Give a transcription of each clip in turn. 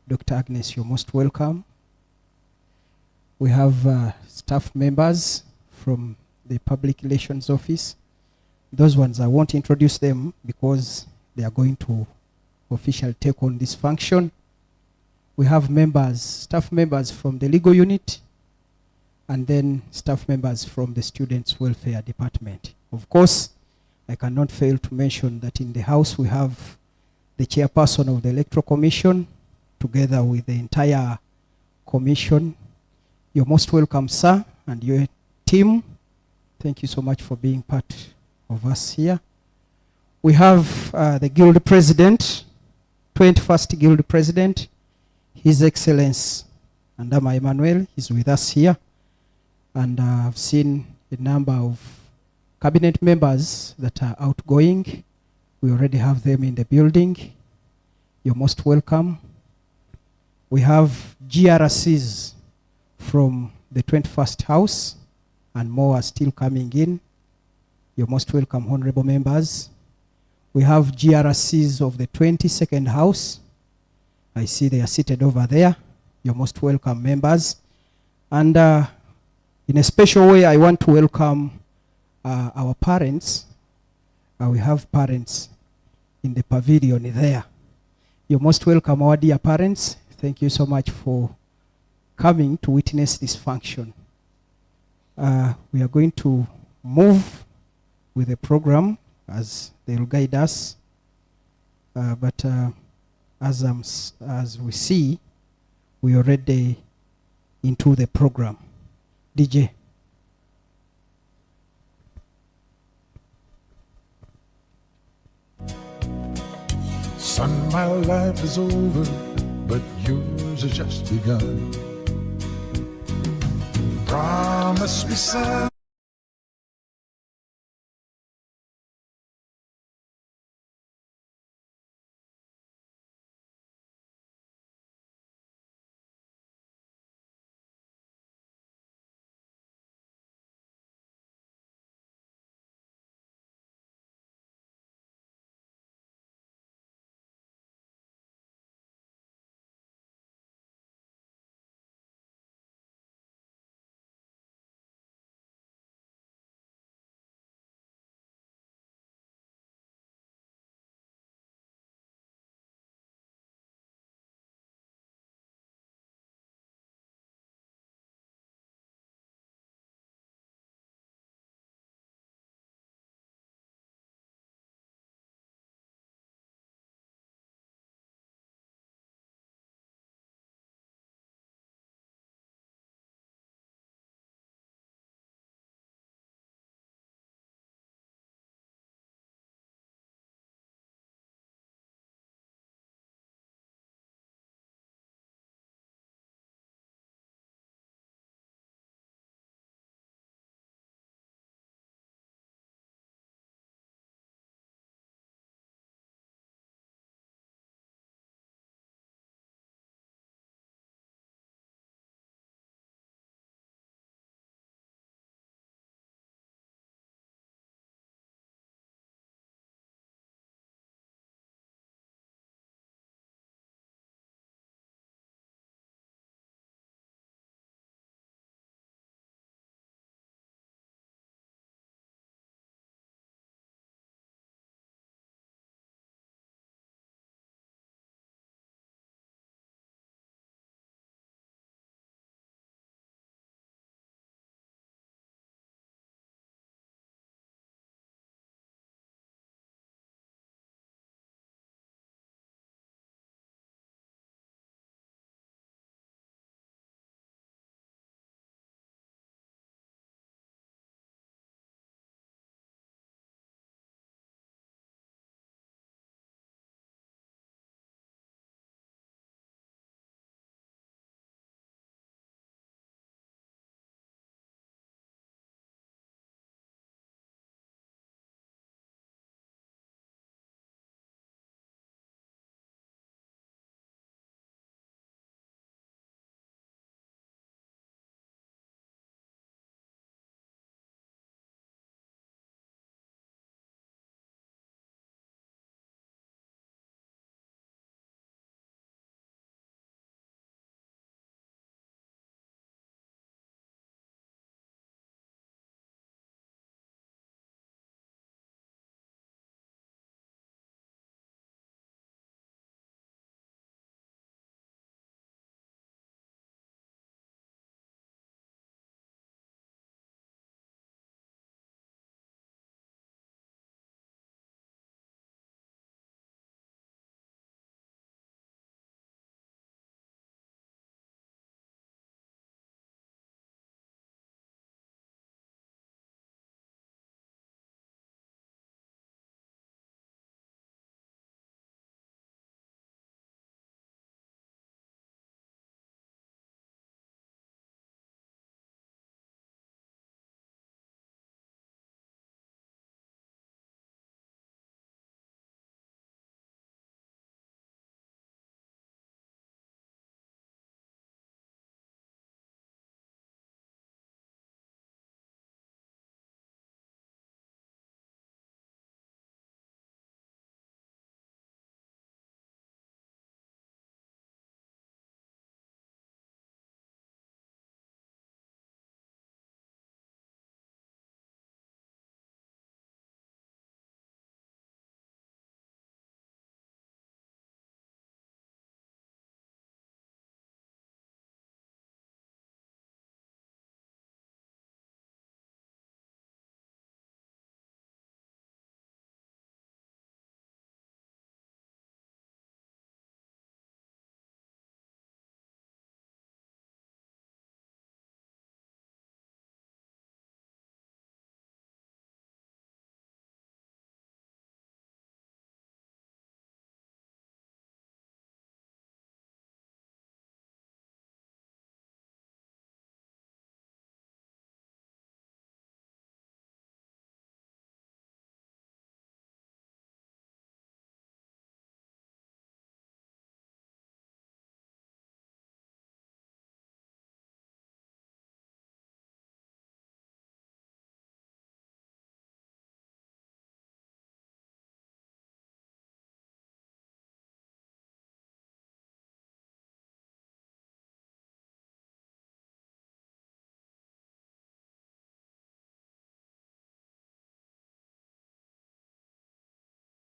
Dr. Agnes, you're most welcome. We have staff members from the Public Relations Office. Those ones, I won't introduce them because they are going to officially take on this function. We have members, staff members from the legal unit, and then staff members from the Students' Welfare Department. Of course, I cannot fail to mention that in the House we have the chairperson of the Electoral Commission, together with the entire commission. You're most welcome, sir, and your team. Thank you so much for being part of us here. We have the Guild President, 21st Guild President, His Excellency Andama Emmanuel is with us here. And I've seen a number of cabinet members that are outgoing. We already have them in the building. You're most welcome. We have GRCs from the 21st House, and more are still coming in. You're most welcome, honorable members. We have GRCs of the 22nd House. I see they are seated over there. You're most welcome, members. And in a special way, I want to welcome our parents. We have parents in the pavilion there. You're most welcome, our dear parents. Thank you so much for coming to witness this function. We are going to move with the program as they will guide us. But as we see, we are already into the program. DJ. Son, my life is over, but yours has just begun. Promise me, son.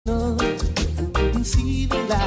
and couldn't see the light.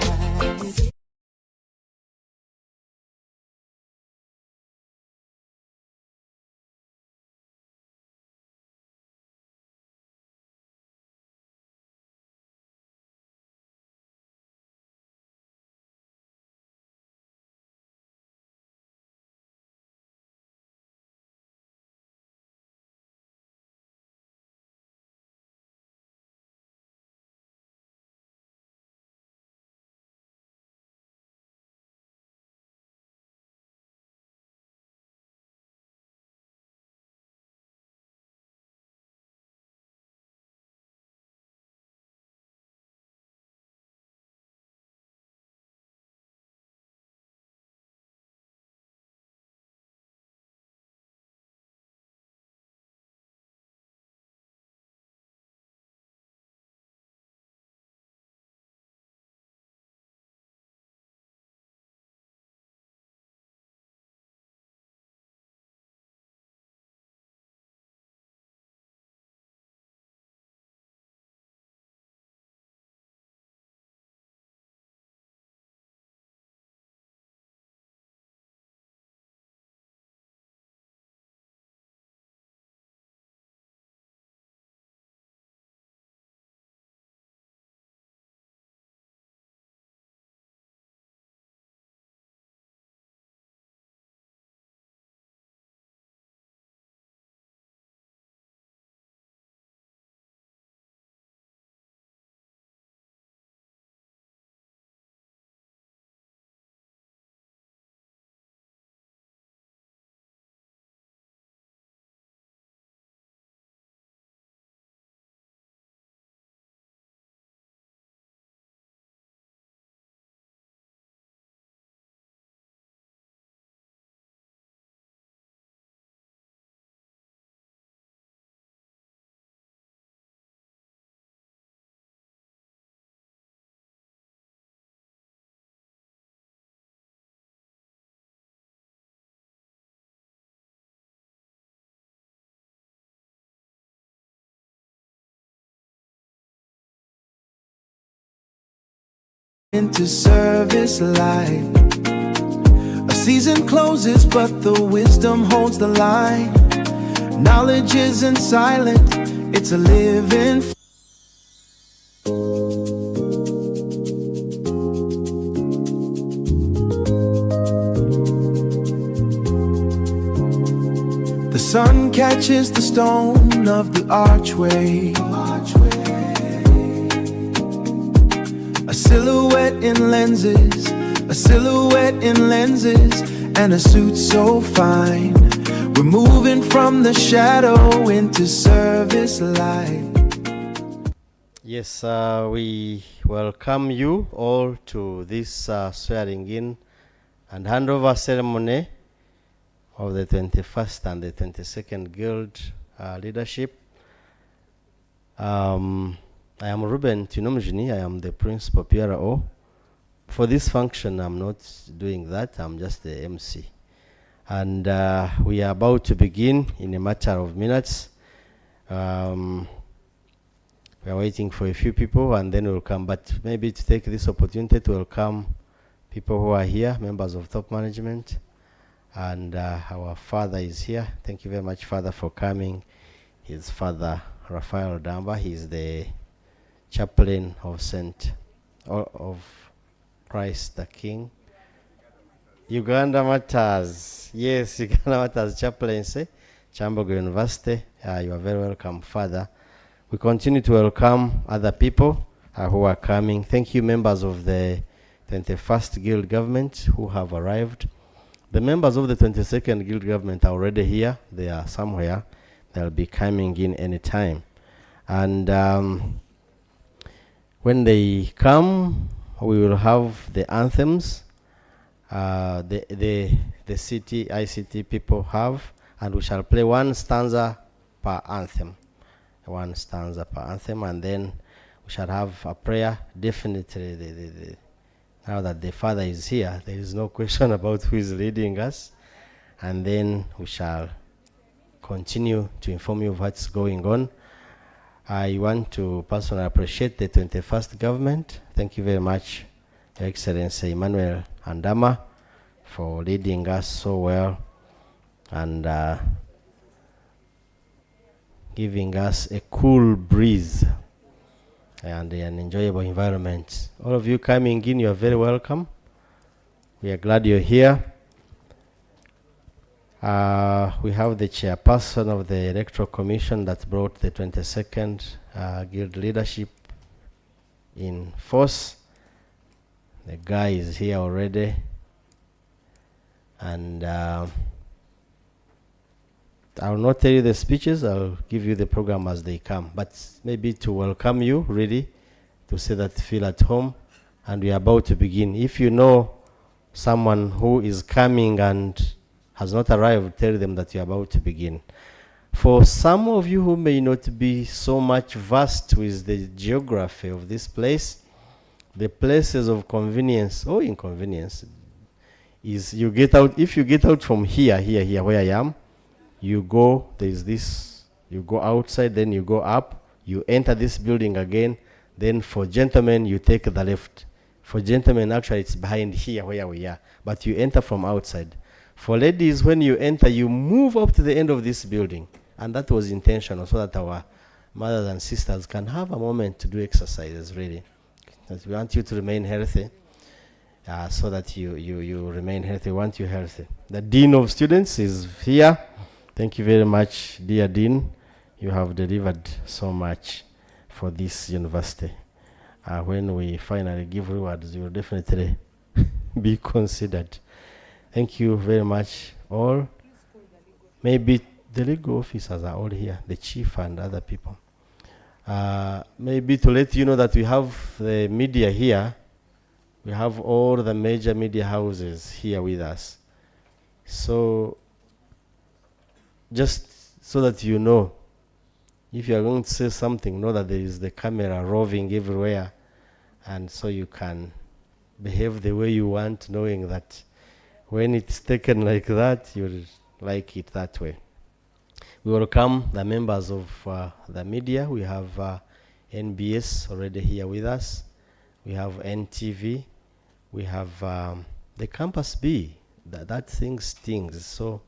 Into service life. A season closes, but the wisdom holds the line. Knowledge isn't silent, it's a living. The sun catches the stone of the archway. A silhouette in lenses, a silhouette in lenses, and a suit so fine. We're moving from the shadow into service light. Yes, we welcome you all to this swearing in and handover ceremony of the 21st and the 22nd Guild leadership. I am Ruben Tinomjini. I am the principal PRO. For this function, I'm not doing that. I'm just the MC. And we are about to begin in a matter of minutes. We are waiting for a few people and then we'll come. But maybe to take this opportunity to welcome people who are here, members of top management. And our father is here. Thank you very much, Father, for coming. His father, Raphael Damba. He's the chaplain of of Christ the King. Uganda Matters. Yes, Uganda Matters chaplaincy, Kyambogo University. You are very welcome, Father. We continue to welcome other people who are coming. Thank you, members of the 21st Guild government who have arrived. The members of the 22nd Guild government are already here. They are somewhere. They'll be coming in any time. And when they come, we will have the anthems the city ICT people have, and we shall play one stanza per anthem. One stanza per anthem, and then we shall have a prayer. Definitely, now that the Father is here, there is no question about who is leading us. And then we shall continue to inform you of what's going on. I want to personally appreciate the 21st government. Thank you very much, Your Excellency Emmanuel Andama, for leading us so well and giving us a cool breeze and an enjoyable environment. All of you coming in, you are very welcome. We are glad you're here. We have the chairperson of the Electoral Commission that brought the 22nd Guild leadership in force. The guy is here already. And I will not tell you the speeches, I'll give you the program as they come. But maybe to welcome you, really, to say that feel at home. And we are about to begin. If you know someone who is coming and has not arrived, tell them that you are about to begin. For some of you who may not be so much versed with the geography of this place, the places of convenience or inconvenience is you get out, if you get out from here where I am, you go, there's this, you go outside, then you go up, you enter this building again, then for gentlemen, you take the left. For gentlemen, actually, it's behind here where we are, but you enter from outside. For ladies, when you enter, you move up to the end of this building. And that was intentional, so that our mothers and sisters can have a moment to do exercises, really. Because we want you to remain healthy, so that you remain healthy. We want you healthy. The Dean of Students is here. Thank you very much, dear Dean. You have delivered so much for this university. When we finally give rewards, you will definitely be considered. Thank you very much, all. Maybe the legal officers are all here, the chief and other people. Maybe to let you know that we have the media here. We have all the major media houses here with us. So, just so that you know, if you are going to say something, know that there is the camera roving everywhere, and so you can behave the way you want, knowing that when it's taken like that, you'll like it that way. We welcome the members of the media. We have NBS already here with us. We have NTV. We have the Campus B. That thing stings. So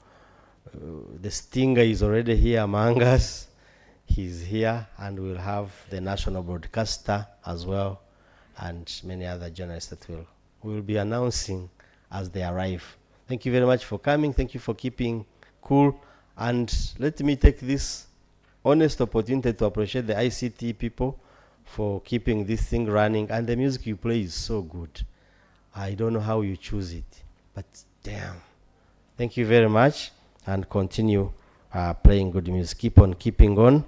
the stinger is already here among us. He's here, and we'll have the national broadcaster as well, and many other journalists that we'll be announcing as they arrive. Thank you very much for coming. Thank you for keeping cool. And let me take this honest opportunity to appreciate the ICT people for keeping this thing running. And the music you play is so good. I don't know how you choose it, but damn. Thank you very much, and continue playing good music. Keep on keeping on.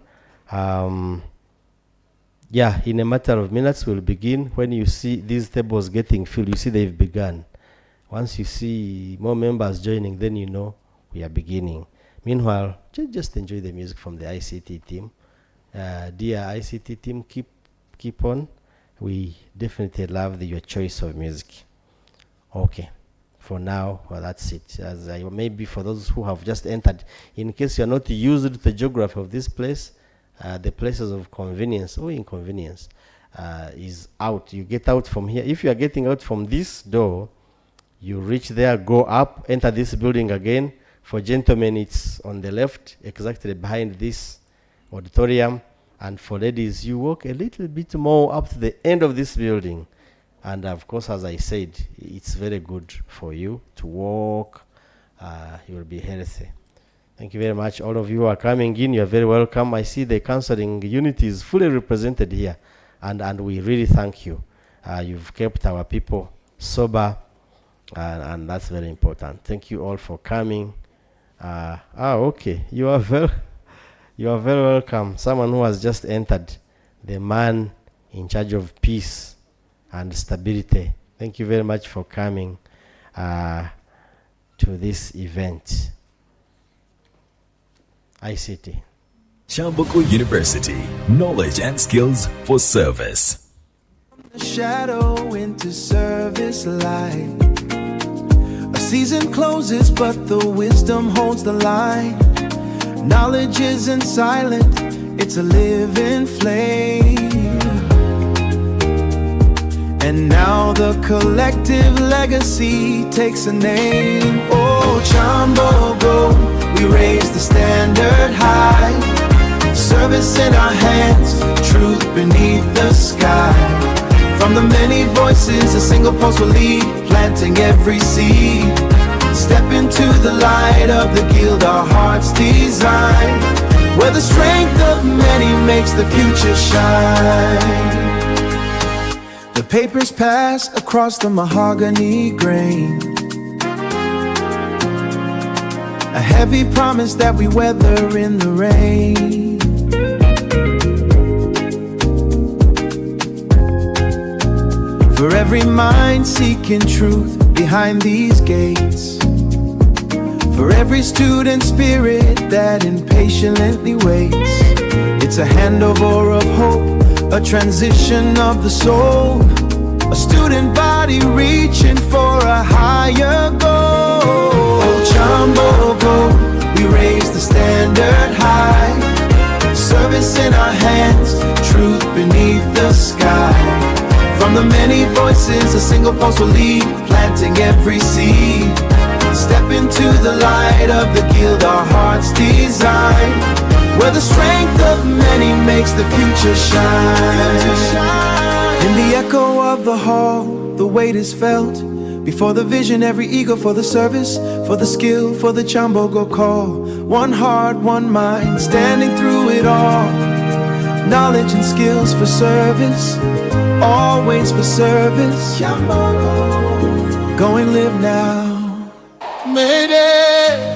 Yeah, in a matter of minutes, we'll begin. When you see these tables getting filled, you see they've begun. Once you see more members joining, then you know we are beginning. Meanwhile, just enjoy the music from the ICT team. Dear ICT team, keep on. We definitely love your choice of music. Okay, for now, well, that's it. Maybe for those who have just entered, in case you're not used to the geography of this place, the places of convenience or inconvenience is out. You get out from here. If you are getting out from this door, you reach there, go up, enter this building again. For gentlemen, it's on the left, exactly behind this auditorium. And for ladies, you walk a little bit more up to the end of this building. And of course, as I said, it's very good for you to walk. You will be healthy. Thank you very much. All of you who are coming in, you're very welcome. I see the counseling unit is fully represented here. And we really thank you. You've kept our people sober. And that's very important. Thank you all for coming. Okay. You are very welcome. Someone who has just entered, the man in charge of peace and stability. Thank you very much for coming to this event. ICT. Kyambogo University, knowledge and skills for service. The shadow into service light. A season closes, but the wisdom holds the line. Knowledge isn't silent, it's a living flame. And now the collective legacy takes a name. Oh, Kyambogo, we raise the standard high. Service in our hands, truth beneath the sky. From the many voices, a single pulse will lead, planting every seed. Step into the light of the guild our hearts design, where the strength of many makes the future shine. The papers pass across the mahogany grain, a heavy promise that we weather in the rain. For every mind seeking truth behind these gates, for every student spirit that impatiently waits, it's a handover of hope, a transition of the soul, a student body reaching for a higher goal. Kyambogo, we raise the standard high. Service in our hands, truth beneath the sky. From the many voices, a single pulse will lead, planting every seed. Step into the light of the guild our hearts design, where the strength of many makes the future shine. In the echo of the hall, the weight is felt. Before the vision, every ego for the service, for the skill, for the Kyambogo call. One heart, one mind, standing through it all. Knowledge and skills for service, always for service. Kyambogo, go and live now. Mayday.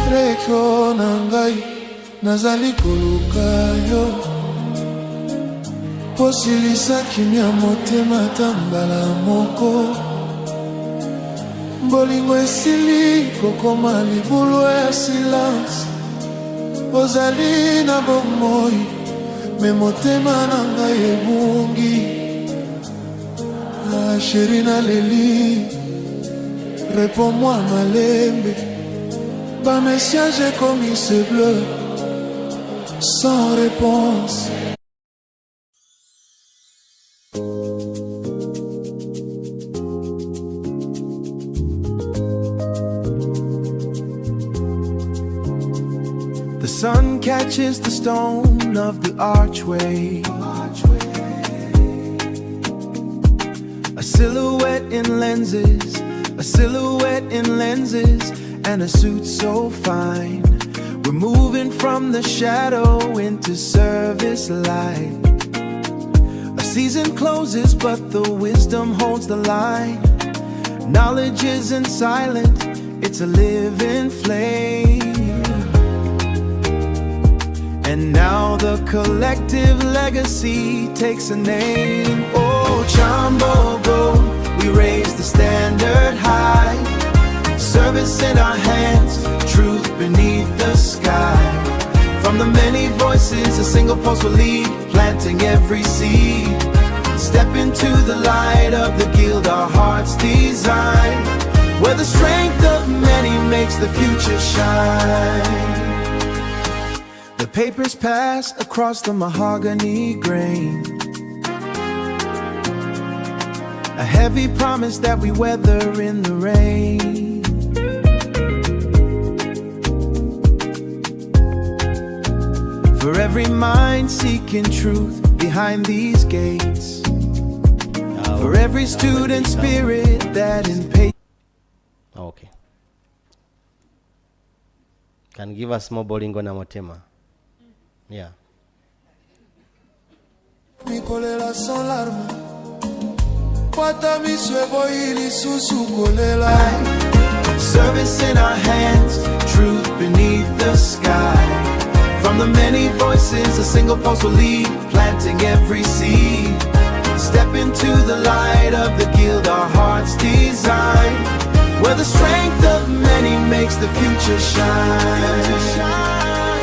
Reko nangai nazali koluka yo, posilisa kimia motema tambala moko. Bolingo esili kokoma libulu ya silence, ozali na bomoi me motema nanga ebungi. Ah chérie na leli, réponds-moi malembe. Ba message comme il se bleu, sans réponse. The sun catches the stone of the archway, a silhouette in lenses, a silhouette in lenses, and a suit so fine. We're moving from the shadow into service light. A season closes, but the wisdom holds the line. Knowledge isn't silent, it's a living flame. And now the collective legacy takes a name. Oh, Kyambogo, we raise the standard high. Service in our hands, truth beneath the sky. From the many voices, a single pulse will lead, planting every seed. Step into the light of the guild our hearts design, where the strength of many makes the future shine. The papers pass across the mahogany grain, a heavy promise that we weather in the rain. For every mind seeking truth behind these gates, for every student spirit that impatience. Okay. Can give us more bolingo na motema. Yeah. Mikolela sans larme, pata miswe boili susu kolela. Service in our hands, truth beneath the sky. From the many voices, a single pulse will lead, planting every seed. Step into the light of the guild our hearts design, where the strength of many makes the future shine.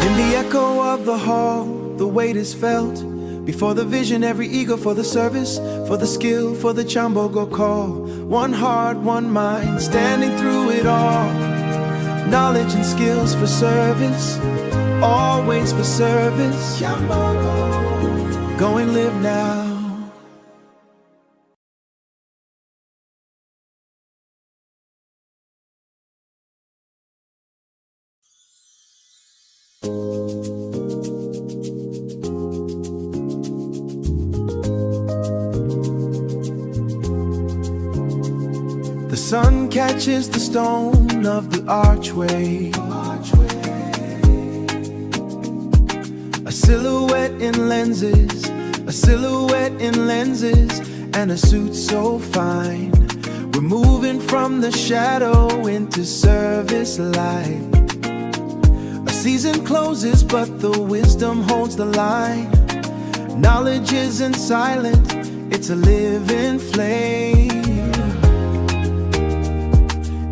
In the echo of the hall, the weight is felt. Before the vision, every eager for the service, for the skill, for the Kyambogo call. One heart, one mind, standing through it all. Knowledge and skills for service, always for service. Kyambogo, go and live now. The sun catches the stone of the archway. A silhouette in lenses, a silhouette in lenses, and a suit so fine. We're moving from the shadow into service light. A season closes, but the wisdom holds the line. Knowledge isn't silent, it's a living flame.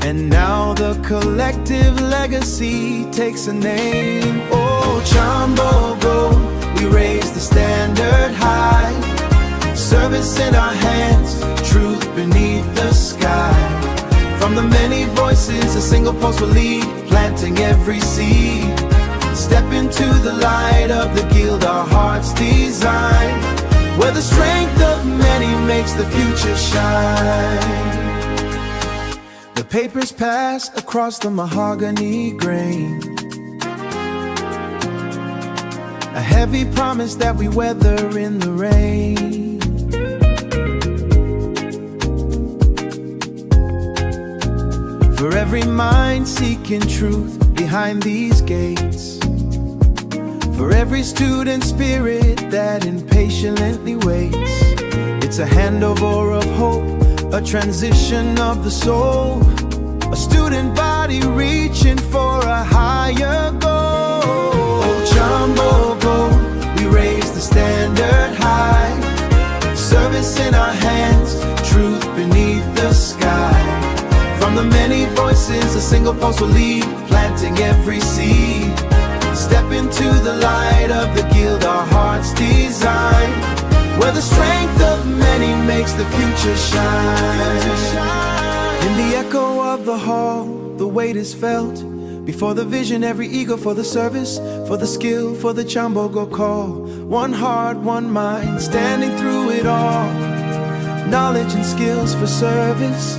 And now the collective legacy takes a name. Oh, Kyambogo, we raise the standard high. Service in our hands, truth beneath the sky. From the many voices, a single pulse will lead, planting every seed. Step into the light of the guild our hearts design, where the strength of many makes the future shine. The papers pass across the mahogany grain, a heavy promise that we weather in the rain. For every mind seeking truth behind these gates, for every student spirit that impatiently waits, it's a handover of hope, a transition of the soul, a student body reaching for a higher goal. Kyambogo, we raise the standard high. Service in our hands, truth beneath the sky. From the many voices, a single pulse will lead, planting every seed. Step into the light of the guild our hearts design, where the strength of many makes the future shine. In the echo of the hall, the weight is felt. Before the vision, every eager for the service, for the skill, for the Kyambogo call. One heart, one mind, standing through it all. Knowledge and skills for service,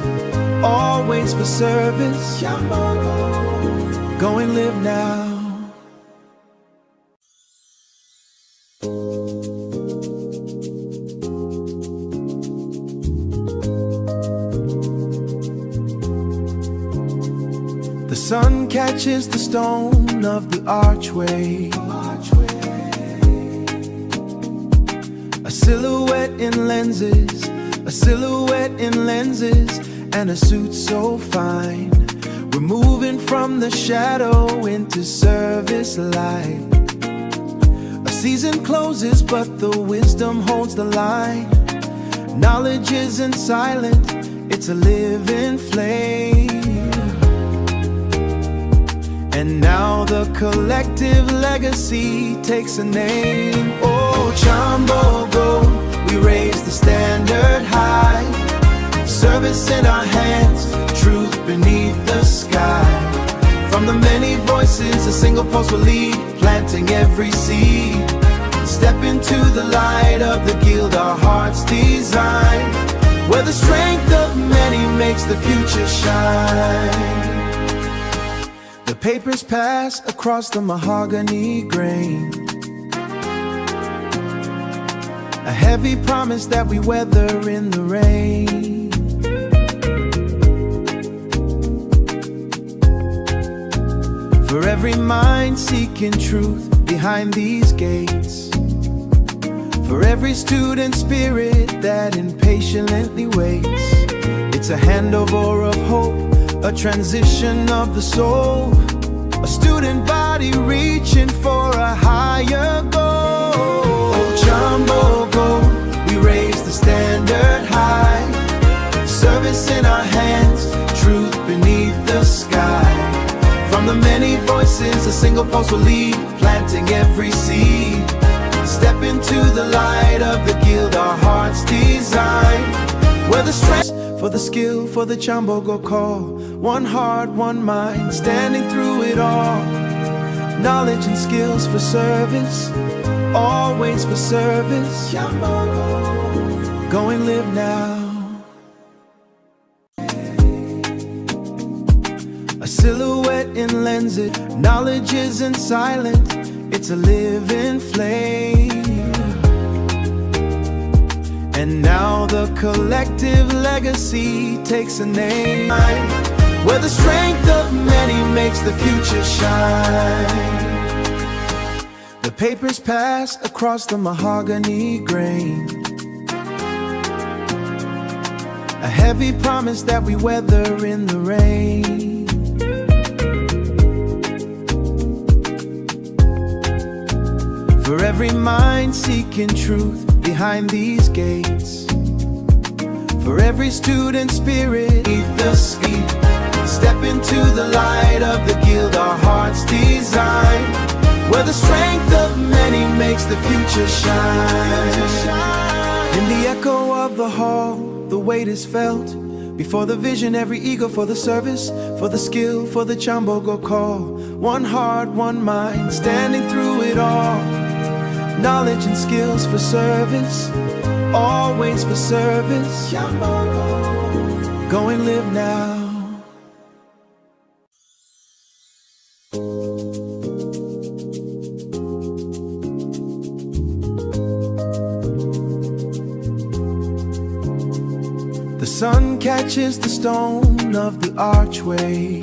always for service. Kyambogo, go and live now. The sun catches the stone of the archway. A silhouette in lenses, a silhouette in lenses, and a suit so fine. We're moving from the shadow into service light. A season closes, but the wisdom holds the line. Knowledge isn't silent, it's a living flame. And now the collective legacy takes a name. Oh, Kyambogo, we raise the standard high. Service in our hands, truth beneath the sky. From the many voices, a single pulse will lead, planting every seed. Step into the light of the guild our hearts design, where the strength of many makes the future shine. The papers pass across the mahogany grain, a heavy promise that we weather in the rain. For every mind seeking truth behind these gates, for every student spirit that impatiently waits, it's a handover of hope, a transition of the soul, a student body reaching for a higher goal. Kyambogo, we raise the standard high. Service in our hands, truth beneath the sky. From the many voices, a single post will lead, planting every seed. Step into the light of the guild our hearts design, where the strength for the skill, for the Kyambogo call. One heart, one mind, standing through it all. Knowledge and skills for service, always for service. Kyambogo, go and live now. A silhouette in lenses, knowledge isn't silent, it's a living flame. And now the collective legacy takes a name, where the strength of many makes the future shine. The papers pass across the mahogany grain, a heavy promise that we weather in the rain. For every mind seeking truth behind these gates, for every student spirit beneath the ski, step into the light of the guild our hearts design, where the strength of many makes the future shine. In the echo of the hall, the weight is felt. Before the vision, every ego for the service, for the skill, for the Kyambogo call. One heart, one mind, standing through it all. Knowledge and skills for service, always for service. Kyambogo, go and live now. The sun catches the stone of the archway,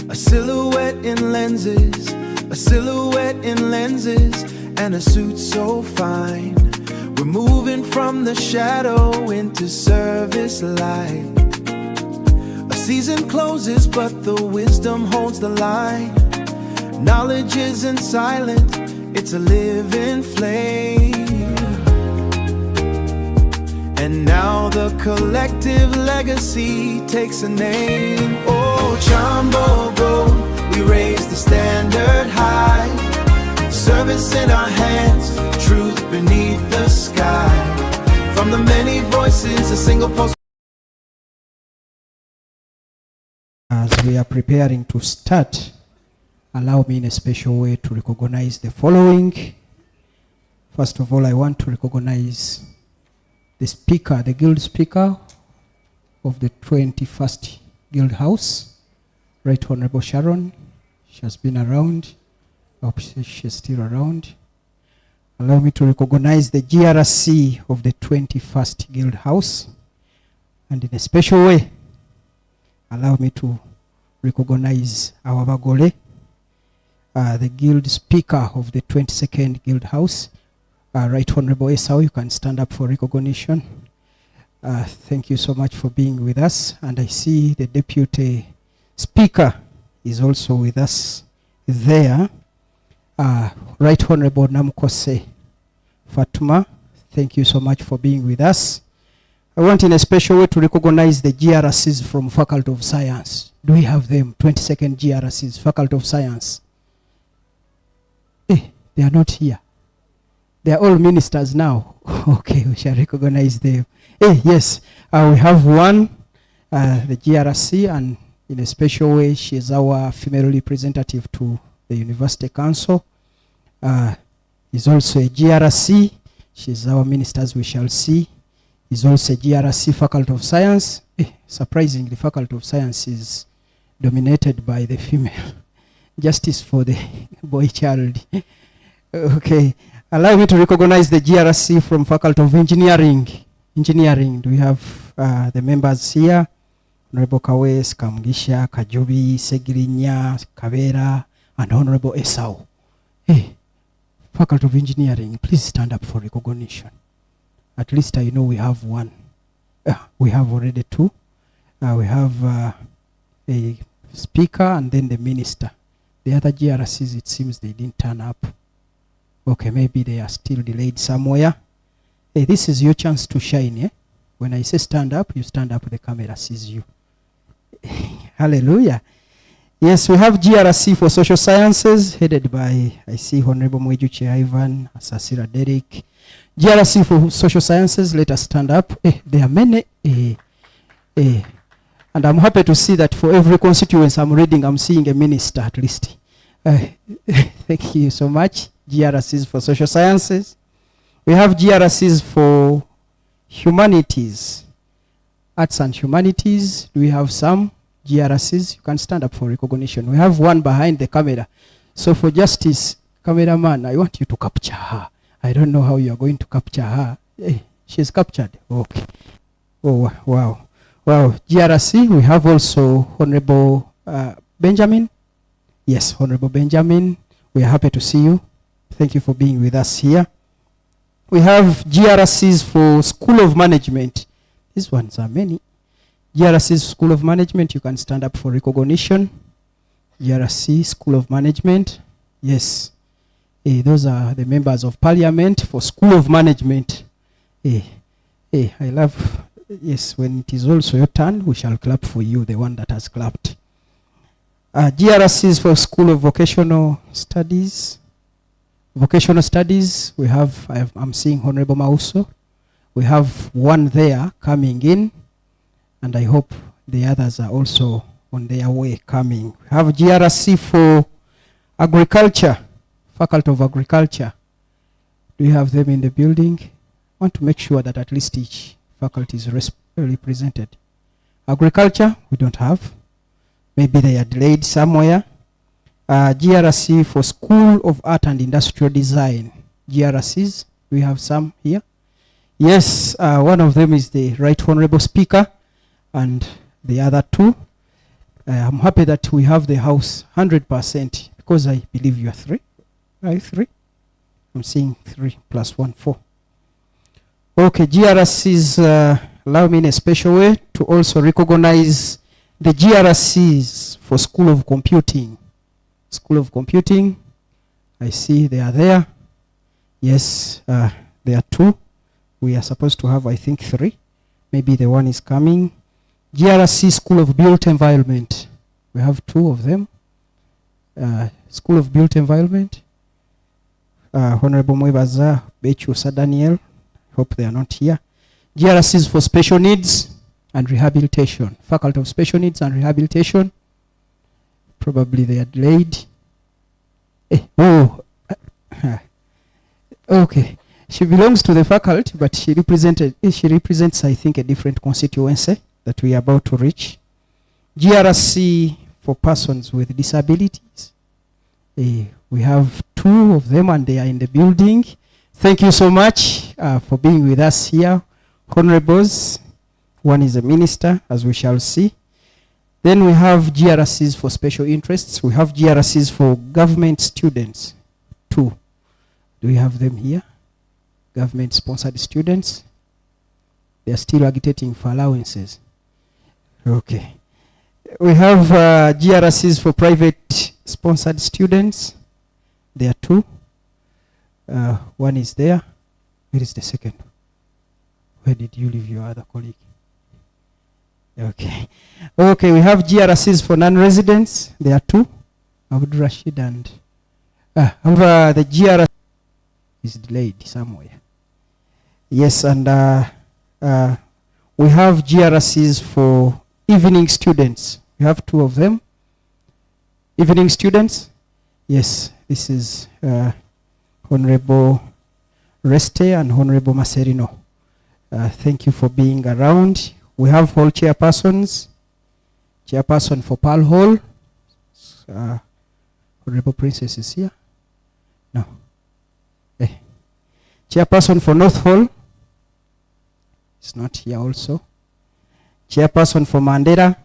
a silhouette in lenses, a silhouette in lenses, and a suit so fine. We're moving from the shadow into service light. A season closes, but the wisdom holds the line. Knowledge isn't silent, it's a living flame. And now the collective legacy takes a name. Oh, Kyambogo, we raise the standard high. Service in our hands, truth beneath the sky. From the many voices, a single post. As we are preparing to start, allow me in a special way to recognize the following. First of all, I want to recognize the speaker, the guild speaker of the 21st Guild House, Right Honorable Sharon. She has been around. I hope she's still around. Allow me to recognize the GRC of the 21st Guild House. And in a special way, allow me to recognize our Bagole, the guild speaker of the 22nd Guild House. Right Honorable Esau, you can stand up for recognition. Thank you so much for being with us. And I see the deputy speaker is also with us there. Right Honorable Namkose Fatuma, thank you so much for being with us. I want in a special way to recognize the GRCs from Faculty of Science. Do we have them? 22nd GRCs, Faculty of Science. They are not here. They are all ministers now. Okay, we shall recognize them. Yes, we have one, the GRC, and in a special way, she is our female representative to the University Council. Is also a GRC. She is our minister, as we shall see. Is also a GRC, Faculty of Science. Surprisingly, Faculty of Science is dominated by the female. Justice for the boy child. Okay. Allow me to recognize the GRC from Faculty of Engineering. Engineering, do we have the members here? Honorable Kawes, Kamgisha, Kajubi, Segirinya, Kavera, and Honorable Esau. Faculty of Engineering, please stand up for recognition. At least I know we have one. We have already two. We have a speaker and then the minister. The other GRCs, it seems they didn't turn up. Okay, maybe they are still delayed somewhere. This is your chance to shine. When I say stand up, you stand up, the camera sees you. Hallelujah. Yes, we have GRC for Social Sciences, headed by, I see, Honorable Mwejuchi Ivan, Asasira Derek. GRC for Social Sciences, let us stand up. There are many. And I'm happy to see that for every constituency I'm reading, I'm seeing a minister at least. Thank you so much. GRCs for Social Sciences. We have GRCs for Humanities, Arts and Humanities. Do we have some GRCs? You can stand up for recognition. We have one behind the camera. So for justice, cameraman, I want you to capture her. I don't know how you are going to capture her. She's captured. Okay. Oh, wow. Wow. GRC, we have also Honorable Benjamin. Yes, Honorable Benjamin. We are happy to see you. Thank you for being with us here. We have GRCs for School of Management. These ones are many. GRC School of Management, you can stand up for recognition. GRC School of Management. Yes. Those are the members of Parliament for School of Management. I love, yes, when it is also your turn, we shall clap for you, the one that has clapped. GRCs for School of Vocational Studies. Vocational Studies, we have, I'm seeing Honorable Mauso. We have one there coming in, and I hope the others are also on their way coming. We have GRC for Agriculture, Faculty of Agriculture. Do you have them in the building? I want to make sure that at least each faculty is represented. Agriculture, we don't have. Maybe they are delayed somewhere. GRC for School of Art and Industrial Design. GRCs, we have some here. Yes, one of them is the Right Honorable Speaker, and the other two. I'm happy that we have the House 100%, because I believe you are three. Are you three? I'm seeing 3 + 1, 4. Okay, GRCs, allow me in a special way to also recognize the GRCs for School of Computing. School of Computing, I see they are there. Yes, there are 2. We are supposed to have, I think, 3. Maybe the one is coming. GRC School of Built Environment. We have 2 of them. School of Built Environment. Honorable Mwebaza, Bechusa Daniel. Hope they are not here. GRCs for Special Needs and Rehabilitation. Faculty of Special Needs and Rehabilitation. Probably they are delayed. Okay. She belongs to the faculty, but she represents, I think, a different constituency that we are about to reach. GRC for persons with disabilities. We have 2 of them, and they are in the building. Thank you so much for being with us here, Honorables. One is a minister, as we shall see. Then we have GRCs for special interests. We have GRCs for government students, 2. Do we have them here? Government-sponsored students. They are still agitating for allowances. Okay. We have GRCs for private-sponsored students. There are 2. One is there. Where is the second? Where did you leave your other colleague? Okay. Okay, we have GRCs for non-residents. There are 2. Abdul Rashid and... however, the GRC is delayed somewhere. Yes, and we have GRCs for evening students. We have 2 of them. Evening students. Yes, this is Honorable Reste and Honorable Maserino. Thank you for being around. We have hall chairpersons. Chairperson for Pearl Hall. Honorable Princess is here. No. Chairperson for North Hall is not here also. Chairperson for Mandela.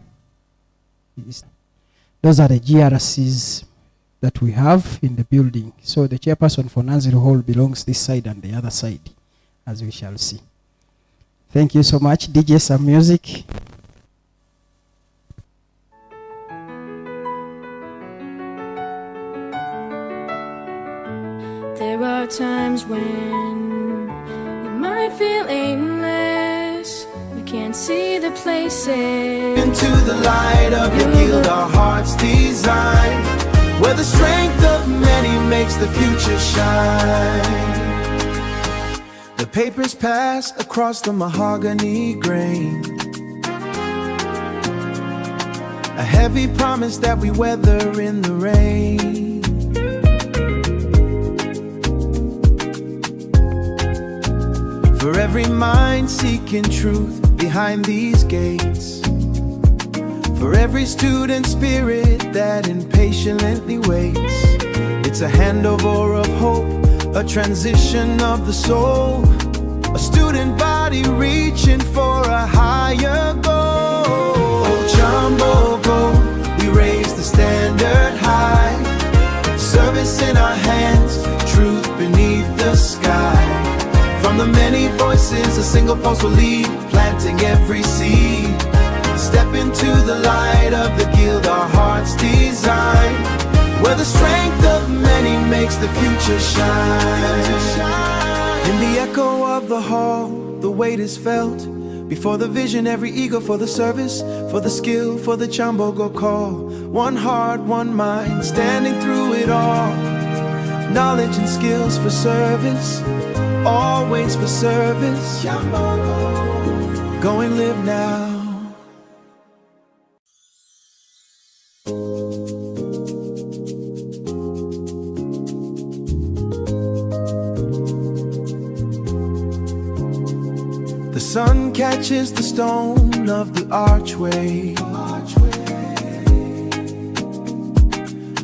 Those are the GRCs that we have in the building. So the chairperson for Nanzil Hall belongs this side and the other side, as we shall see. Thank you so much. DJ, some music. There are times when you might feel aimless. We can't see the places. Into the light of your guild, our hearts design, where the strength of many makes the future shine. The papers pass across the mahogany grain, a heavy promise that we weather in the rain. For every mind seeking truth behind these gates, for every student spirit that impatiently waits, it's a handover of hope, a transition of the soul, a student body reaching for a higher goal. Kyambogo, we raise the standard high, service in our hands, truth beneath the sky. From the many voices, a single pulse will lead, planting every seed. Step into the light of the guild, our hearts design, where the strength of many makes the future shine. In the echo of the hall, the weight is felt. Before the vision, every ego for the service, for the skill, for the Kyambogo call. One heart, one mind, standing through it all. Knowledge and skills for service, always for service. Kyambogo, go and live now. The sun catches the stone of the archway,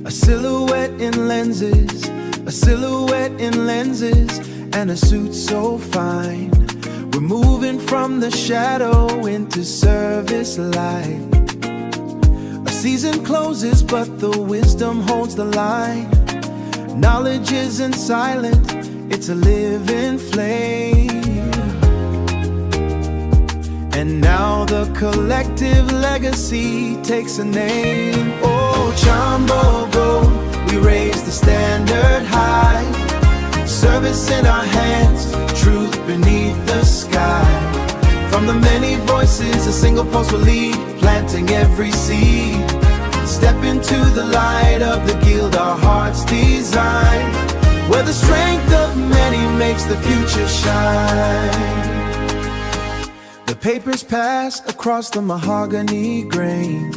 a silhouette in lenses, a silhouette in lenses, and a suit so fine. We're moving from the shadow into service light. A season closes, but the wisdom holds the line. Knowledge isn't silent, it's a living flame. And now the collective legacy takes a name. Oh, Kyambogo, we raise the standard high, service in our hands, truth beneath the sky. From the many voices, a single pulse will lead, planting every seed. Step into the light of the guild, our hearts design, where the strength of many makes the future shine. The papers pass across the mahogany grain,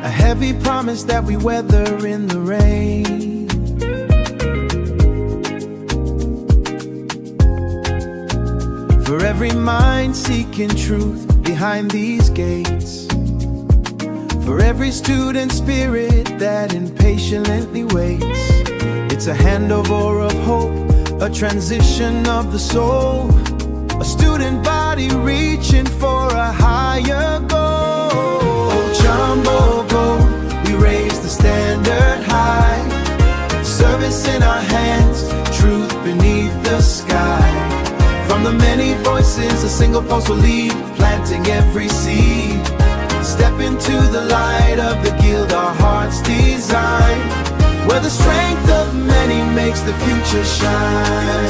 a heavy promise that we weather in the rain. For every mind seeking truth behind these gates, for every student spirit that impatiently waits, it's a handover of hope, a transition of the soul, a student body reaching for a higher goal. Kyambogo, we raise the standard high, service in our hands, truth beneath the sky. From the many voices, a single pulse will lead, planting every seed. Step into the light of the guild, our hearts design, where the strength of many makes the future shine.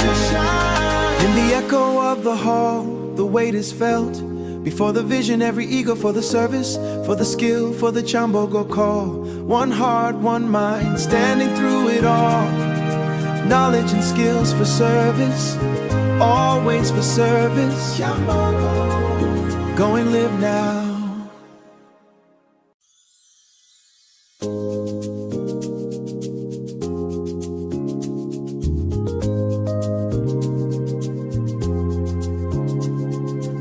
In the echo of the hall, the weight is felt. Before the vision, every ego for the service, for the skill, for the Kyambogo call. One heart, one mind, standing through it all. Knowledge and skills for service, always for service. Kyambogo, go and live now.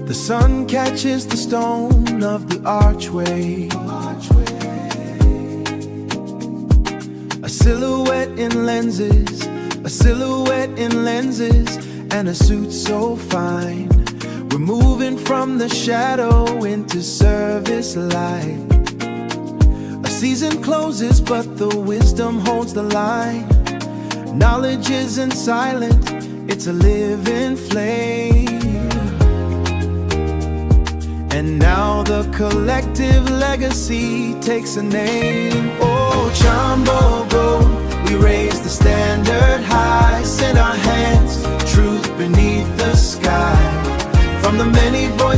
The sun catches the stone of the archway, a silhouette in lenses, a silhouette in lenses, and a suit so fine. We're moving from the shadow into service light. A season closes, but the wisdom holds the line. Knowledge isn't silent, it's a living flame. And now the collective legacy takes a name. Oh, Kyambogo, we raise the standard high, in our hands, truth beneath the sky.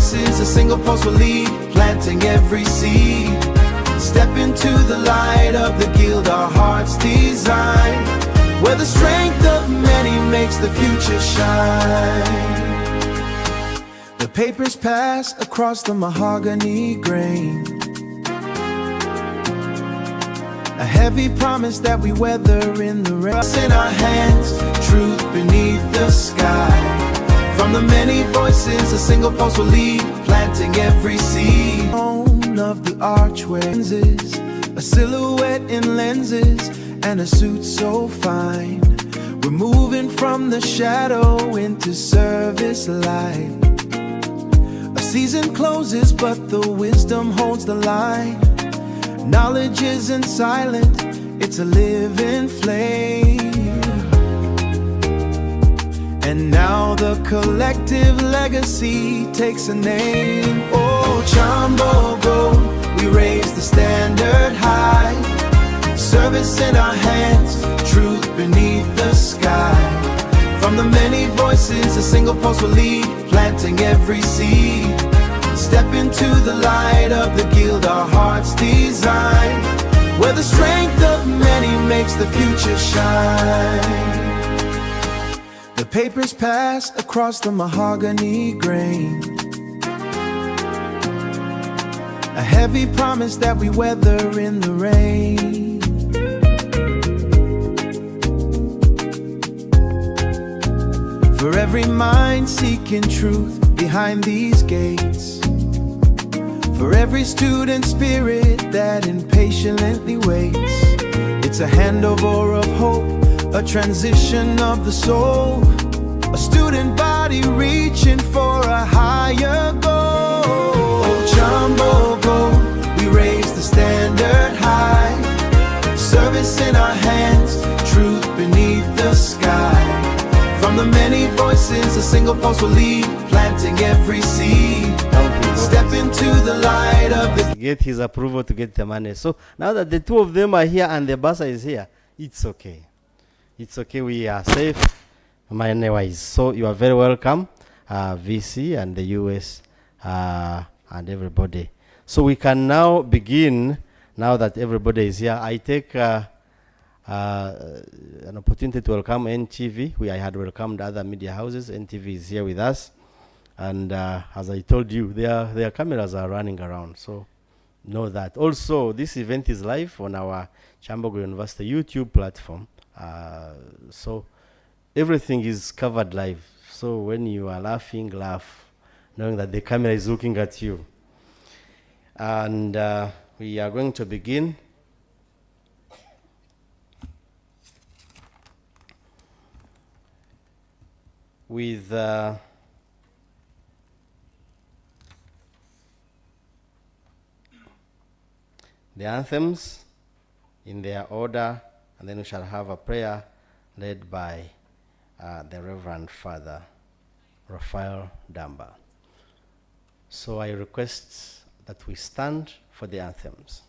voices, a single pulse will lead, planting every seed. Step into the light of the guild our hearts design, where the strength of many makes the future shine. The papers pass across the mahogany grain, a heavy promise that we weather in the rain. In our hands, truth beneath the sky. From the many voices, a single pulse will lead, planting every seed. Of the archways, a silhouette in lenses, and a suit so fine. We're moving from the shadow into service light. A season closes, but the wisdom holds the line. Knowledge isn't silent, it's a living flame. And now the collective legacy takes a name. Oh, Kyambogo, we raise the standard high. Service in our hands, truth beneath the sky. From the many voices, a single pulse will lead, planting every seed. Step into the light of the guild our hearts design, where the strength of many makes the future shine. The papers pass across the mahogany grain, a heavy promise that we weather in the rain. For every mind seeking truth behind these gates, for every student spirit that impatiently waits, it's a handover of hope, a transition of the soul, a student body reaching for a higher goal. Kyambogo, we raise the standard high. Service in our hands, truth beneath the sky. From the many voices, a single pulse will lead, planting every seed. Step into the light of the... Get his approval to get the money. So now that the two of them are here and the bursar is here, it's okay. It's okay, we are safe money-wise. So you are very welcome, VC and the US and everybody. So we can now begin, now that everybody is here. I take an opportunity to welcome NTV. I had welcomed other media houses. NTV is here with us. And as I told you, their cameras are running around, so know that. Also, this event is live on our Kyambogo University YouTube platform. So everything is covered live. So when you are laughing, laugh, knowing that the camera is looking at you. And we are going to begin. With the anthems in their order, and then we shall have a prayer led by the Reverend Father Raphael Damba. So I request that we stand for the anthems.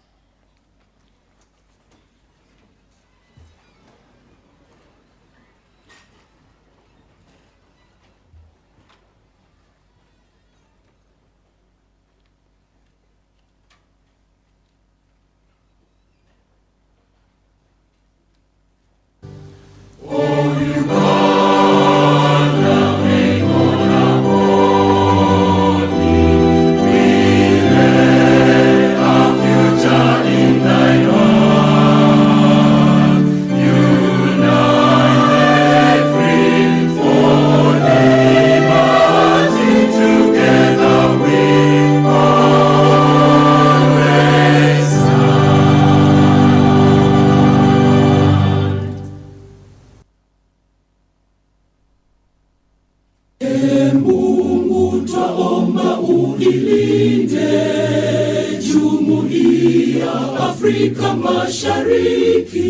Afrika Mashariki,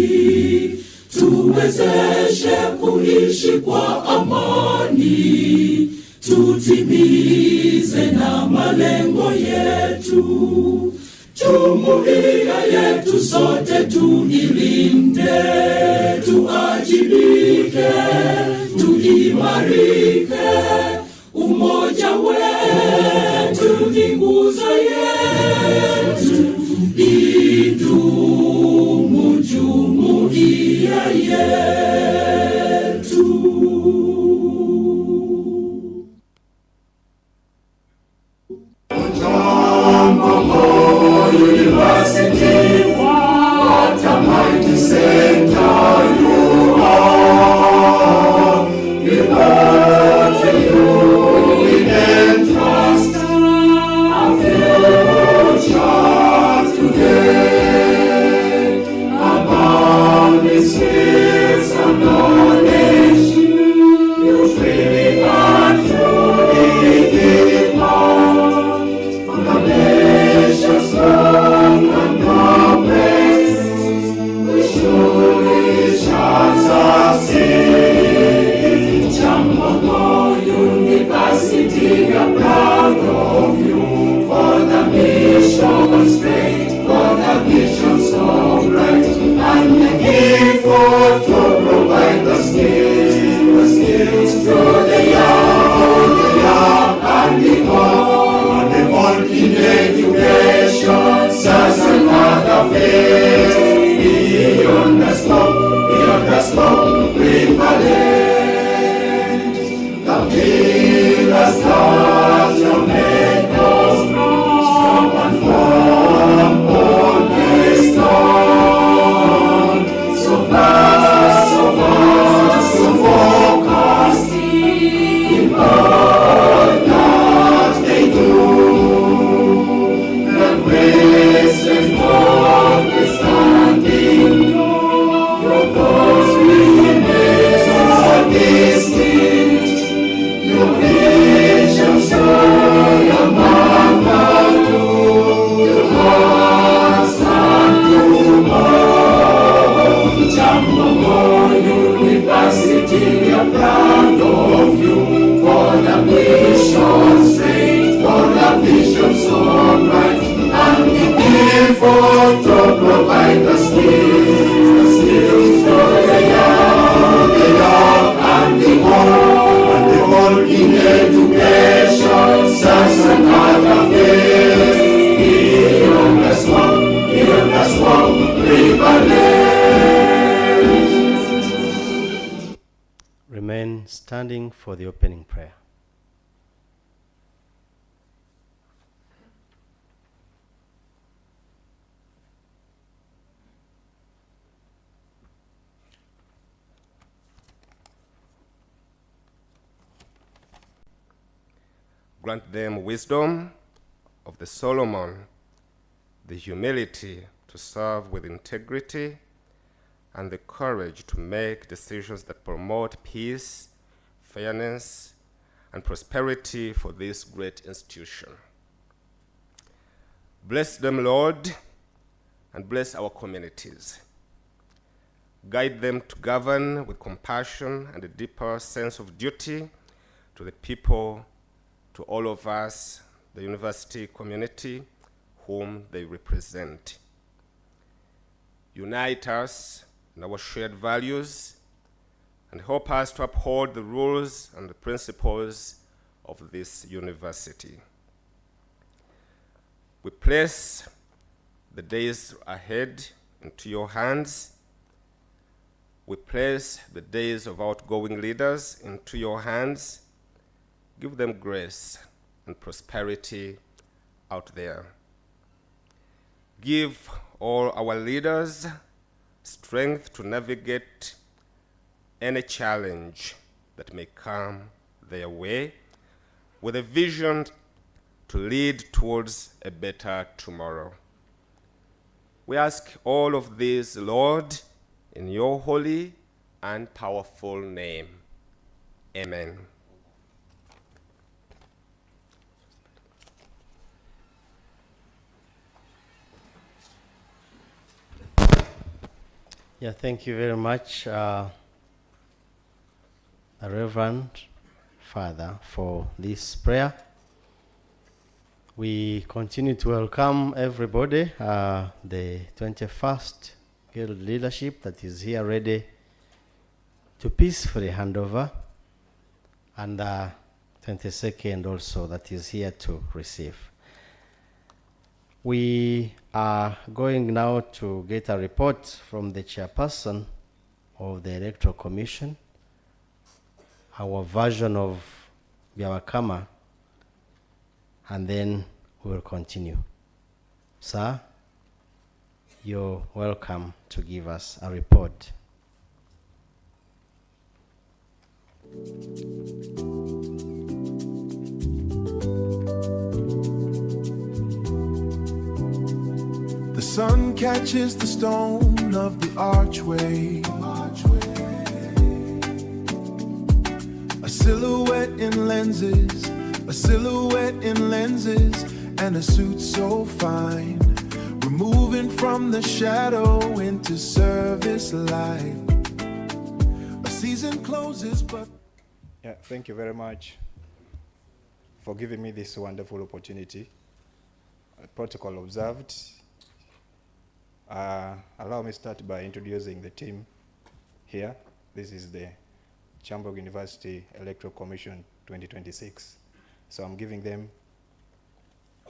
tuwezeshe kuishi kwa amani, tutimize na malengo yetu. Jumuiya yetu sote tuilinde, tuajibike, tuimarike, umoja wetu moyo ni nguzo yetu, idumu jumuiya yetu. Kyambogo University, what a mighty center you are. We look to you, we entrust our future today. Abounding skills and knowledge, you freely and truly give us. From the nations long and complex, we surely shall succeed. Kyambogo University, we are proud of you for the mission straight, for the vision so bright, and the effort to provide the skills to the young and the old in education, such another phase, beyond the scope, prevalent. The pillars that you made us strong and firm on the stone. So fast, so focused in all that they do. The grace and understanding, your cause remains distinct. Your vision show your mother to the past and tomorrow. Kyambogo University, we are proud of you for the mission straight, for the vision so bright, and the effort to provide the skills to the young and the old in education, such another phase, beyond the smoke, prevalent. Remain standing for the opening prayer. Grant them wisdom of the Solomon, the humility to serve with integrity, and the courage to make decisions that promote peace, fairness, and prosperity for this great institution. Bless them, Lord, and bless our communities. Guide them to govern with compassion and a deeper sense of duty to the people, to all of us, the university community, whom they represent. Unite us in our shared values and help us to uphold the rules and the principles of this university. We place the days ahead into your hands. We place the days of outgoing leaders into your hands. Give them grace and prosperity out there. Give all our leaders strength to navigate any challenge that may come their way, with a vision to lead towards a better tomorrow. We ask all of this, Lord, in your holy and powerful name. Amen. Yeah, thank you very much, Reverend Father, for this prayer. We continue to welcome everybody, the 21st Guild leadership that is here ready to peacefully hand over. And 22nd also that is here to receive. We are going now to get a report from the chairperson of the Electoral Commission, our version of Byawakama, and then we will continue. Sir, you're welcome to give us a report. The sun catches the stone of the archway. A silhouette in lenses, a silhouette in lenses, and a suit so fine. We're moving from the shadow into service light. A season closes, but yeah, thank you very much for giving me this wonderful opportunity. Protocol observed. Allow me to start by introducing the team here. This is the Kyambogo University Electoral Commission 2026. So I'm giving them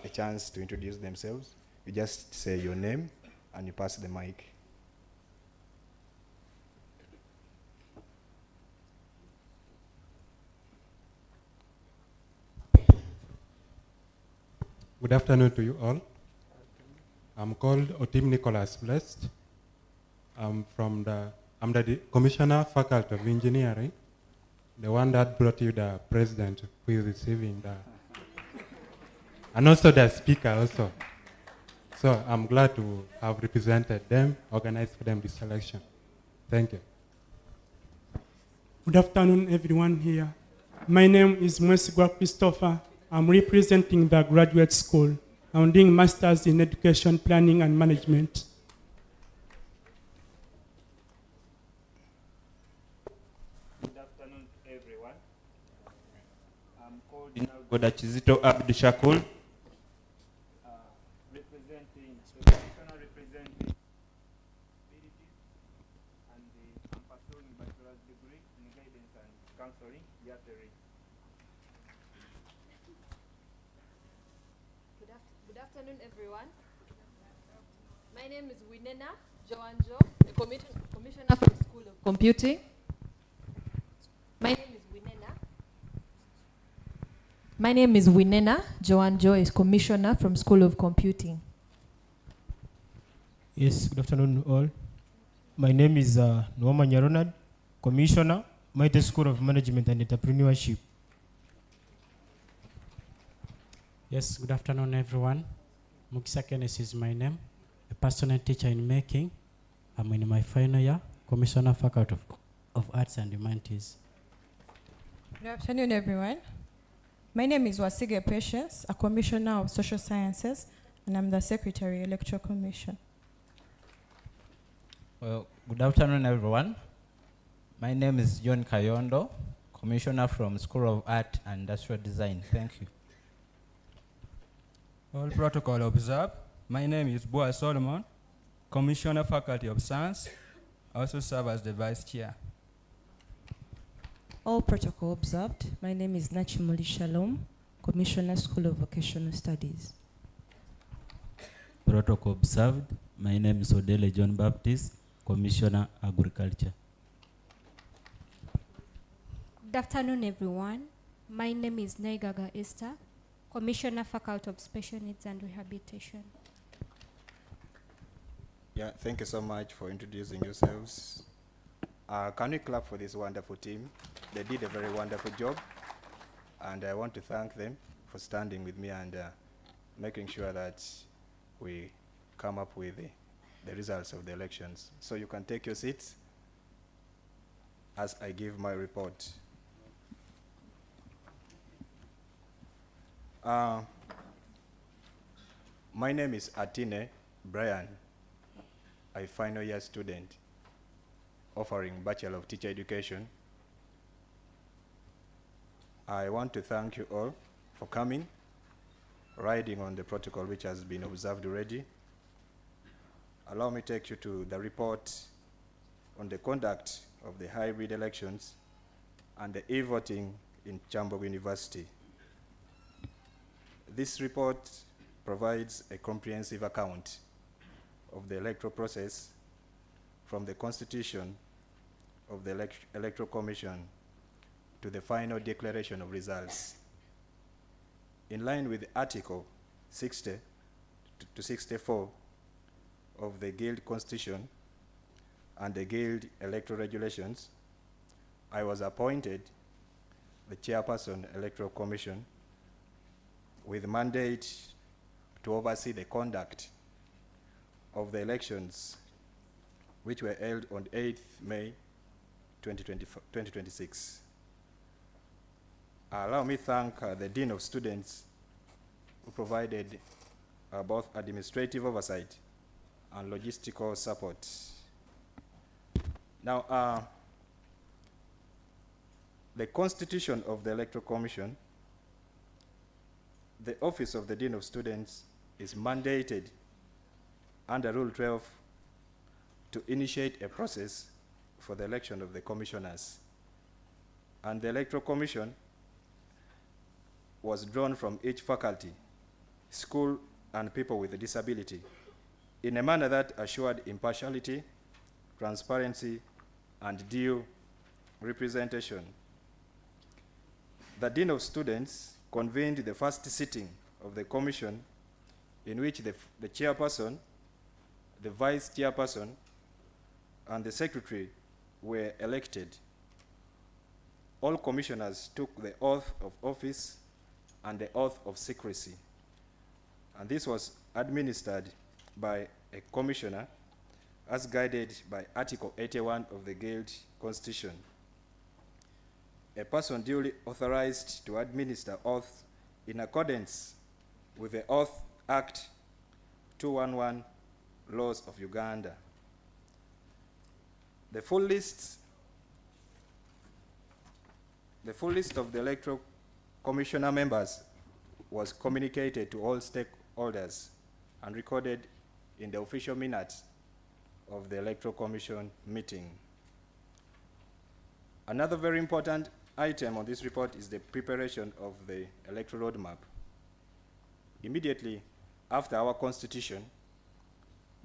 a chance to introduce themselves. You just say your name and you pass the mic. Good afternoon to you all. I'm called Otim Nicholas Blessed. I'm the Commissioner, Faculty of Engineering, the one that brought you the president who is receiving the, and also the speaker also. So I'm glad to have represented them, organized for them this selection. Thank you. Good afternoon, everyone here. My name is Mwesigwa Christopher. I'm representing the graduate school. I'm doing Masters in Education Planning and Management. Good afternoon, everyone. I'm called Godachizito Abdushakul, representing abilities, and I'm pursuing bachelor's degree in guidance and counseling, year 3. Good afternoon, everyone. My name is Winena Joanjo, a commissioner from School of Computing. My name is Winena Joanjo, a commissioner from School of Computing. Yes, good afternoon all. My name is Nwamanya Ronald, commissioner, Maite School of Management and Entrepreneurship. Yes, good afternoon, everyone. Mukisa Kenneth is my name, a personal teacher in making. I'm in my final year, Commissioner Faculty of Arts and Humanities. Good afternoon, everyone. My name is Wasige Patience, a Commissioner of Social Sciences, and I'm the Secretary, Electoral Commission. Well, good afternoon, everyone. My name is John Kayondo, Commissioner from School of Art and Industrial Design. Thank you. All protocol observed. My name is Boa Solomon, Commissioner Faculty of Science. I also serve as the Vice Chair. All protocol observed. My name is Nachimuli Shalom, Commissioner, School of Vocational Studies. Protocol observed. My name is Odele John Baptist, Commissioner, Agriculture. Good afternoon, everyone. My name is Naigaga Esther, Commissioner, Faculty of Special Needs and Rehabilitation. Yeah, thank you so much for introducing yourselves. Can we clap for this wonderful team? They did a very wonderful job, and I want to thank them for standing with me and making sure that we come up with the results of the elections. So you can take your seats as I give my report. My name is Atine Brian, a final year student offering Bachelor of Teacher Education. I want to thank you all for coming, riding on the protocol which has been observed already. Allow me to take you to the report on the conduct of the hybrid elections and the e-voting in Kyambogo University. This report provides a comprehensive account of the electoral process from the constitution of the Electoral Commission to the final declaration of results. In line with Article 60 to 64 of the Guild Constitution and the Guild Electoral Regulations, I was appointed the Chairperson Electoral Commission with mandate to oversee the conduct of the elections which were held on 8th May 2026. Allow me to thank the Dean of Students who provided both administrative oversight and logistical support. Now, the Constitution of the Electoral Commission, the Office of the Dean of Students is mandated under Rule 12 to initiate a process for the election of the commissioners. And the Electoral Commission was drawn from each faculty, school, and people with a disability in a manner that assured impartiality, transparency, and due representation. The Dean of Students convened the first sitting of the commission in which the chairperson, the vice chairperson, and the secretary were elected. All commissioners took the oath of office and the oath of secrecy. And this was administered by a commissioner as guided by Article 81 of the Guild Constitution. A person duly authorized to administer oath in accordance with the Oath Act 211 laws of Uganda. The full list of the Electoral Commissioner members was communicated to all stakeholders and recorded in the official minutes of the Electoral Commission meeting. Another very important item on this report is the preparation of the electoral roadmap. Immediately after our constitution,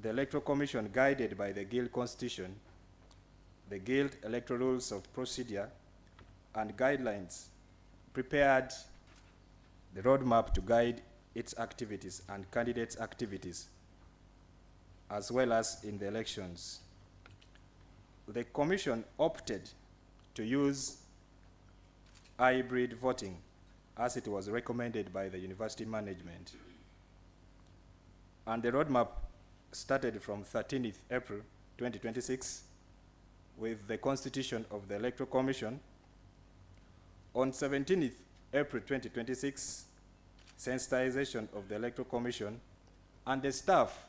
the Electoral Commission, guided by the Guild Constitution, the Guild Electoral Rules of Procedure, and guidelines, prepared the roadmap to guide its activities and candidates' activities, as well as in the elections. The Commission opted to use hybrid voting as it was recommended by the university management. And the roadmap started from 13th April 2026 with the constitution of the Electoral Commission. On 17th April 2026, sensitization of the Electoral Commission and the staff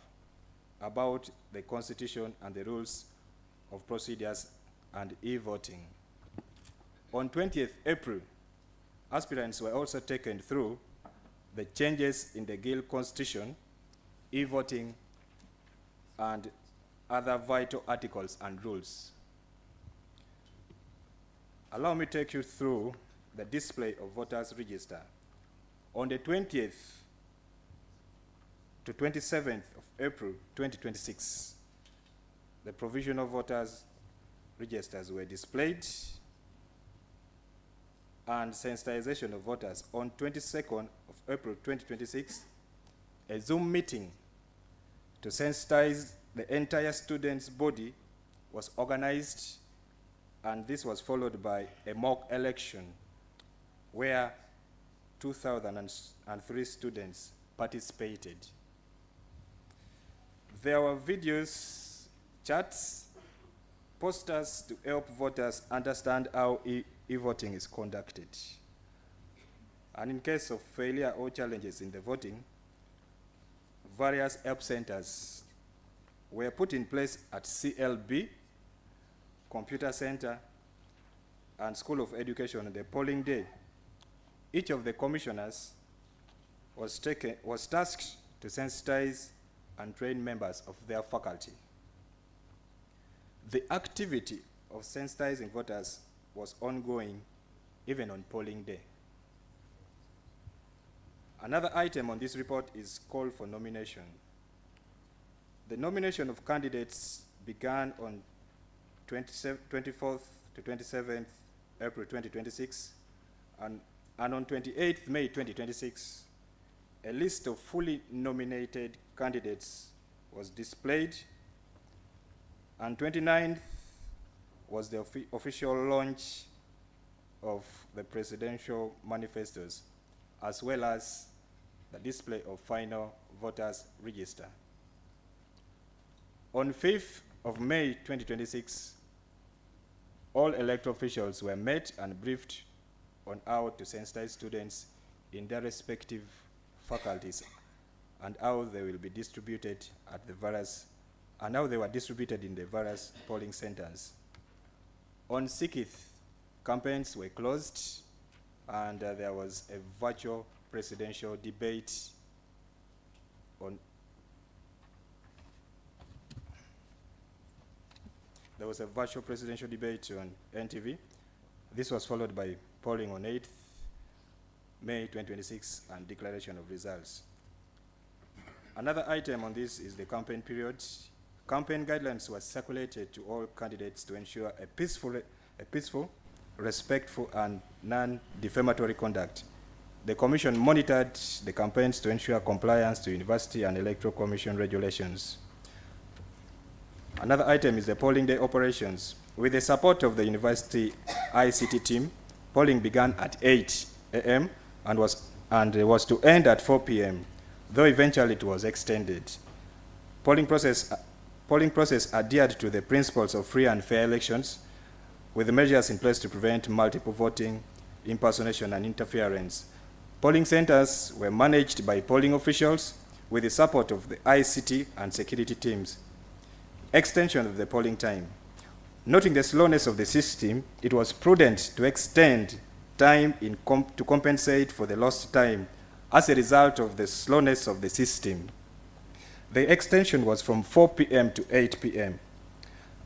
about the constitution and the rules of procedures and e-voting. On 20th April, aspirants were also taken through the changes in the Guild Constitution, e-voting, and other vital articles and rules. Allow me to take you through the display of voters' register. On the 20th to 27th of April 2026, the provisional voters' registers were displayed, and sensitization of voters. On 22nd of April 2026, a Zoom meeting to sensitize the entire students' body was organized, and this was followed by a mock election where 2,003 students participated. There were videos, charts, posters to help voters understand how e-voting is conducted. And in case of failure or challenges in the voting, various help centers were put in place at CLB, Computer Center, and School of Education on the polling day. Each of the commissioners was tasked to sensitize and train members of their faculty. The activity of sensitizing voters was ongoing even on polling day. Another item on this report is call for nomination. The nomination of candidates began on 24th to 27th April 2026, and on 28th May 2026, a list of fully nominated candidates was displayed, and 29th was the official launch of the presidential manifestos, as well as the display of final voters register. On 5th of May 2026, all elected officials were met and briefed on how to sensitize students in their respective faculties and how they will be distributed at the various, and how they were distributed in the various polling centers. On 6th, campaigns were closed, and there was a virtual presidential debate on NTV. This was followed by polling on 8th May 2026 and declaration of results. Another item on this is the campaign period. Campaign guidelines were circulated to all candidates to ensure a peaceful, respectful, and non-defamatory conduct. The Commission monitored the campaigns to ensure compliance to University and Electoral Commission regulations. Another item is the polling day operations. With the support of the University ICT team, polling began at 8 a.m. and was to end at 4 p.m., though eventually it was extended. Polling process adhered to the principles of free and fair elections, with measures in place to prevent multiple voting, impersonation, and interference. Polling centers were managed by polling officials with the support of the ICT and security teams. Extension of the polling time. Noting the slowness of the system, it was prudent to extend time to compensate for the lost time as a result of the slowness of the system. The extension was from 4 p.m. to 8 p.m.,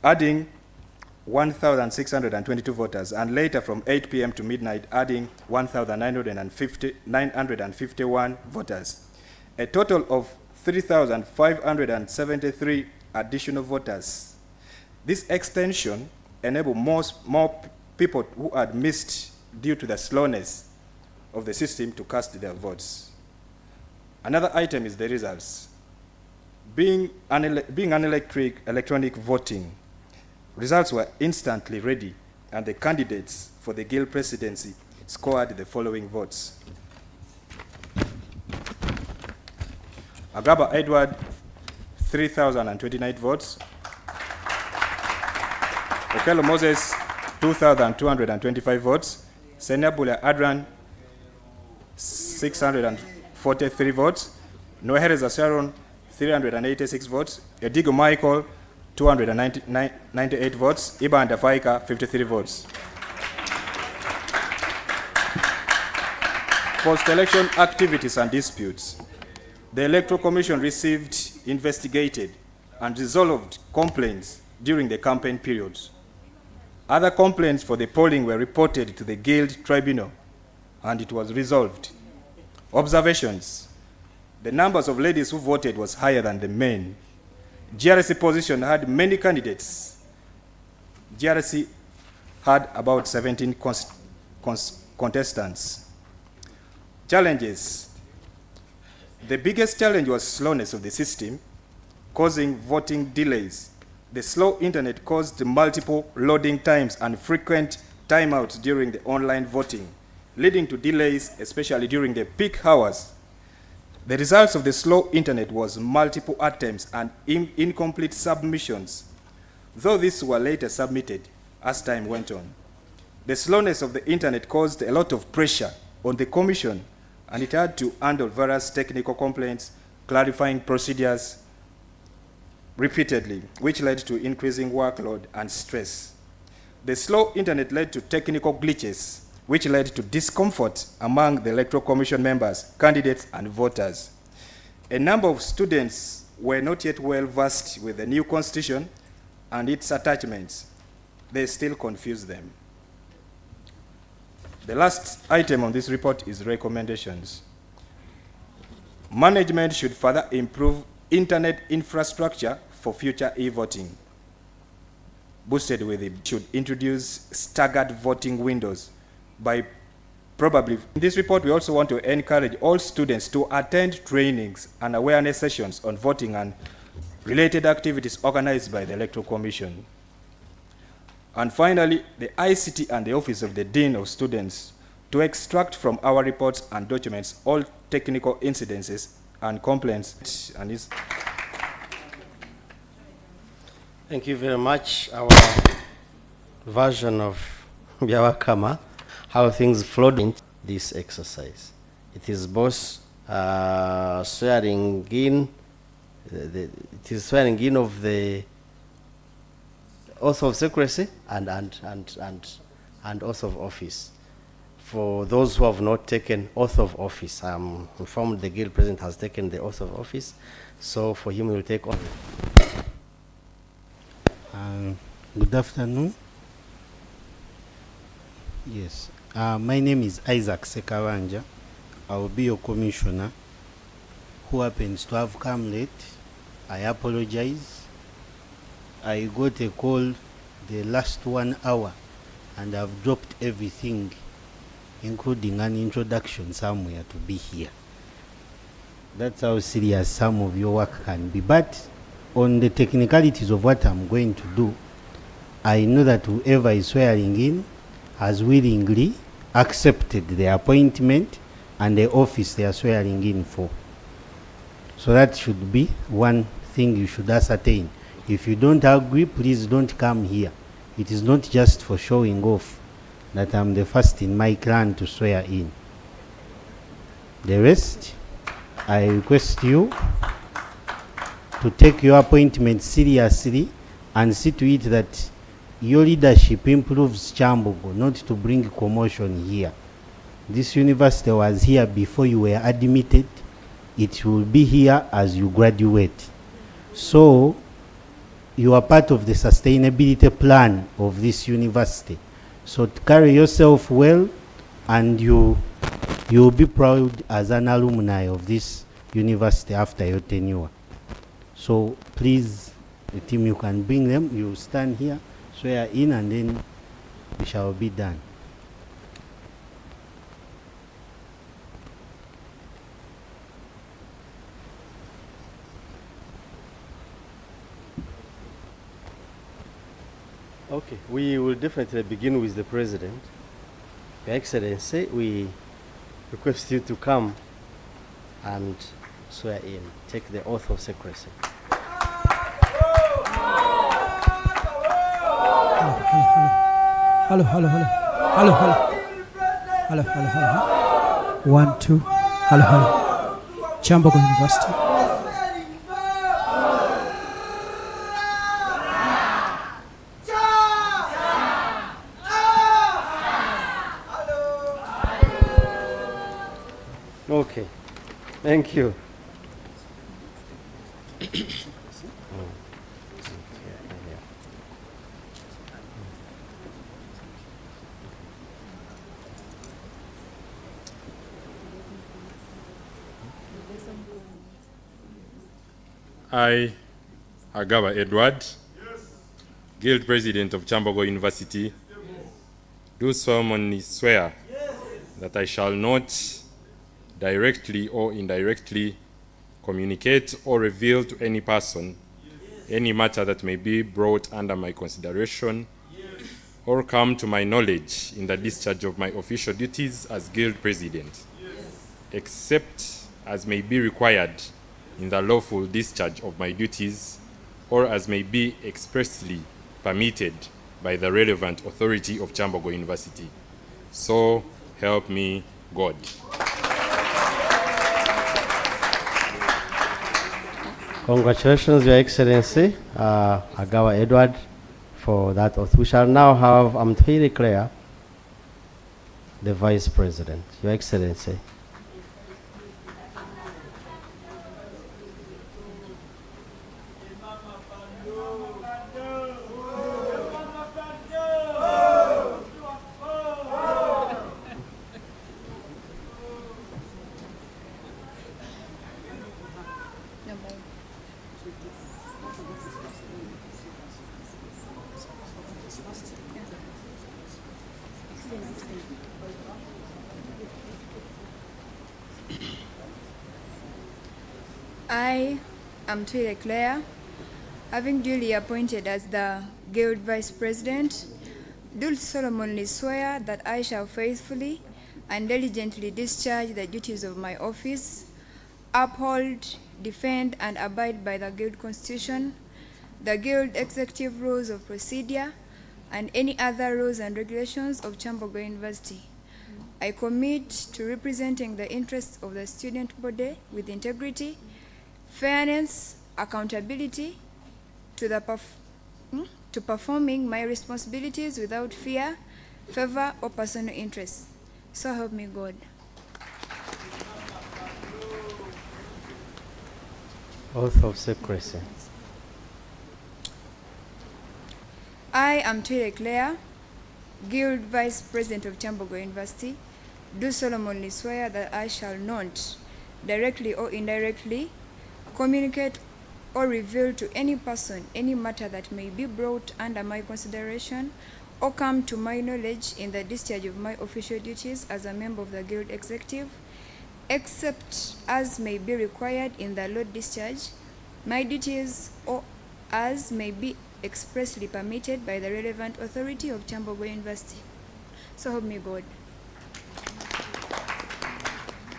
adding 1,622 voters, and later from 8 p.m. to midnight, adding 1,951 voters. A total of 3,573 additional voters. This extension enabled more people who had missed due to the slowness of the system to cast their votes. Another item is the results. Being electronic voting, results were instantly ready, and the candidates for the Guild presidency scored the following votes. Agaba Edward, 3,029 votes. Okello Moses, 2,225 votes. Senabula Adran, 643 votes. Nohereza Sharon, 386 votes. Edigo Michael, 298 votes. Iba Ndafaika, 53 votes. Post-election activities and disputes. The Electoral Commission received, investigated, and resolved complaints during the campaign periods. Other complaints for the polling were reported to the Guild Tribunal, and it was resolved. Observations. The numbers of ladies who voted was higher than the men. GRC position had many candidates. GRC had about 17 contestants. Challenges. The biggest challenge was slowness of the system, causing voting delays. The slow internet caused multiple loading times and frequent timeouts during the online voting, leading to delays, especially during the peak hours. The results of the slow internet was multiple attempts and incomplete submissions, though these were later submitted as time went on. The slowness of the internet caused a lot of pressure on the Commission, and it had to handle various technical complaints, clarifying procedures repeatedly, which led to increasing workload and stress. The slow internet led to technical glitches, which led to discomfort among the Electoral Commission members, candidates, and voters. A number of students were not yet well versed with the new constitution and its attachments. They still confuse them. The last item on this report is recommendations. Management should further improve internet infrastructure for future e-voting. Boosted with it, should introduce staggered voting windows by probably. In this report, we also want to encourage all students to attend trainings and awareness sessions on voting and related activities organized by the Electoral Commission. And finally, the ICT and the Office of the Dean of Students to extract from our reports and documents all technical incidences and complaints. And Thank you very much. Our version of Biawakama, how things flowed in this exercise. It is both swearing in, it is swearing in of the oath of secrecy and oath of office. For those who have not taken oath of office, I'm informed the guild president has taken the oath of office, so for him, we will take oath. Good afternoon. Yes, my name is Isaac Sekawanja. I will be your commissioner who happens to have come late. I apologize. I got a call the last 1 hour and I've dropped everything, including an introduction somewhere to be here. That's how serious some of your work can be. But on the technicalities of what I'm going to do, I know that whoever is swearing in has willingly accepted the appointment and the office they are swearing in for. So that should be one thing you should ascertain. If you don't agree, please don't come here. It is not just for showing off that I'm the first in my clan to swear in. The rest, I request you to take your appointment seriously and see to it that your leadership improves Kyambogo, not to bring commotion here. This university was here before you were admitted. It will be here as you graduate. So you are part of the sustainability plan of this university. So carry yourself well, and you'll be proud as an alumni of this university after your tenure. So please, the team, you can bring them. You stand here, swear in, and then we shall be done. Okay, we will definitely begin with the President. Your Excellency, we request you to come and swear in, take the oath of secrecy. Hello. Hello. 1, 2. Hello. Kyambogo University. Okay, thank you. I, Agawa Edward, Guild President of Kyambogo University, do solemnly swear that I shall not directly or indirectly communicate or reveal to any person any matter that may be brought under my consideration or come to my knowledge in the discharge of my official duties as Guild President, except as may be required in the lawful discharge of my duties or as may be expressly permitted by the relevant authority of Kyambogo University. So help me God. Congratulations, Your Excellency, Agawa Edward, for that oath. We shall now have Amtiri Claire, the Vice President. Your Excellency. I am Twile Claire, having duly appointed as the Guild Vice President, do solemnly swear that I shall faithfully and diligently discharge the duties of my office, uphold, defend, and abide by the Guild Constitution, the Guild Executive Rules of Procedure, and any other rules and regulations of Kyambogo University. I commit to representing the interests of the student body with integrity, fairness, accountability, to performing my responsibilities without fear, favor, or personal interest. So help me God. Oath of secrecy. I am Twile Claire, Guild Vice President of Kyambogo University, do solemnly swear that I shall not, directly or indirectly, communicate or reveal to any person any matter that may be brought under my consideration or come to my knowledge in the discharge of my official duties as a member of the Guild Executive, except as may be required in the law discharge, my duties or as may be expressly permitted by the relevant authority of Kyambogo University. So help me God.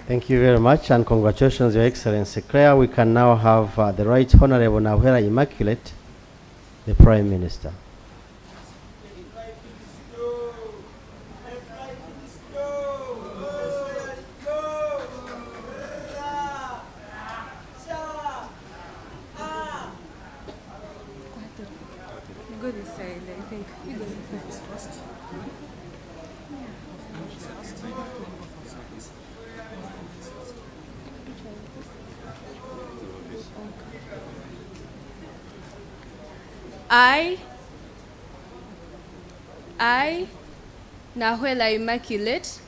Thank you very much, and congratulations, Your Excellency Claire. We can now have the Right Honorable Nawela Immaculate, the Prime Minister. Go this side, I think. You go first. I, Nawela Immaculate,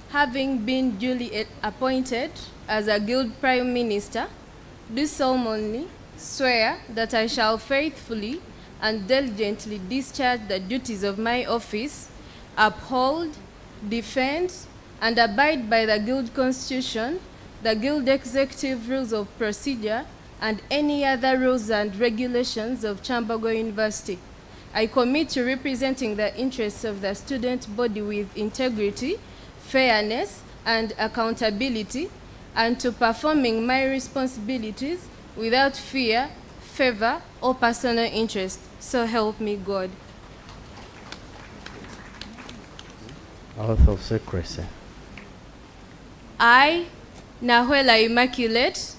having been duly appointed as a Guild Prime Minister, do solemnly swear that I shall faithfully and diligently discharge the duties of my office, uphold, defend, and abide by the Guild Constitution, the Guild Executive Rules of Procedure, and any other rules and regulations of Kyambogo University. I commit to representing the interests of the student body with integrity, fairness, and accountability, and to performing my responsibilities without fear, favor, or personal interest. So help me God. Oath of secrecy. I, Nawela Immaculate,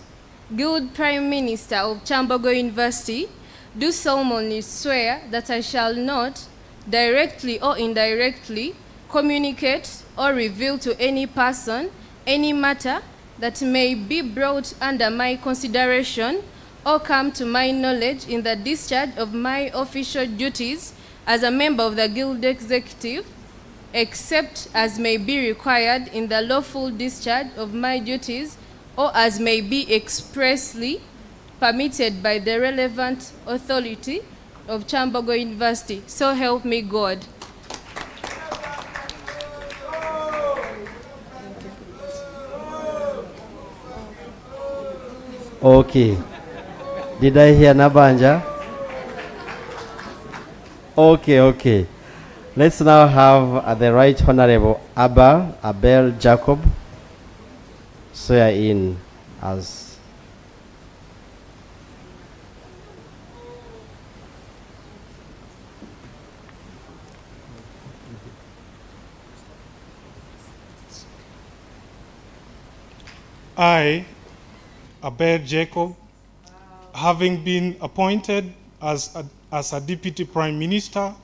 Guild Prime Minister of Kyambogo University, do solemnly swear that I shall not, directly or indirectly, communicate or reveal to any person any matter that may be brought under my consideration or come to my knowledge in the discharge of my official duties as a member of the Guild Executive, except as may be required in the lawful discharge of my duties or as may be expressly permitted by the relevant authority of Kyambogo University. So help me God. Okay. Did I hear Nabanja? Okay. Let's now have the Right Honorable Abel Jacob swear in as I, Abel Jacob, having been appointed as a Deputy Prime Minister,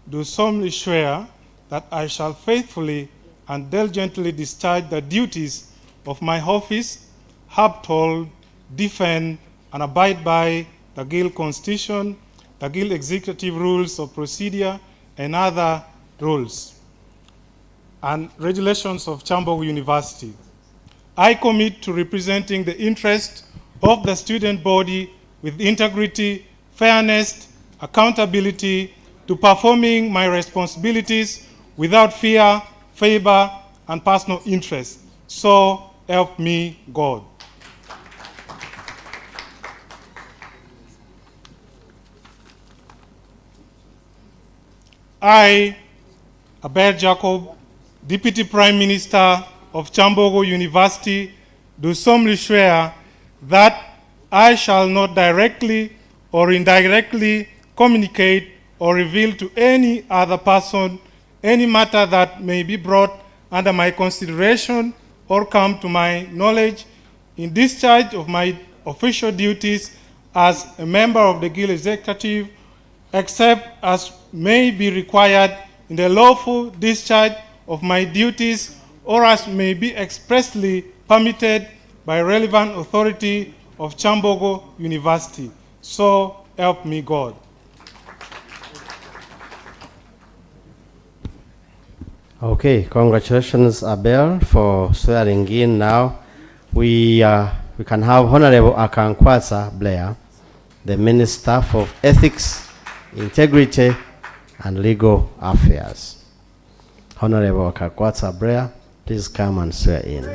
do solemnly swear that I shall faithfully and diligently discharge the duties of my office, uphold, defend, and abide by the Guild Constitution, the Guild Executive Rules of Procedure, and other rules and regulations of Kyambogo University. I commit to representing the interest of the student body with integrity, fairness, accountability, to performing my responsibilities without fear, favor, and personal interest. So help me God. I, Abel Jacob, Deputy Prime Minister of Kyambogo University, do solemnly swear that I shall not directly or indirectly communicate or reveal to any other person any matter that may be brought under my consideration or come to my knowledge in discharge of my official duties as a member of the Guild Executive, except as may be required in the lawful discharge of my duties or as may be expressly permitted by relevant authority of Kyambogo University. So help me God. Okay, congratulations, Abel, for swearing in. Now we can have Honorable Akankwasa Blair, the Minister for Ethics, Integrity, and Legal Affairs. Honorable Akankwasa Blair, please come and swear in.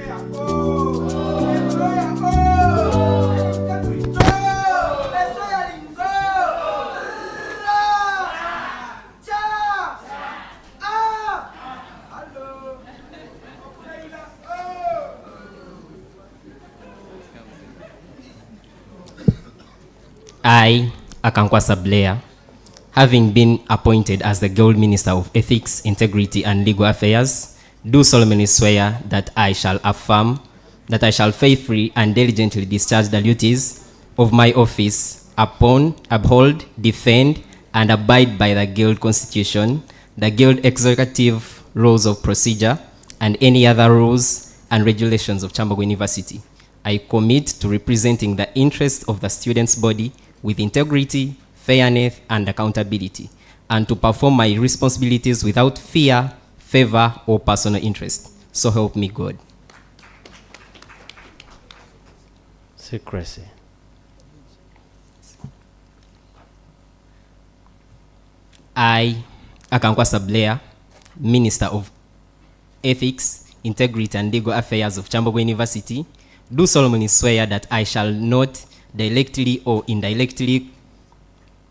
I, Akankwasa Blair, having been appointed as the Guild Minister of Ethics, Integrity, and Legal Affairs, do solemnly swear that I shall affirm that I shall faithfully and diligently discharge the duties of my office uphold, defend, and abide by the Guild Constitution, the Guild Executive Rules of Procedure, and any other rules and regulations of Kyambogo University. I commit to representing the interests of the students' body with integrity, fairness, and accountability, and to perform my responsibilities without fear, favor, or personal interest. So help me God. Secrecy. I, Akankwasa Blair, Minister of Ethics, Integrity, and Legal Affairs of Kyambogo University, do solemnly swear that I shall not directly or indirectly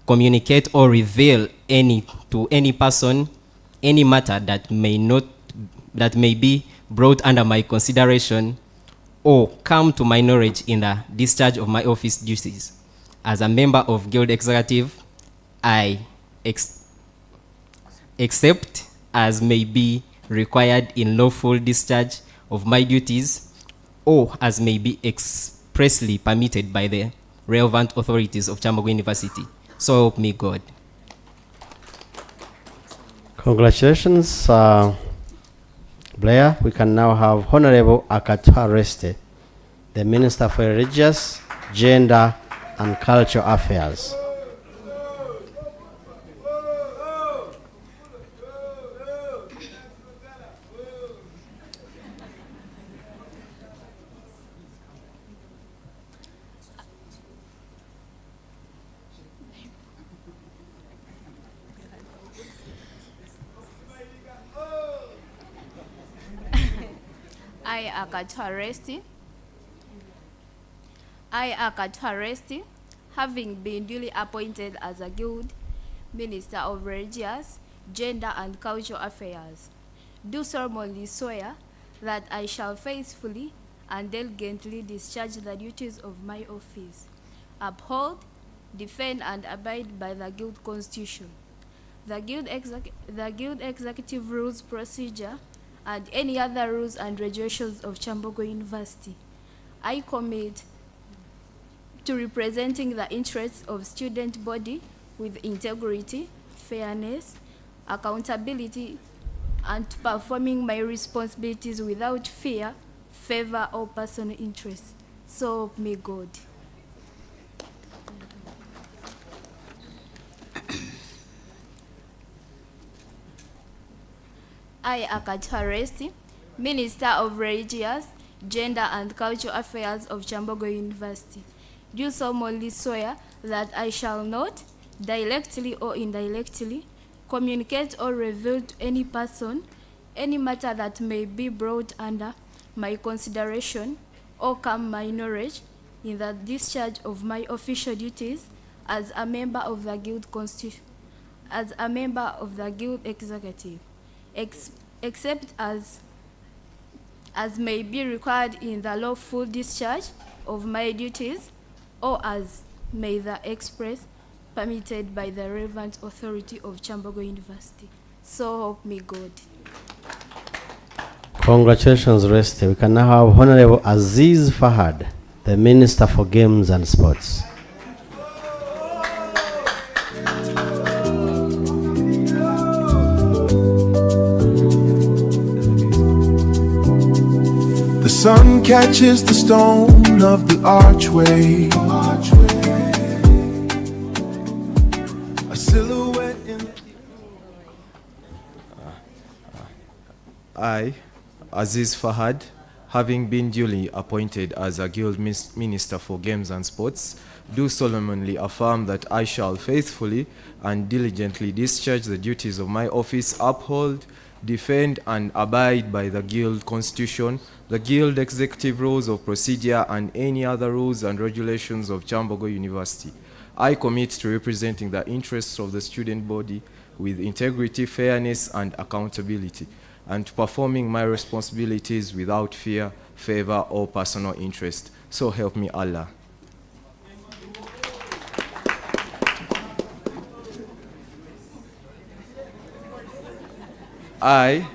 communicate or reveal to any person any matter that may be brought under my consideration or come to my knowledge in the discharge of my office duties. As a member of Guild Executive, I except as may be required in lawful discharge of my duties or as may be expressly permitted by the relevant authorities of Kyambogo University. So help me God. Congratulations, Blair. We can now have Honorable Akatwa Reste, the Minister for Religious, Gender, and Cultural Affairs. I, Akatwa Resti, having been duly appointed as a Guild Minister of Religious, Gender, and Cultural Affairs, do solemnly swear that I shall faithfully and diligently discharge the duties of my office, uphold, defend, and abide by the Guild Constitution, the Guild Executive Rules Procedure, and any other rules and regulations of Kyambogo University. I commit to representing the interests of student body with integrity, fairness, accountability, and to performing my responsibilities without fear, favor, or personal interest. So help me God. I, Akatwa Resti, Minister of Religious, Gender, and Cultural Affairs of Kyambogo University, do solemnly swear that I shall not, directly or indirectly, communicate or reveal to any person any matter that may be brought under my consideration or come my knowledge in the discharge of my official duties as a member of the Guild Constitution, as a member of the Guild Executive, except as may be required in the lawful discharge of my duties, or as may the express permitted by the relevant authority of Kyambogo University. So help me God. Congratulations, Reste. We can now have Honorable Aziz Fahad, the Minister for Games and Sports. The sun catches the stone of the archway. A silhouette in I, Aziz Fahad, having been duly appointed as a Guild Minister for Games and Sports, do solemnly affirm that I shall faithfully and diligently discharge the duties of my office, uphold, defend, and abide by the Guild Constitution, the Guild Executive Rules of Procedure, and any other rules and regulations of Kyambogo University. I commit to representing the interests of the student body with integrity, fairness, and accountability, and to performing my responsibilities without fear, favor, or personal interest. So help me Allah. I,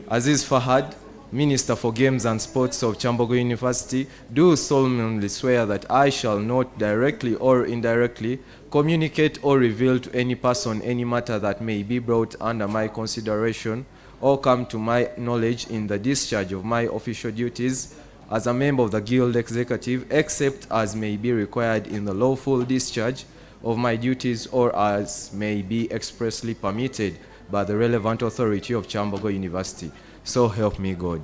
Aziz Fahad, Minister for Games and Sports of Kyambogo University, do solemnly swear that I shall not directly or indirectly communicate or reveal to any person any matter that may be brought under my consideration or come to my knowledge in the discharge of my official duties as a member of the Guild Executive, except as may be required in the lawful discharge of my duties or as may be expressly permitted by the relevant authority of Kyambogo University. So help me God.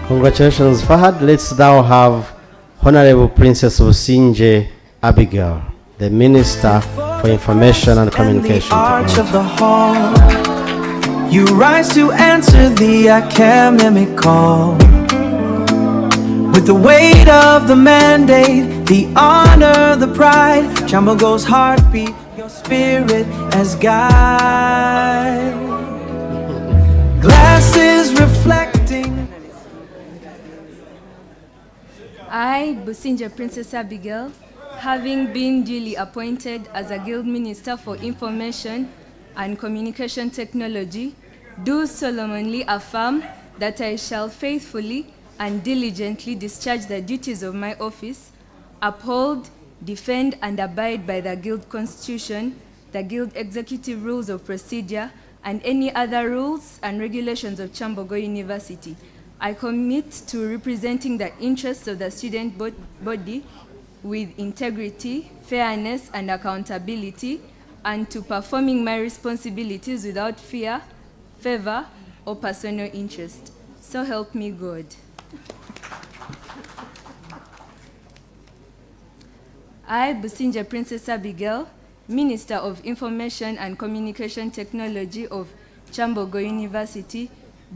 Congratulations, Fahad. Let's now have Honorable Princess Usinje Abigail, the Minister for Information and Communication. Arch of the hall, you rise to answer the academic call. With the weight of the mandate, the honor, the pride, Kyambogo's heartbeat, your spirit as guide. Glasses reflecting. I, Businja Princess Abigail, having been duly appointed as a Guild Minister for Information and Communication Technology, do solemnly affirm that I shall faithfully and diligently discharge the duties of my office, uphold, defend, and abide by the Guild Constitution, the Guild Executive Rules of Procedure, and any other rules and regulations of Kyambogo University. I commit to representing the interests of the student body with integrity, fairness, and accountability, and to performing my responsibilities without fear, favor, or personal interest. So help me God. I, Businja Princess Abigail, Minister of Information and Communication Technology of Kyambogo University,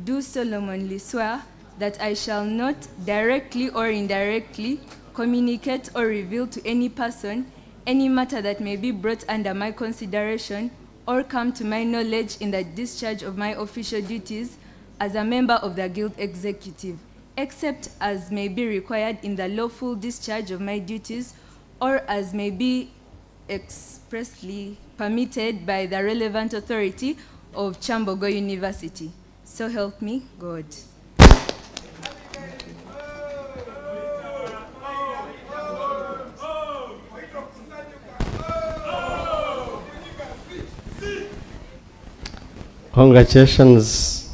do solemnly swear that I shall not directly or indirectly communicate or reveal to any person any matter that may be brought under my consideration or come to my knowledge in the discharge of my official duties as a member of the Guild Executive, except as may be required in the lawful discharge of my duties or as may be expressly permitted by the relevant authority of Kyambogo University. So help me God. Congratulations,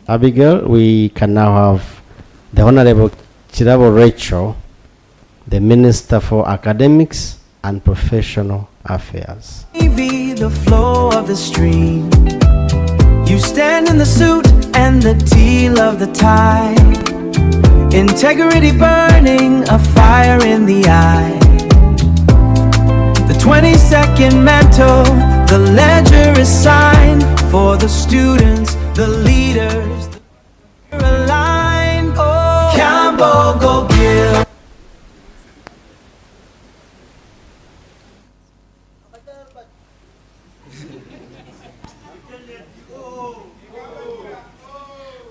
Abigail. We can now have the Honorable Chirabo Rachel, the Minister for Academics and Professional Affairs. Be the flow of the stream. You stand in the suit and the teal of the tide. Integrity burning, a fire in the eye. The 22nd mantle, the ledger is signed for the students, the leaders, the aligned. Oh,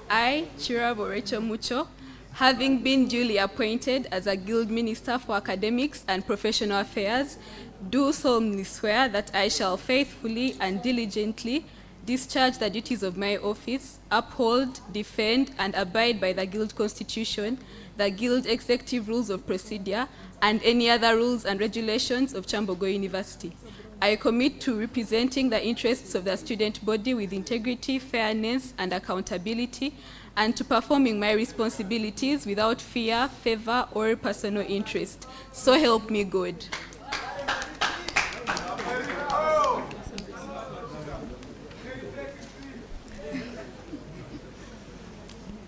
I, Chirabo Rachel Mucho, having been duly appointed as a Guild Minister for Academics and Professional Affairs, do solemnly swear that I shall faithfully and diligently discharge the duties of my office, uphold, defend, and abide by the Guild Constitution, the Guild Executive Rules of Procedure, and any other rules and regulations of Kyambogo University. I commit to representing the interests of the student body with integrity, fairness, and accountability, and to performing my responsibilities without fear, favor, or personal interest. So help me God.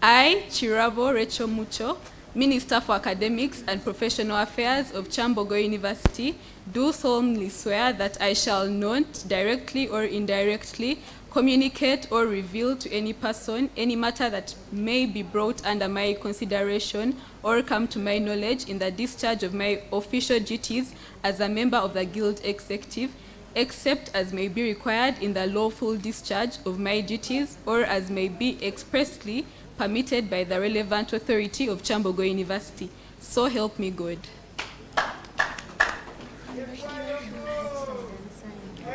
I, Chirabo Rachel Mucho, Minister for Academics and Professional Affairs of Kyambogo University, do solemnly swear that I shall not, directly or indirectly, communicate or reveal to any person any matter that may be brought under my consideration or come to my knowledge in the discharge of my official duties as a member of the Guild Executive, except as may be required in the lawful discharge of my duties or as may be expressly permitted by the relevant authority of Kyambogo University. So help me God.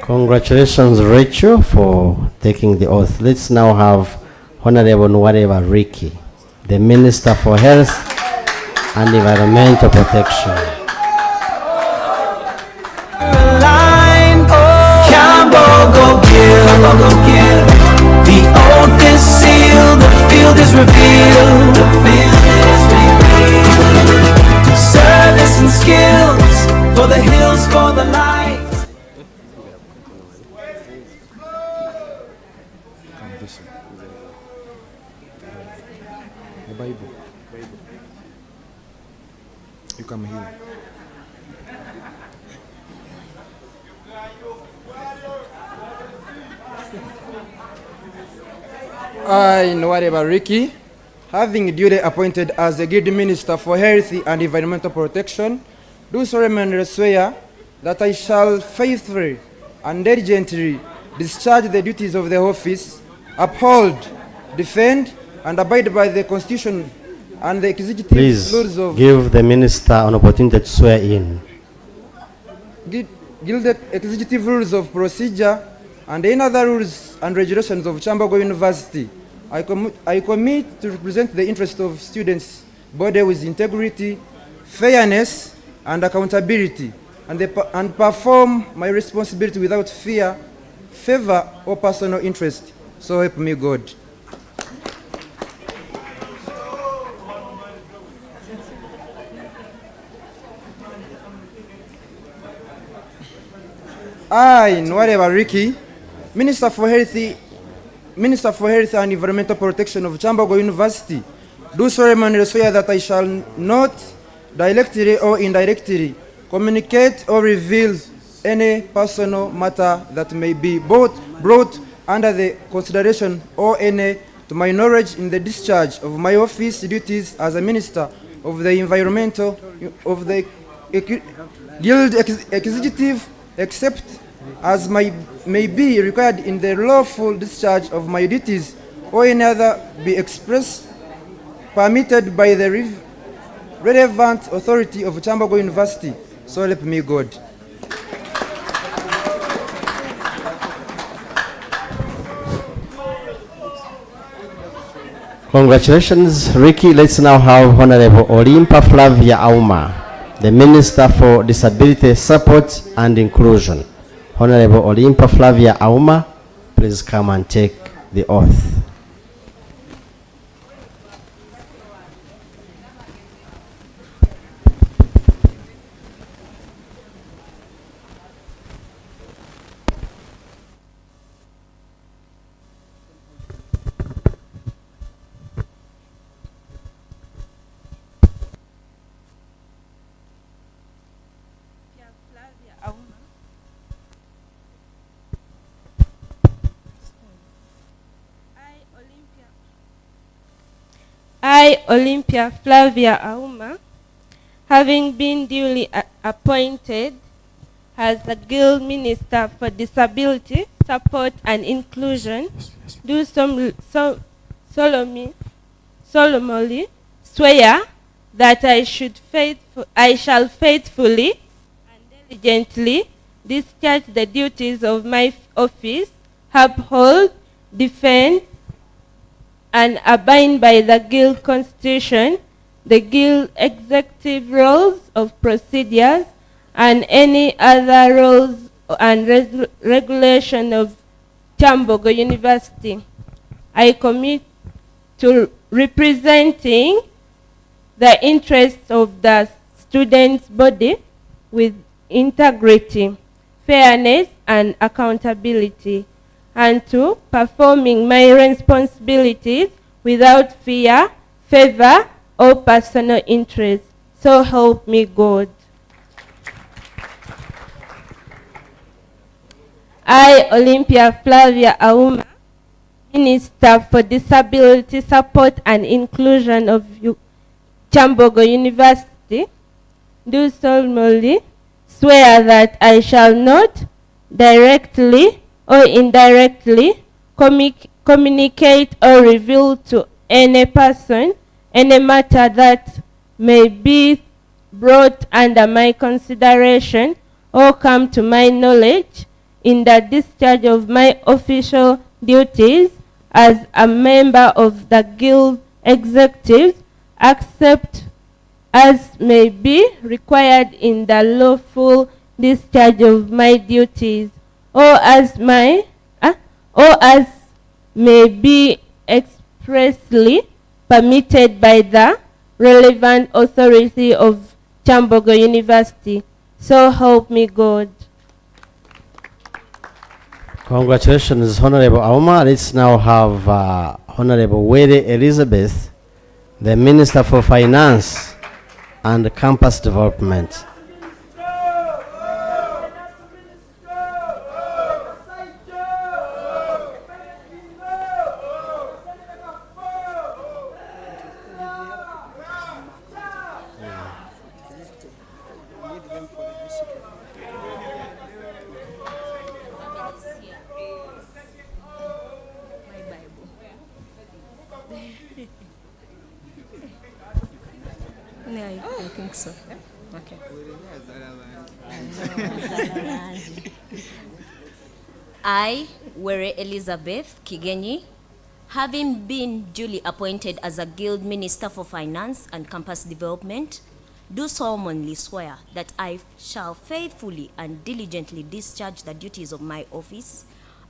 Congratulations, Rachel, for taking the oath. Let's now have Honorable Nwareba Ricky, the Minister for Health and Environmental Protection. Kyambogo Gill. The oath is sealed, the field is revealed. The field is revealed. Service and skills for the hills, for the light. The Bible. You come here. I, Nwareba Ricky, having duly appointed as the Guild Minister for Health and Environmental Protection, do solemnly swear that I shall faithfully and diligently discharge the duties of the office, uphold, defend, and abide by the Constitution and the executive Please rules of give the Minister an opportunity to swear in. Guild executive rules of procedure and any other rules and regulations of Kyambogo University. I commit to represent the interests of students body with integrity, fairness, and accountability, and perform my responsibility without fear, favor, or personal interest. So help me God. I, Nwareba Ricky, Minister for Health and Environmental Protection of Kyambogo University, do solemnly swear that I shall not directly or indirectly communicate or reveal any personal matter that may be brought under the consideration or any to my knowledge in the discharge of my office duties as a Minister of the Environmental of the Guild Executive, except as may be required in the lawful discharge of my duties or any other be expressed permitted by the relevant authority of Kyambogo University. So help me God. Congratulations, Ricky. Let's now have Honorable Olimpa Flavia Auma, the Minister for Disability Support and Inclusion. Honorable Olimpa Flavia Auma, please come and take the oath. I, Olympia Flavia Auma, having been duly appointed as the Guild Minister for Disability, support, and inclusion, do solemnly swear that I shall faithfully and diligently discharge the duties of my office, uphold, defend, and abide by the Guild Constitution, the Guild Executive Rules of Procedures, and any other rules and regulation of Kyambogo University. I commit to representing the interests of the students' body with integrity, fairness, and accountability, and to performing my responsibilities without fear, favor, or personal interest. So help me God. I, Olympia Flavia Auma, Minister for Disability Support and Inclusion of Kyambogo University, do solemnly swear that I shall not directly or indirectly communicate or reveal to any person any matter that may be brought under my consideration or come to my knowledge in the discharge of my official duties as a member of the Guild Executive, except as may be required in the lawful discharge of my duties, or as may be expressly permitted by the relevant authority of Kyambogo University. So help me God. Congratulations, Honorable Auma. Let's now have Honorable Were Elizabeth, the Minister for Finance and Campus Development. I think so. Okay. I, Were Elizabeth Kigenyi, having been duly appointed as a Guild Minister for Finance and Campus Development, do solemnly swear that I shall faithfully and diligently discharge the duties of my office,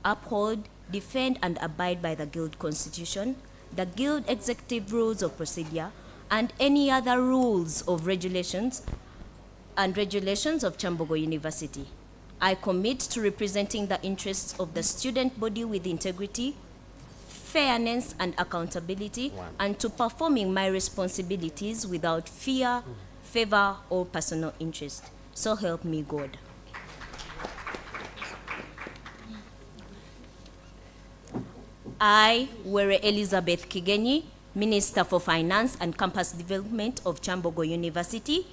uphold, defend, and abide by the Guild Constitution, the Guild Executive Rules of Procedure, and any other rules of regulations of Kyambogo University. I commit to representing the interests of the student body with integrity, fairness, and accountability, and to performing my responsibilities without fear, favor, or personal interest. So help me God. I, Were Elizabeth Kigenyi, Minister for Finance and Campus Development of Kyambogo University,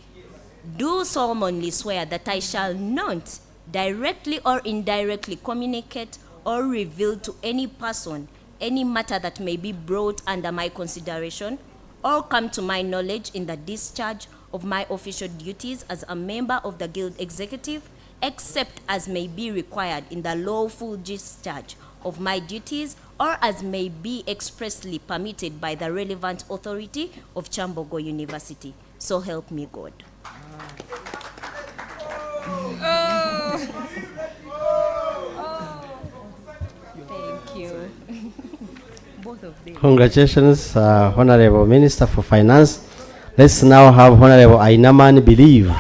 do solemnly swear that I shall not directly or indirectly communicate or reveal to any person any matter that may be brought under my consideration or come to my knowledge in the discharge of my official duties as a member of the Guild Executive, except as may be required in the lawful discharge of my duties or as may be expressly permitted by the relevant authority of Kyambogo University. So help me God. Thank you. Both of them. Congratulations, Honorable Minister for Finance. Let's now have Honorable Ainaman Believe.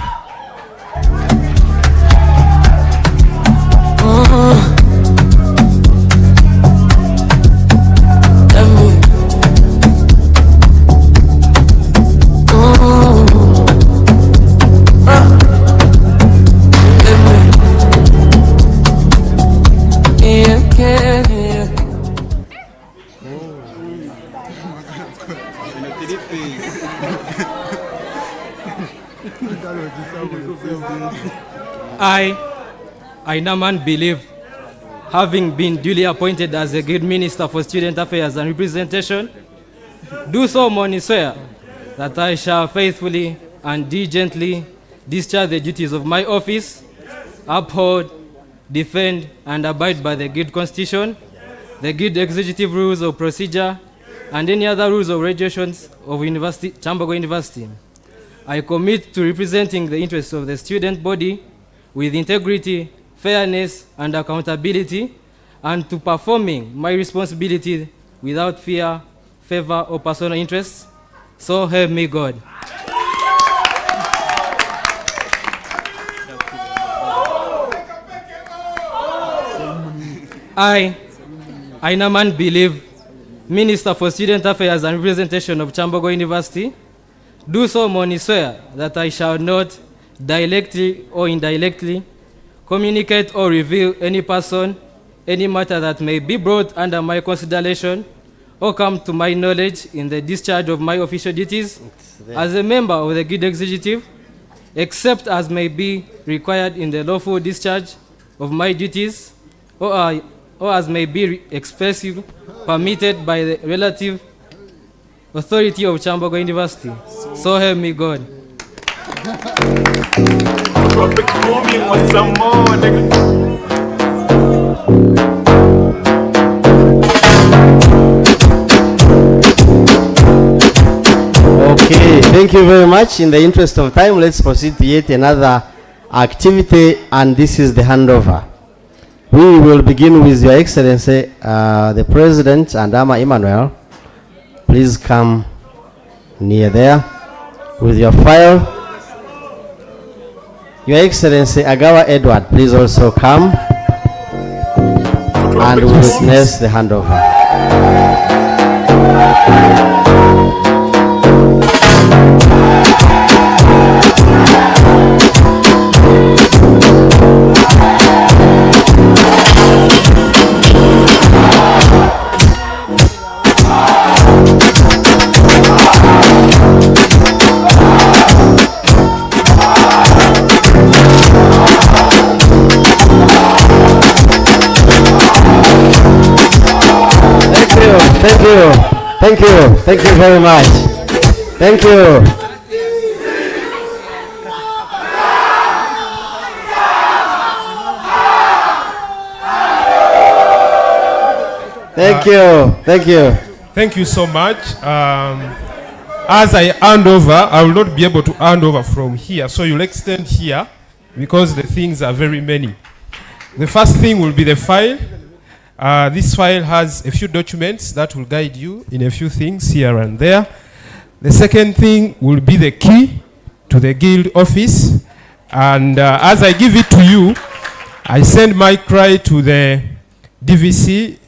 I, Naman, believe, having been duly appointed as the Guild Minister for Student Affairs and Representation, do solemnly swear that I shall faithfully and diligently discharge the duties of my office, uphold, defend, and abide by the Guild Constitution, the Guild Executive Rules of Procedure, and any other rules or regulations of Kyambogo University. I commit to representing the interests of the student body with integrity, fairness, and accountability, and to performing my responsibility without fear, favor, or personal interests. So help me God. I, Inaman Believe, Minister for Student Affairs and Representation of Kyambogo University, do solemnly swear that I shall not directly or indirectly communicate or reveal any person, any matter that may be brought under my consideration or come to my knowledge in the discharge of my official duties as a member of the Guild Executive, except as may be required in the lawful discharge of my duties or as may be expressly permitted by the relative authority of Kyambogo University. So help me God. Okay, thank you very much. In the interest of time, let's proceed to yet another activity, and this is the handover. We will begin with Your Excellency, the President and Ama Emmanuel. Please come near there with your file. Your Excellency Agawa Edward, please also come and witness the handover. Thank you. Thank you. Thank you very much. Thank you. Thank you. Thank you. Thank you so much. As I hand over, I will not be able to hand over from here, so you'll extend here because the things are very many. The first thing will be the file. This file has a few documents that will guide you in a few things here and there. The second thing will be the key to the guild office. And as I give it to you, I send my cry to the DVC,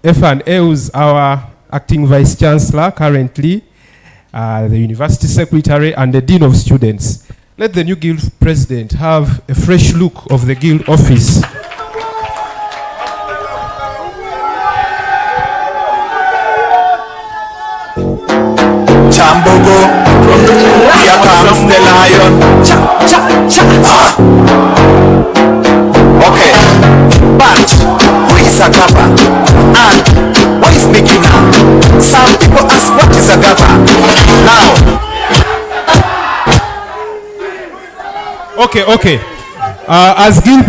F&A, who's our acting vice chancellor currently, the university secretary, and the dean of students. Let the new guild president have a fresh look of the guild office. Kyambogo, here comes the lion. Cha, cha, cha. Okay, but who is a gaba? And what is Mickey now? Some people ask what is a gaba? Now. Okay. As guild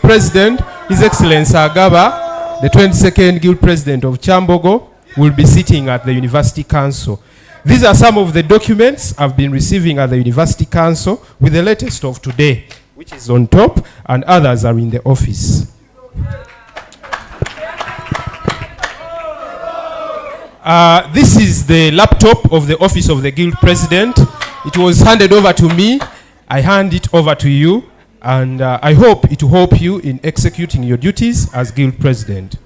president, His Excellency Agaba, the 22nd guild president of Kyambogo, will be sitting at the University Council. These are some of the documents I've been receiving at the University Council, with the latest of today, which is on top, and others are in the office. This is the laptop of the office of the guild president. It was handed over to me. I hand it over to you, and I hope it will help you in executing your duties as guild president.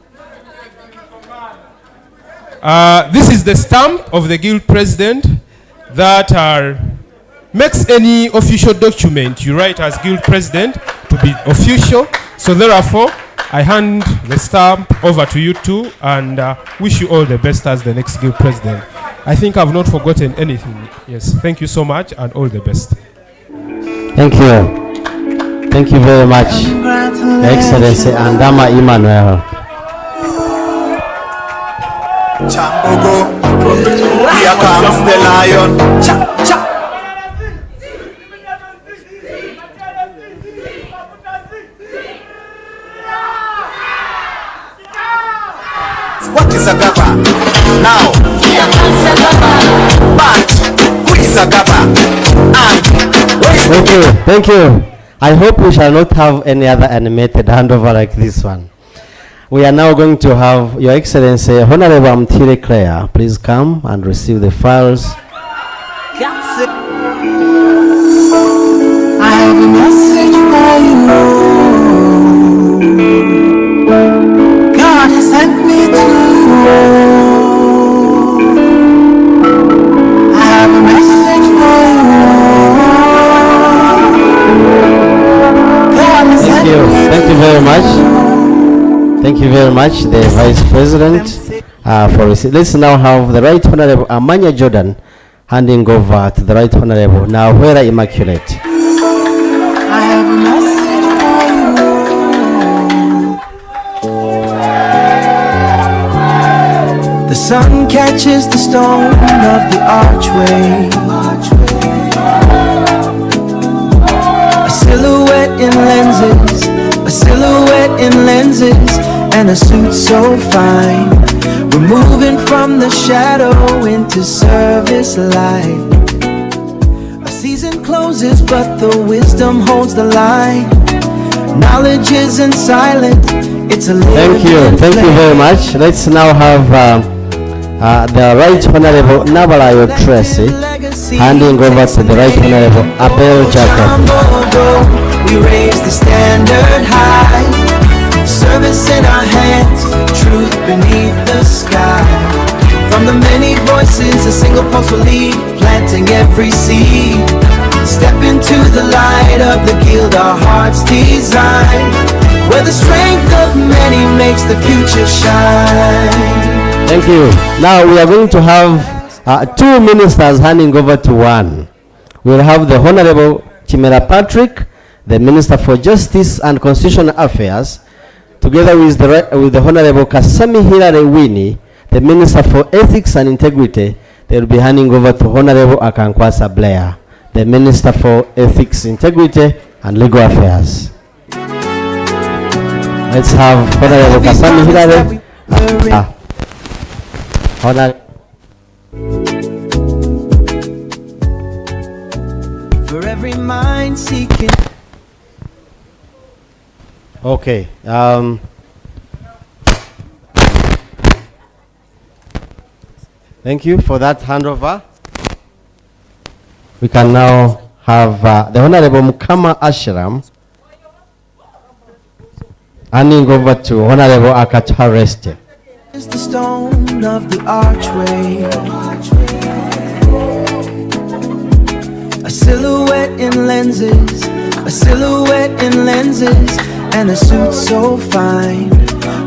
This is the stamp of the guild president that makes any official document you write as guild president to be official. So therefore, I hand the stamp over to you too, and wish you all the best as the next guild president. I think I've not forgotten anything. Yes, thank you so much and all the best. Thank you. Thank you very much, Your Excellency Andama Emmanuel. Kyambogo, here comes the lion. Cha, cha. What is a gaba? Now, here comes a gaba. But who is a gaba? And where is Thank you, thank you. I hope we shall not have any other animated handover like this one. We are now going to have Your Excellency Honorable Amtire Claire. Please come and receive the files. I have a message for you. God has sent me to you. I have a message for you. God has sent me to you. Thank you very much. Thank you very much, the Vice President, for receiving. Let's now have the Right Honorable Amanya Jordan handing over to the Right Honorable Nawera Immaculate. I have a message for you. The sun catches the stone of the archway. A silhouette in lenses, a silhouette in lenses, and a suit so fine. We're moving from the shadow into service light. A season closes, but the wisdom holds the line. Knowledge isn't silent, it's a Thank you very much. Let's now have the Right Honorable Nabalayo Tracy handing over to the Right Honorable Abel Jacob. We raise the standard high. Service in our hands, truth beneath the sky. From the many voices, a single pulse will lead, planting every seed. Step into the light of the guild our hearts design, where the strength of many makes the future shine. Thank you. Now we are going to have two ministers handing over to one. We will have the Honorable Chimera Patrick, the Minister for Justice and Constitutional Affairs, together with the Honorable Kasami Hilary Winnie, the Minister for Ethics and Integrity. They will be handing over to Honorable Akankwasa Blair, the Minister for Ethics, Integrity and Legal Affairs. Let's have Honorable Kasami Hilary. For every mind seeking. Okay. Thank you for that handover. We can now have the Honorable Mukama Ashram handing over to Honorable Akatareste. Is the stone of the archway. A silhouette in lenses, a silhouette in lenses, and a suit so fine.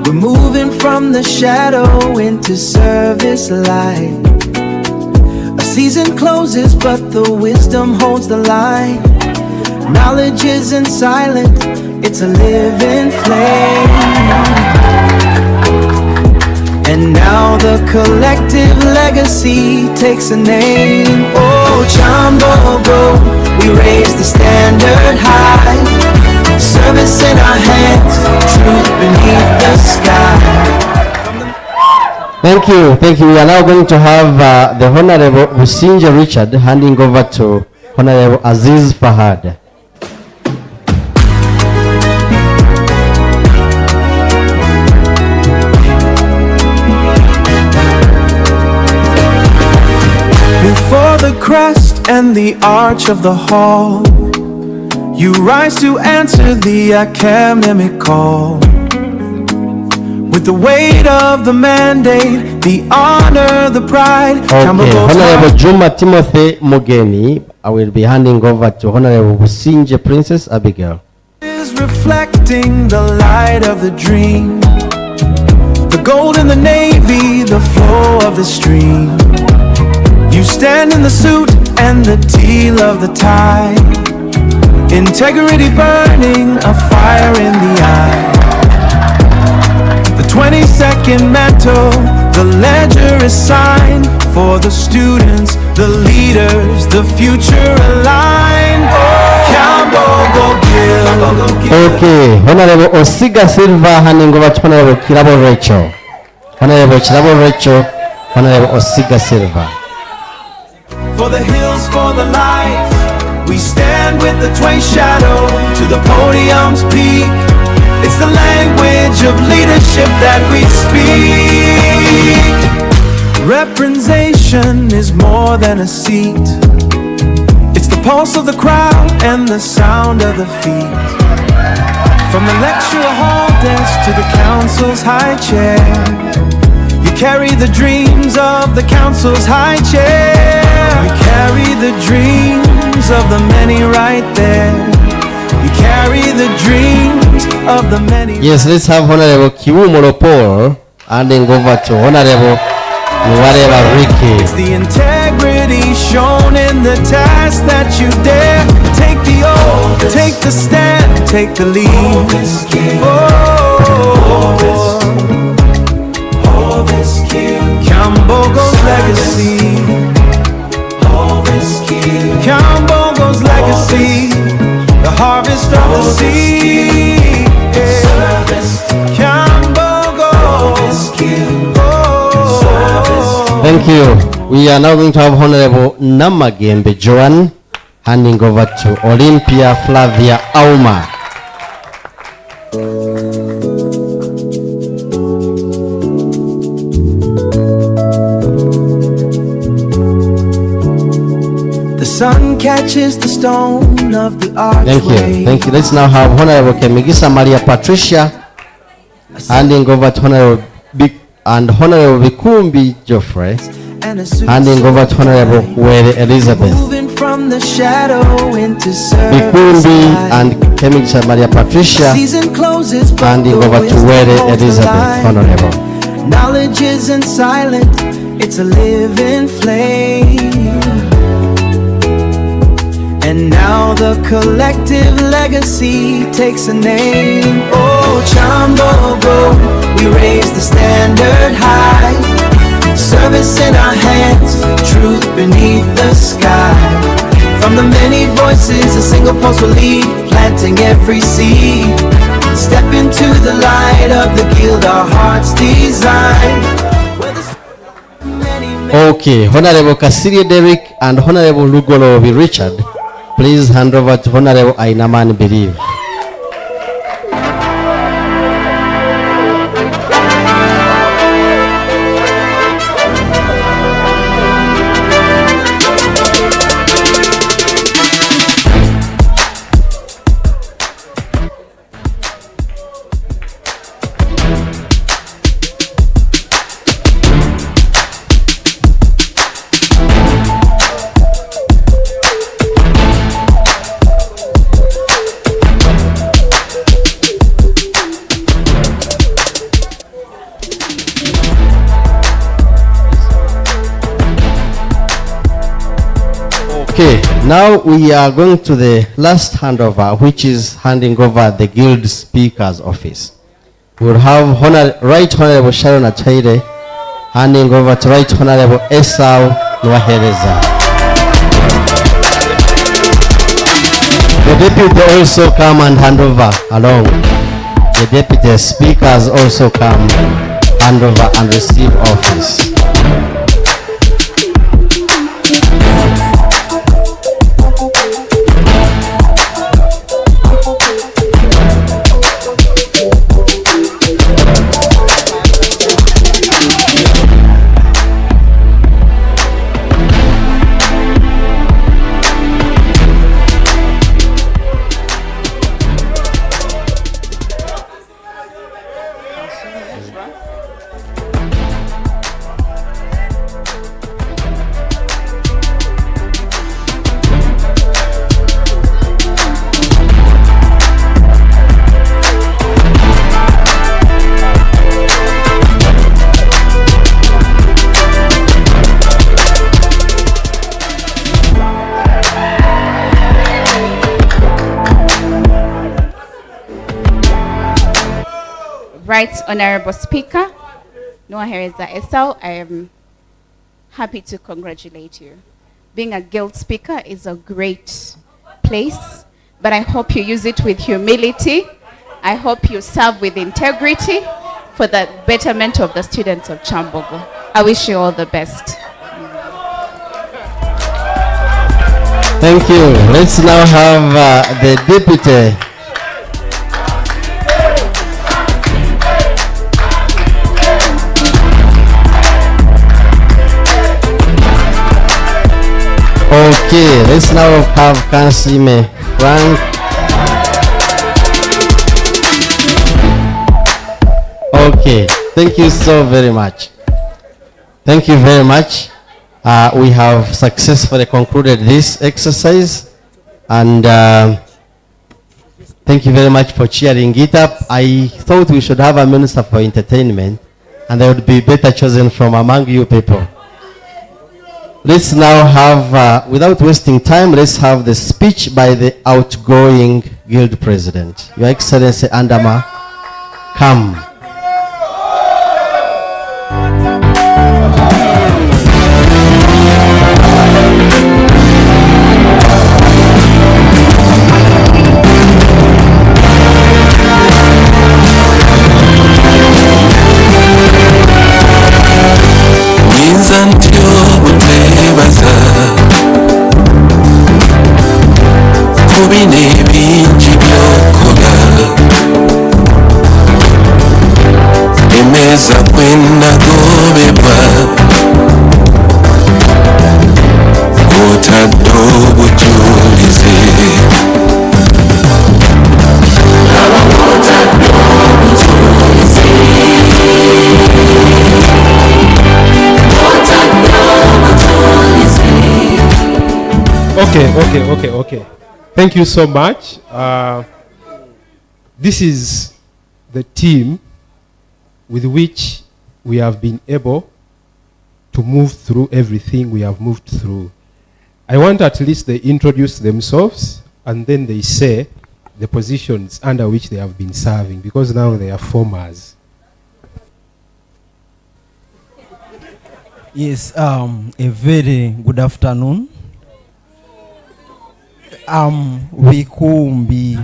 We're moving from the shadow into service light. A season closes, but the wisdom holds the line. Knowledge isn't silent, it's a living flame. And now the collective legacy takes a name. Oh, Kyambogo, we raise the standard high. Service in our hands, truth beneath the sky. Thank you. Thank you. We are now going to have the Honorable Usinja Richard handing over to Honorable Aziz Fahad. Before the crest and the arch of the hall, you rise to answer the academic call. With the weight of the mandate, the honor, the pride. Okay, Honorable Juma Timothy Mogeni, I will be handing over to Honorable Usinje Princess Abigail. Is reflecting the light of the dream. The gold in the navy, the flow of the stream. You stand in the suit and the teal of the tie. Integrity burning, a fire in the eye. The 22nd mantle, the ledger is signed for the students, the leaders, the future aligned. Kyambogo Gill. Okay, Honorable Osiga Silva handing over to Honorable Kirabo Rachel. Honorable Kirabo Rachel, Honorable Osiga Silva. For the hills, for the light, we stand with the twin shadow to the podium's peak. It's the language of leadership that we speak. Representation is more than a seat. It's the pulse of the crowd and the sound of the feet. From the lecture hall desk to the council's high chair, you carry the dreams of the council's high chair. You carry the dreams of the many right there. You carry the dreams of the many. Yes, let's have Honorable Kiwumolo Paul handing over to Honorable Nuwareba Ricky. It's the integrity shown in the task that you dare. Take the oath, take the stand, take the lead. Kyambogo's legacy. Kyambogo's legacy. The harvest of the sea. Kyambogo. Thank you. We are now going to have Honorable Namagembe Joan handing over to Olympia Flavia Auma. The sun catches the stone of the archway. Thank you. Thank you. Let's now have Honorable Kemigisa Maria Patricia handing over to Honorable Honorable Bikumbi Geoffrey handing over to Honorable Were Elizabeth. Moving from the shadow into Bikumbi and Kemigisa Maria Patricia handing over to Were Elizabeth. Honorable. Knowledge isn't silent, it's a living flame. And now the collective legacy takes a name. Oh, Kyambogo, we raise the standard high. Service in our hands, truth beneath the sky. From the many voices, a single pulse will lead, planting every seed. Step into the light of the guild our hearts design. Okay, Honorable Kasirie Derrick and Honorable Lugolo Richard, please hand over to Honorable Ainaman Believe. Okay, now we are going to the last handover, which is handing over the Guild Speaker's office. We'll have Right Honorable Sharon Achaire handing over to Right Honorable Esau Nwahereza. The deputy also come and hand over along. The deputy speakers also come hand over and receive office. Right Honorable Speaker, Noahereza Esau, I am happy to congratulate you. Being a guild speaker is a great place, but I hope you use it with humility. I hope you serve with integrity for the betterment of the students of Kyambogo. I wish you all the best. Thank you. Let's now have the deputy. Okay, let's now have Councilman Frank. Okay, thank you so very much. Thank you very much. We have successfully concluded this exercise, and thank you very much for cheering it up. I thought we should have a minister for entertainment, and they would be better chosen from among you people. Let's now have, without wasting time, let's have the speech by the outgoing guild president. Your Excellency Andama, come. Okay. Thank you so much. This is the team with which we have been able to move through everything we have moved through. I want at least they introduce themselves and then they say the positions under which they have been serving, because now they are formers. Yes, a very good afternoon. Wikumbi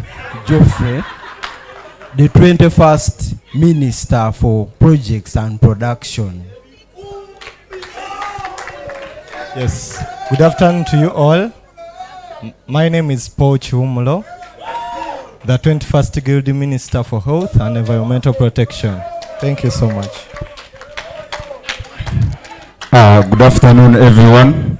Geoffrey, the 21st Minister for Projects and Production. Yes, good afternoon to you all. My name is Paul Chumulo, the 21st Guild Minister for Health and Environmental Protection. Thank you so much. Good afternoon, everyone.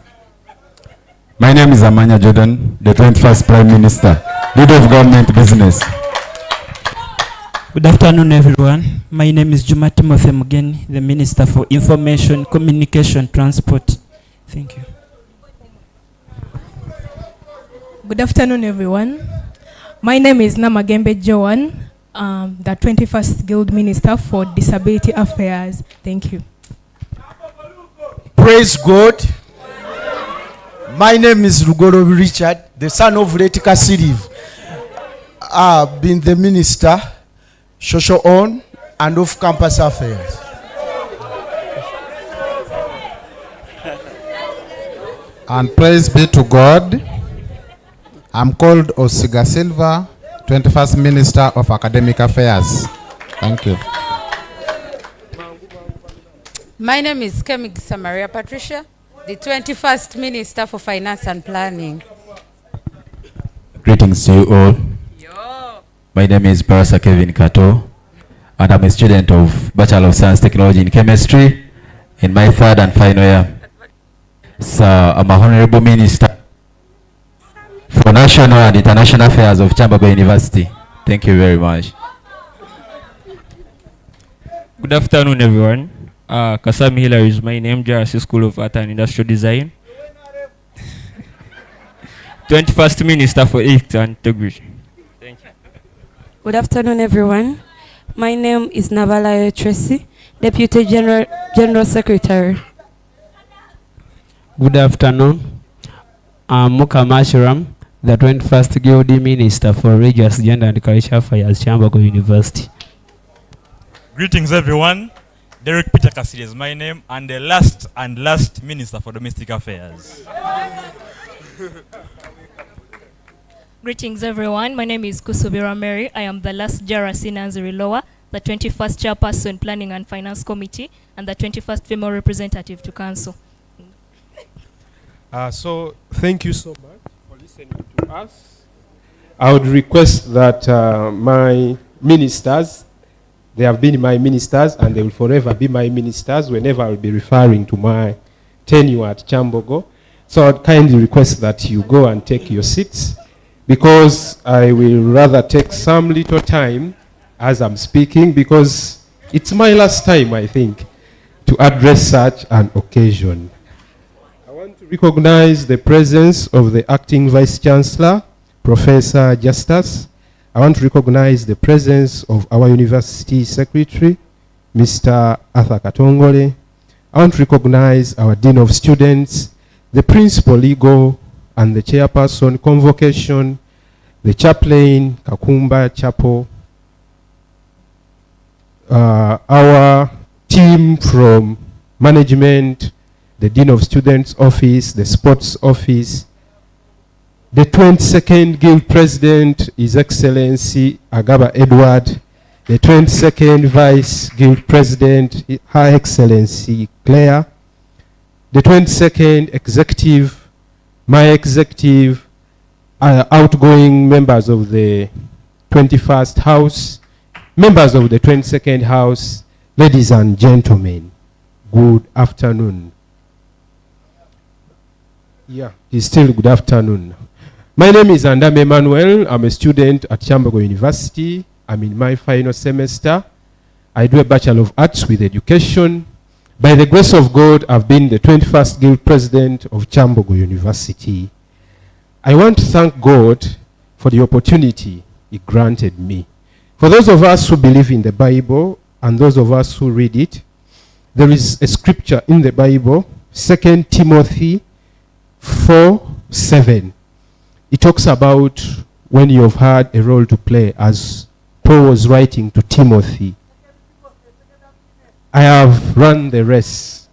My name is Amanya Jordan, the 21st Prime Minister, Leader of Government Business. Good afternoon, everyone. My name is Juma Timothy Mugeni, the Minister for Information, Communication, Transport. Thank you. Good afternoon, everyone. My name is Namagembe Joan, the 21st Guild Minister for Disability Affairs. Thank you. Praise God. My name is Rugoro Richard, the son of Letika Siriv. I've been the Minister, Social On and of Campus Affairs. And praise be to God. I'm called Osiga Silva, 21st Minister of Academic Affairs. Thank you. My name is Kemig Samaria Patricia, the 21st Minister for Finance and Planning. Greetings to you all. My name is Barasa Kevin Kato, and I'm a student of Bachelor of Science Technology in Chemistry in my third and final year. So I'm a Honorable Minister for National and International Affairs of Kyambogo University. Thank you very much. Good afternoon, everyone. Kasami Hillary is my name, JRC School of Art and Industrial Design. 21st Minister for Ethics and Integrity. Thank you. Good afternoon, everyone. My name is Navala Tracy, Deputy General Secretary. Good afternoon. I'm Muka Mashiram, the 21st Guild Minister for Religious, Gender and Cultural Affairs, Kyambogo University. Greetings, everyone. Derek Peter Cassidy is my name, and the last Minister for Domestic Affairs. Greetings, everyone. My name is Kusubira Mary. I am the last Jarasi Nanziri Lower, the 21st Chairperson Planning and Finance Committee, and the 21st Female Representative to Council. So thank you so much for listening to us. I would request that my ministers, they have been my ministers and they will forever be my ministers whenever I'll be referring to my tenure at Kyambogo. So I'd kindly request that you go and take your seats, because I will rather take some little time as I'm speaking, because it's my last time, I think, to address such an occasion. I want to recognize the presence of the Acting Vice Chancellor, Professor Justus. I want to recognize the presence of our University Secretary, Mr. Arthur Katongole. I want to recognize our Dean of Students, the Principal Legal and the Chairperson Convocation, the Chaplain, Kakumba Chapel, our team from management, the Dean of Students Office, the Sports Office, the 22nd Guild President, His Excellency Agaba Edward, the 22nd Vice Guild President, Her Excellency Claire, the 22nd Executive, my executive, outgoing members of the 21st House, members of the 22nd House, ladies and gentlemen, good afternoon. Yeah, it's still good afternoon. My name is Andame Emmanuel. I'm a student at Kyambogo University. I'm in my final semester. I do a Bachelor of Arts with Education. By the grace of God, I've been the 21st Guild President of Kyambogo University. I want to thank God for the opportunity He granted me. For those of us who believe in the Bible and those of us who read it, there is a scripture in the Bible, 2 Timothy 4:7. It talks about when you have had a role to play, as Paul was writing to Timothy. I have run the race.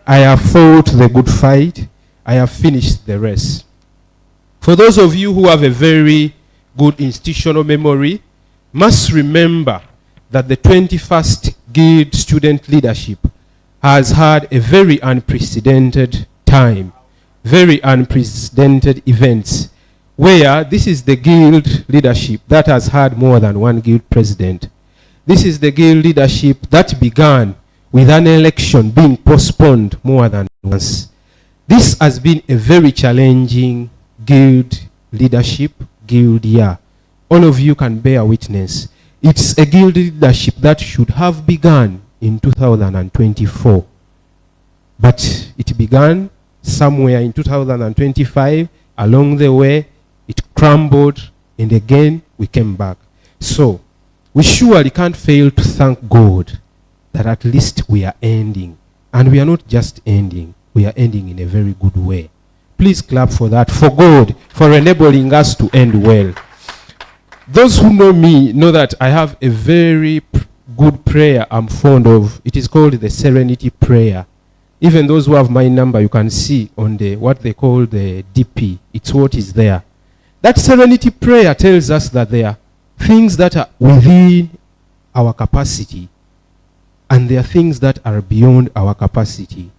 I have fought the good fight. I have finished the race. For those of you who have a very good institutional memory, must remember that the 21st Guild Student Leadership has had a very unprecedented time, very unprecedented events, where this is the Guild leadership that has had more than one Guild president. This is the Guild leadership that began with an election being postponed more than once. This has been a very challenging Guild leadership, Guild year. All of you can bear witness. It's a Guild leadership that should have begun in 2024. But it began somewhere in 2025. Along the way, it crumbled, and again, we came back. So, we surely can't fail to thank God that at least we are ending. And we are not just ending, we are ending in a very good way. Please clap for that, for God, for enabling us to end well. Those who know me know that I have a very good prayer I'm fond of. It is called the Serenity Prayer. Even those who have my number, you can see on the what they call the DP. It's what is there. That Serenity Prayer tells us that there are things that are within our capacity, and there are things that are beyond our capacity.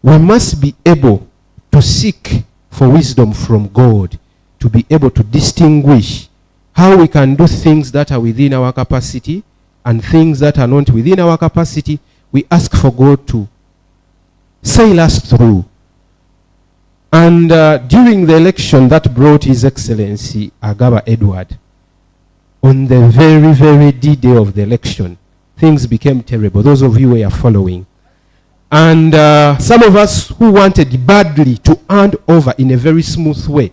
We must be able to seek for wisdom from God, to be able to distinguish how we can do things that are within our capacity and things that are not within our capacity. We ask for God to sail us through. And during the election that brought His Excellency Agaba Edward, on the very, very D-Day of the election, things became terrible. Those of you who are following. And some of us who wanted badly to hand over in a very smooth way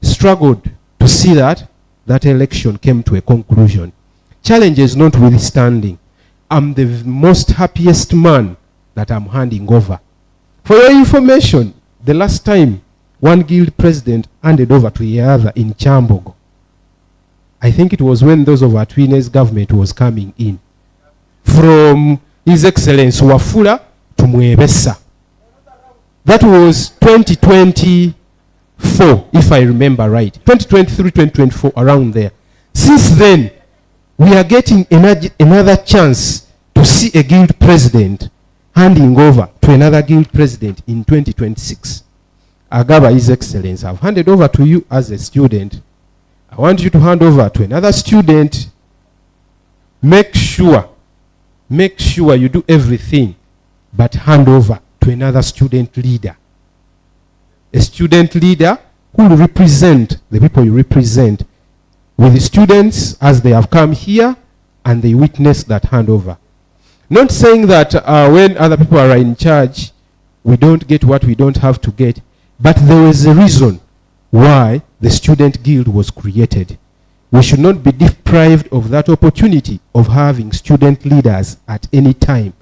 struggled to see that that election came to a conclusion. Challenges notwithstanding, I'm the most happiest man that I'm handing over. For your information, the last time one Guild president handed over to the other in Kyambogo, I think it was when those of Atwine's government was coming in. from His Excellency Wafula to Mwebesa. That was 2024, if I remember right. 2023, 2024, around there. Since then, we are getting another chance to see a guild president handing over to another guild president in 2026. Agaba, His Excellency, I've handed over to you as a student. I want you to hand over to another student. Make sure you do everything, but hand over to another student leader. A student leader who will represent the people you represent with the students as they have come here and they witness that handover. Not saying that when other people are in charge, we don't get what we don't have to get, but there is a reason why the student guild was created. We should not be deprived of that opportunity of having student leaders at any time.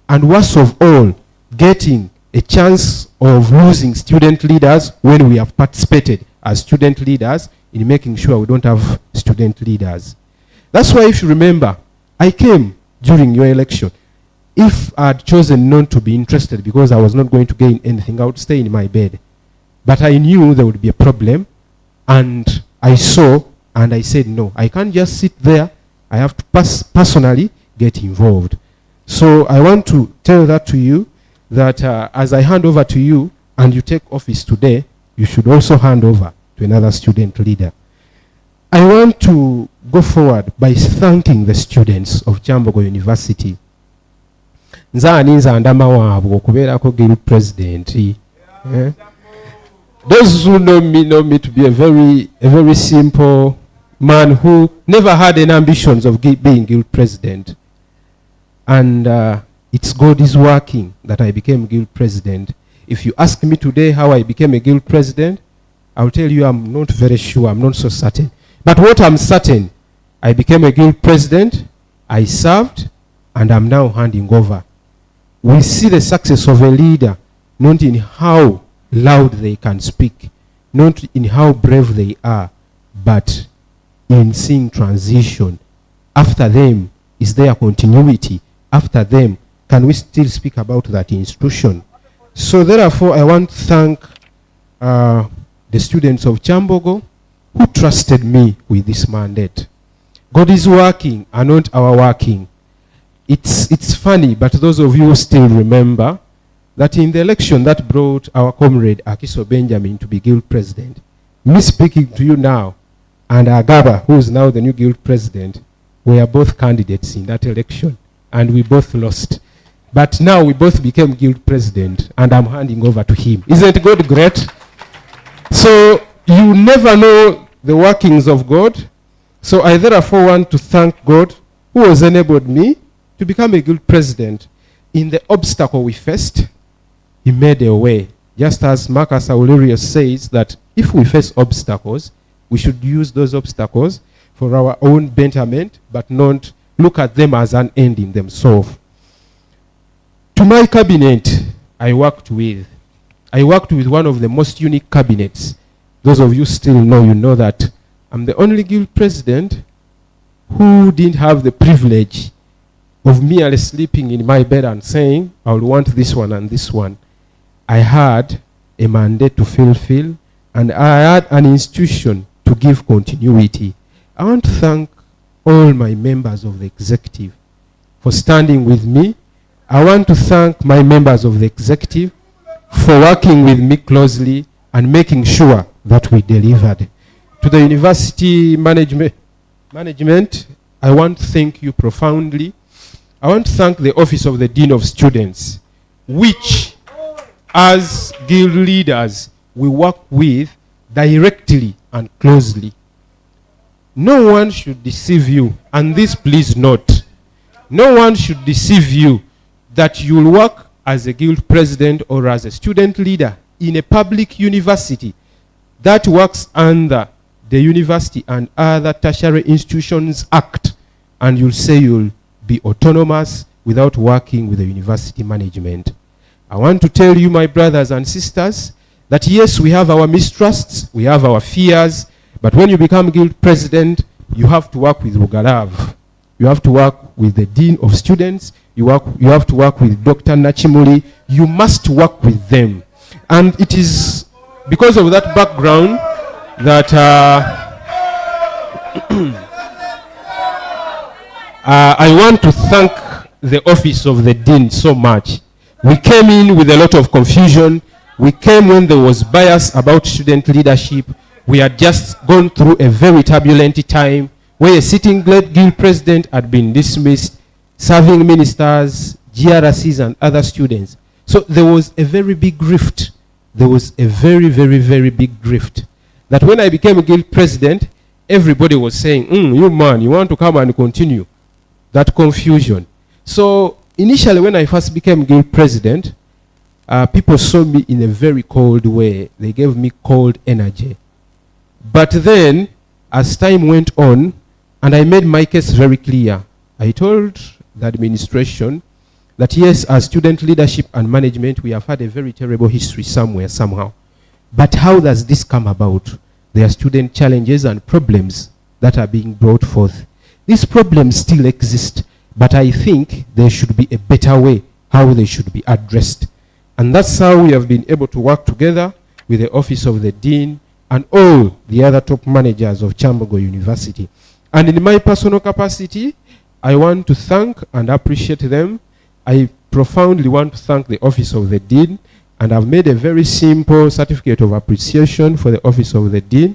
And worst of all, getting a chance of losing student leaders when we have participated as student leaders in making sure we don't have student leaders. That's why, if you remember, I came during your election. If I had chosen not to be interested because I was not going to gain anything, I would stay in my bed. But I knew there would be a problem, and I saw, and I said, no, I can't just sit there. I have to personally get involved. So I want to tell that to you, that as I hand over to you and you take office today, you should also hand over to another student leader. I want to go forward by thanking the students of Kyambogo University. Nza ndama wabwo kubeerako guild president. Those who know me to be a very simple man who never had any ambitions of being guild president. And it's God is working that I became guild president. If you ask me today how I became a guild president, I'll tell you I'm not very sure, I'm not so certain. But what I'm certain, I became a guild president, I served, and I'm now handing over. We see the success of a leader not in how loud they can speak, not in how brave they are, but in seeing transition. After them, is there continuity? After them, can we still speak about that institution? So therefore, I want to thank the students of Kyambogo who trusted me with this mandate. God is working and not our working. It's funny, but those of you who still remember that in the election that brought our comrade Akiso Benjamin to be guild president, me speaking to you now, and Agaba, who is now the new guild president, we are both candidates in that election, and we both lost. But now we both became guild president, and I'm handing over to him. Isn't God great? So you never know the workings of God. So I therefore want to thank God who has enabled me to become a guild president. In the obstacle we faced, he made a way. Just as Marcus Aurelius says that if we face obstacles, we should use those obstacles for our own betterment, but not look at them as an end in themselves. To my cabinet, I worked with one of the most unique cabinets. Those of you still know, you know that I'm the only guild president who didn't have the privilege of merely sleeping in my bed and saying, I will want this one and this one. I had a mandate to fulfill, and I had an institution to give continuity. I want to thank all my members of the executive for standing with me. I want to thank my members of the executive for working with me closely and making sure that we delivered. To the university management, I want to thank you profoundly. I want to thank the Office of the Dean of Students, which, as guild leaders, we work with directly and closely. No one should deceive you, and this please note. No one should deceive you that you will work as a guild president or as a student leader in a public university that works under the University and Other Tertiary Institutions Act, and you'll say you'll be autonomous without working with the university management. I want to tell you, my brothers and sisters, that yes, we have our mistrusts, we have our fears, but when you become guild president, you have to work with Rugalav. you have to work with the Dean of Students, you have to work with Dr. Nachimuli, you must work with them. And it is because of that background that I want to thank the office of the Dean so much. We came in with a lot of confusion. We came when there was bias about student leadership. We had just gone through a very turbulent time where a sitting guild president had been dismissed, serving ministers, GRCs, and other students. So there was a very big rift. There was a very, very, very big rift. That when I became a guild president, everybody was saying, you man, you want to come and continue. That confusion. So initially when I first became guild president, people saw me in a very cold way. They gave me cold energy. But then, as time went on, and I made my case very clear, I told the administration that yes, as student leadership and management, we have had a very terrible history somewhere, somehow. But how does this come about? There are student challenges and problems that are being brought forth. These problems still exist, but I think there should be a better way how they should be addressed. And that's how we have been able to work together with the Office of the Dean and all the other top managers of Kyambogo University. And in my personal capacity, I want to thank and appreciate them. I profoundly want to thank the Office of the Dean, and I've made a very simple certificate of appreciation for the Office of the Dean,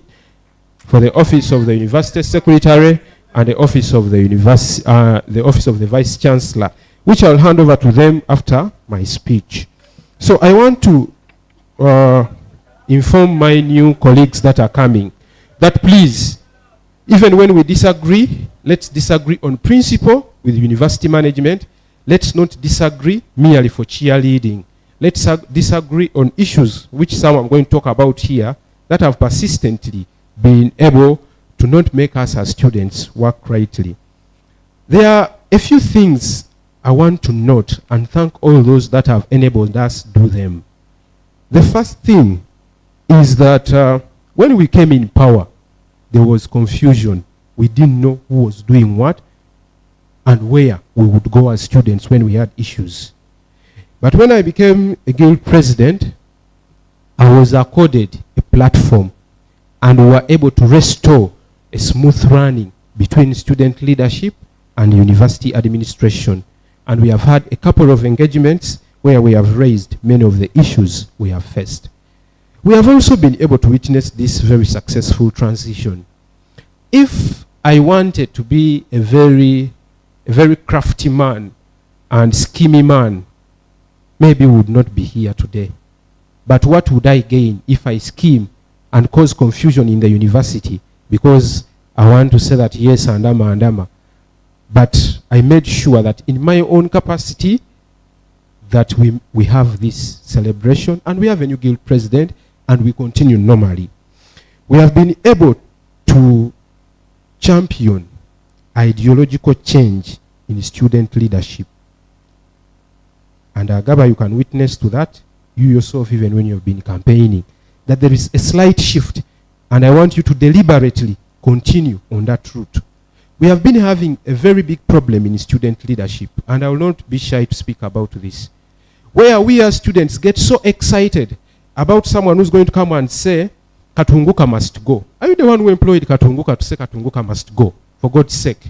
for the Office of the University Secretary, and the Office of the Vice Chancellor, which I'll hand over to them after my speech. So I want to inform my new colleagues that are coming that please, even when we disagree, let's disagree on principle with university management. Let's not disagree merely for cheerleading. Let's disagree on issues, which some I'm going to talk about here, that have persistently been able to not make us as students work rightly. There are a few things I want to note and thank all those that have enabled us do them. The first thing is that when we came in power, there was confusion. We didn't know who was doing what and where we would go as students when we had issues. But when I became a guild president, I was accorded a platform and we were able to restore a smooth running between student leadership and university administration. And we have had a couple of engagements where we have raised many of the issues we have faced. We have also been able to witness this very successful transition. If I wanted to be a very crafty man and schemy man, maybe would not be here today. But what would I gain if I scheme and cause confusion in the university? Because I want to say that yes, andama. But I made sure that in my own capacity that we have this celebration and we have a new guild president and we continue normally. We have been able to champion ideological change in student leadership. And Agaba, you can witness to that, you yourself, even when you've been campaigning, that there is a slight shift. And I want you to deliberately continue on that route. We have been having a very big problem in student leadership, and I will not be shy to speak about this, where we as students get so excited about someone who's going to come and say, Katunguka must go. Are you the one who employed Katunguka to say Katunguka must go? For God's sake.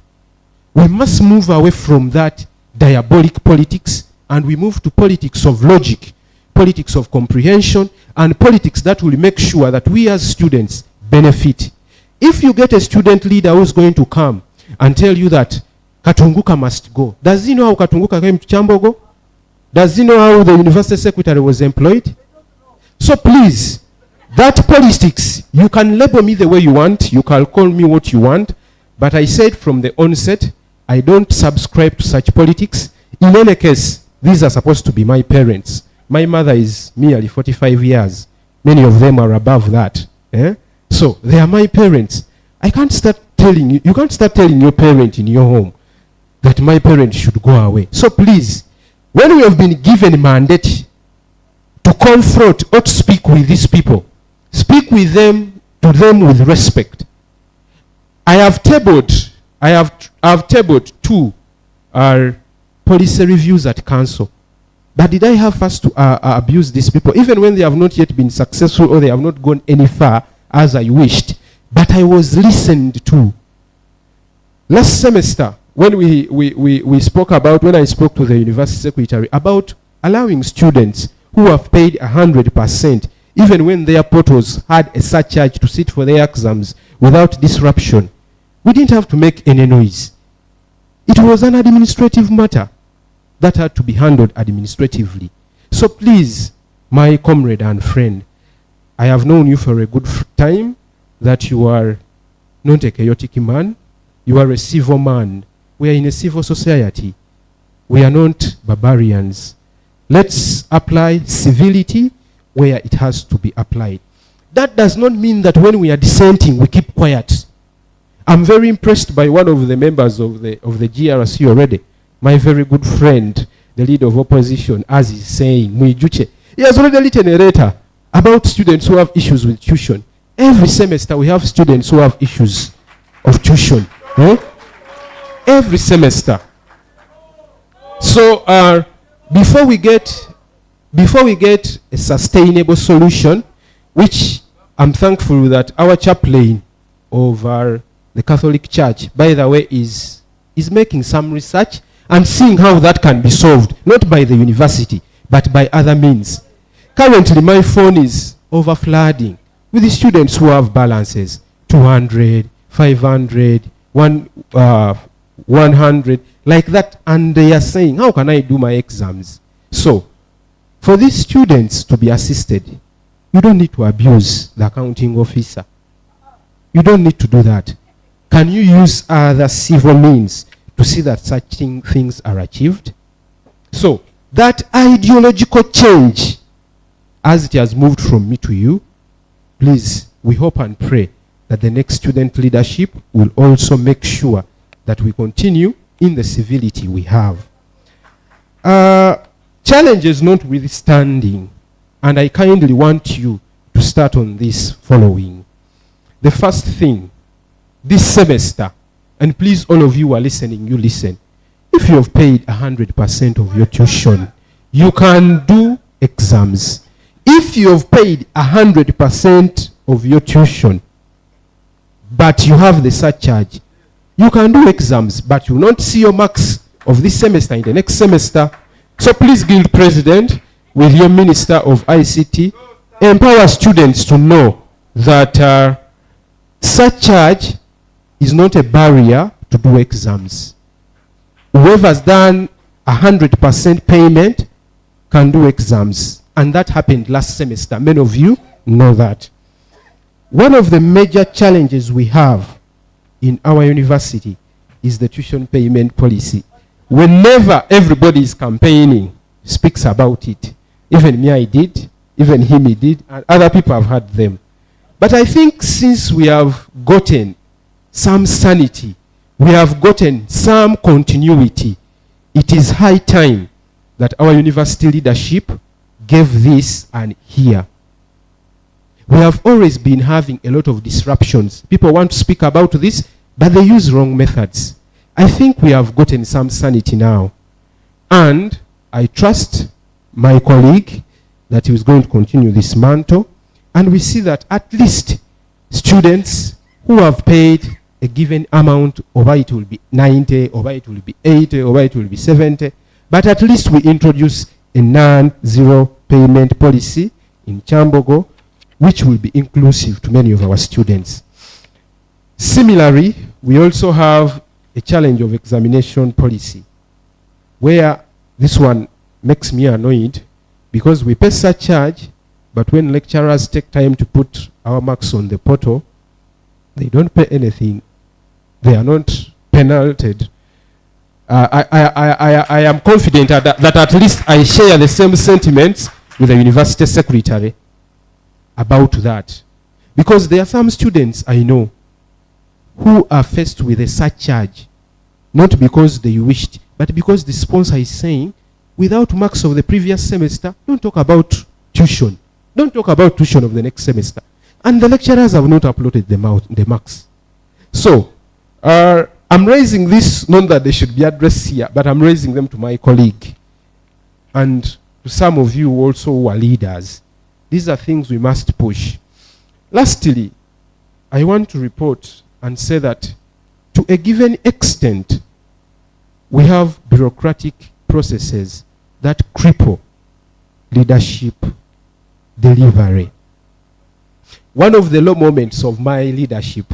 We must move away from that diabolic politics and we move to politics of logic, politics of comprehension, and politics that will make sure that we as students benefit. If you get a student leader who's going to come and tell you that Katunguka must go, does he know how Katunguka came to Kyambogo? Does he know how the university secretary was employed? So please, that politics, you can label me the way you want, you can call me what you want, but I said from the onset, I don't subscribe to such politics. In any case, these are supposed to be my parents. My mother is merely 45 years. Many of them are above that. So they are my parents. I can't start telling you, you can't start telling your parent in your home that my parents should go away. So please, when we have been given a mandate to confront or to speak with these people, speak with them, to them with respect. I have tabled, I have I've tabled 2 policy reviews at council. But did I have first to abuse these people, even when they have not yet been successful or they have not gone any far as I wished? But I was listened to. Last semester, when we spoke about, when I spoke to the university secretary about allowing students who have paid 100%, even when their portals had a surcharge to sit for their exams without disruption, we didn't have to make any noise. It was an administrative matter that had to be handled administratively. So please, my comrade and friend, I have known you for a good time, that you are not a chaotic man, you are a civil man. We are in a civil society. We are not barbarians. Let's apply civility where it has to be applied. That does not mean that when we are dissenting, we keep quiet. I'm very impressed by one of the members of the GRC already, my very good friend, the leader of opposition, as he's saying, Muijuche. He has already written a letter about students who have issues with tuition. Every semester we have students who have issues of tuition. Every semester. So before we get a sustainable solution, which I'm thankful that our chaplain of the Catholic Church, by the way, is making some research and seeing how that can be solved, not by the university, but by other means. Currently, my phone is overflooding with the students who have balances, 200, 500, 100, like that, and they are saying, how can I do my exams? So, for these students to be assisted, you don't need to abuse the accounting officer. You don't need to do that. Can you use other civil means to see that such things are achieved? So, that ideological change, as it has moved from me to you, please, we hope and pray that the next student leadership will also make sure that we continue in the civility we have. Challenges notwithstanding, and I kindly want you to start on this following. The first thing, this semester, and please all of you who are listening, you listen. If you have paid 100% of your tuition, you can do exams. If you have paid 100% of your tuition, but you have the surcharge, you can do exams, but you will not see your marks of this semester in the next semester. So please, Guild President, with your Minister of ICT, empower students to know that surcharge is not a barrier to do exams. Whoever has done 100% payment can do exams. And that happened last semester. Many of you know that. One of the major challenges we have in our university is the tuition payment policy. Whenever everybody is campaigning, speaks about it. Even me, I did. Even him, he did. And other people have had them. But I think since we have gotten some sanity, we have gotten some continuity, it is high time that our university leadership gave this an ear. We have always been having a lot of disruptions. People want to speak about this, but they use wrong methods. I think we have gotten some sanity now. And I trust my colleague that he is going to continue this mantle. And we see that at least students who have paid a given amount, over it will be 90, over it will be 80, over it will be 70. But at least we introduce a non-zero payment policy in Kyambogo, which will be inclusive to many of our students. Similarly, we also have a challenge of examination policy, where this one makes me annoyed because we pay surcharge, but when lecturers take time to put our marks on the portal, they don't pay anything. They are not penalized. I am confident that at least I share the same sentiments with the university secretary about that. Because there are some students I know who are faced with a surcharge, not because they wished, but because the sponsor is saying, without marks of the previous semester, don't talk about tuition. Don't talk about tuition of the next semester. And the lecturers have not uploaded the marks. So, I'm raising this, not that they should be addressed here, but I'm raising them to my colleague. And to some of you also who are leaders. These are things we must push. Lastly, I want to report and say that to a given extent, we have bureaucratic processes that cripple leadership delivery. One of the low moments of my leadership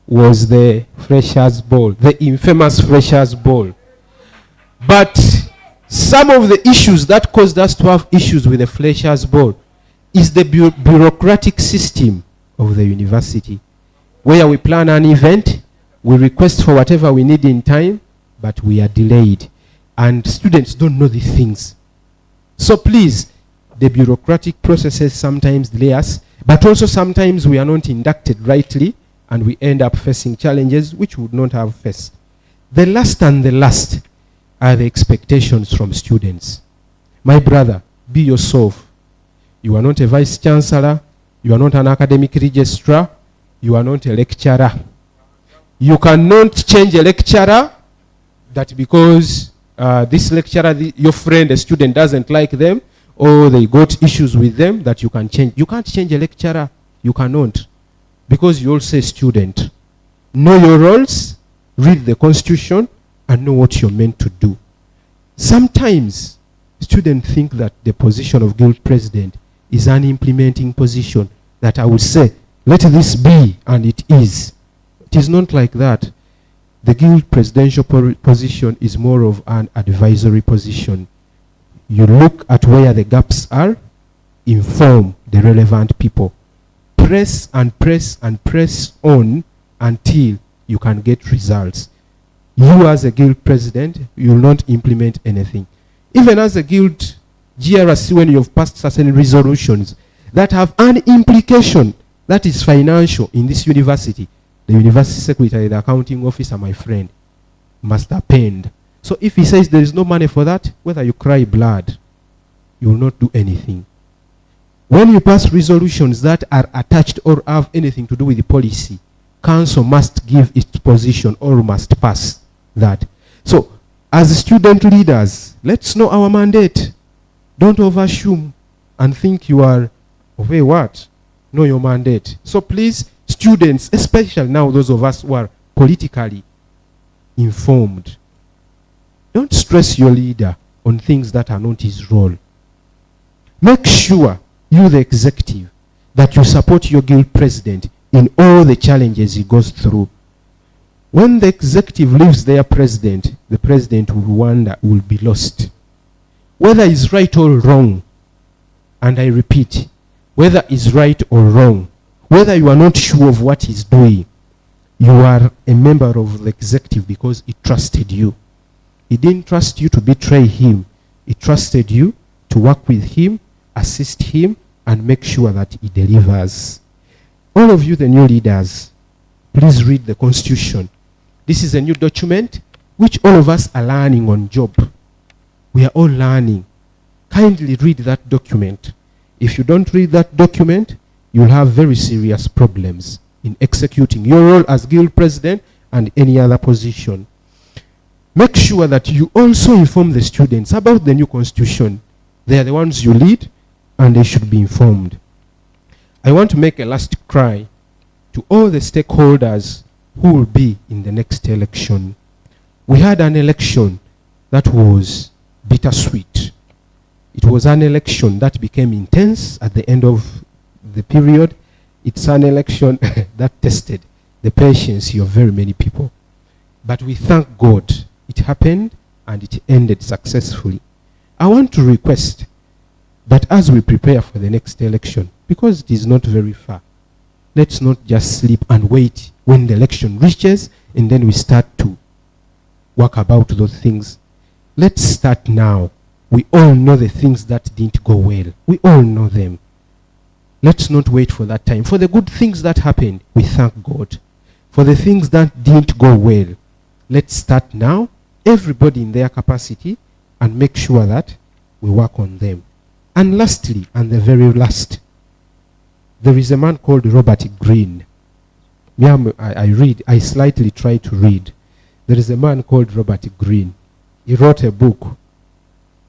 was the Freshers' Ball, the infamous Freshers' Ball. But some of the issues that caused us to have issues with the Freshers' Ball is the bureaucratic system of the university, where we plan an event, we request for whatever we need in time, but we are delayed. And students don't know these things. So please, the bureaucratic processes sometimes delay us, but also sometimes we are not inducted rightly, and we end up facing challenges which we would not have faced. The last and the last are the expectations from students. My brother, be yourself. You are not a vice chancellor. You are not an academic registrar. You are not a lecturer. You cannot change a lecturer that because this lecturer, your friend, a student doesn't like them, or they got issues with them, that you can change. You can't change a lecturer. You cannot. Because you're also a student. Know your roles, read the constitution, and know what you're meant to do. Sometimes students think that the position of guild president is an implementing position, that I will say, let this be, and it is. It is not like that. The guild presidential position is more of an advisory position. You look at where the gaps are, inform the relevant people. Press and press and press on until you can get results. You as a guild president, you will not implement anything. Even as a guild GRC, when you have passed certain resolutions that have an implication that is financial in this university, the university secretary, the accounting officer, my friend, must append. So if he says there is no money for that, whether you cry blood, you will not do anything. When you pass resolutions that are attached or have anything to do with the policy, council must give its position or must pass that. So, as student leaders, let's know our mandate. Don't overshoot and think you are, okay, what? Know your mandate. So please, students, especially now those of us who are politically informed, don't stress your leader on things that are not his role. Make sure you, the executive, that you support your guild president in all the challenges he goes through. When the executive leaves their president, the president will wonder, will be lost. Whether he's right or wrong, and I repeat, whether he's right or wrong, whether you are not sure of what he's doing, you are a member of the executive because he trusted you. He didn't trust you to betray him. He trusted you to work with him, assist him, and make sure that he delivers. All of you, the new leaders, please read the Constitution. This is a new document which all of us are learning on job. We are all learning. Kindly read that document. If you don't read that document, you'll have very serious problems in executing your role as guild president and any other position. Make sure that you also inform the students about the new Constitution. They are the ones you lead, and they should be informed. I want to make a last cry to all the stakeholders who will be in the next election. We had an election that was bittersweet. It was an election that became intense at the end of the period. It's an election that tested the patience of very many people. But we thank God it happened and it ended successfully. I want to request that as we prepare for the next election, because it is not very far, let's not just sleep and wait when the election reaches and then we start to work about those things. Let's start now. We all know the things that didn't go well. We all know them. Let's not wait for that time. For the good things that happened, we thank God. For the things that didn't go well, let's start now, everybody in their capacity, and make sure that we work on them. And lastly, and the very last, there is a man called Robert Greene. I slightly try to read. There is a man called Robert Greene. He wrote a book,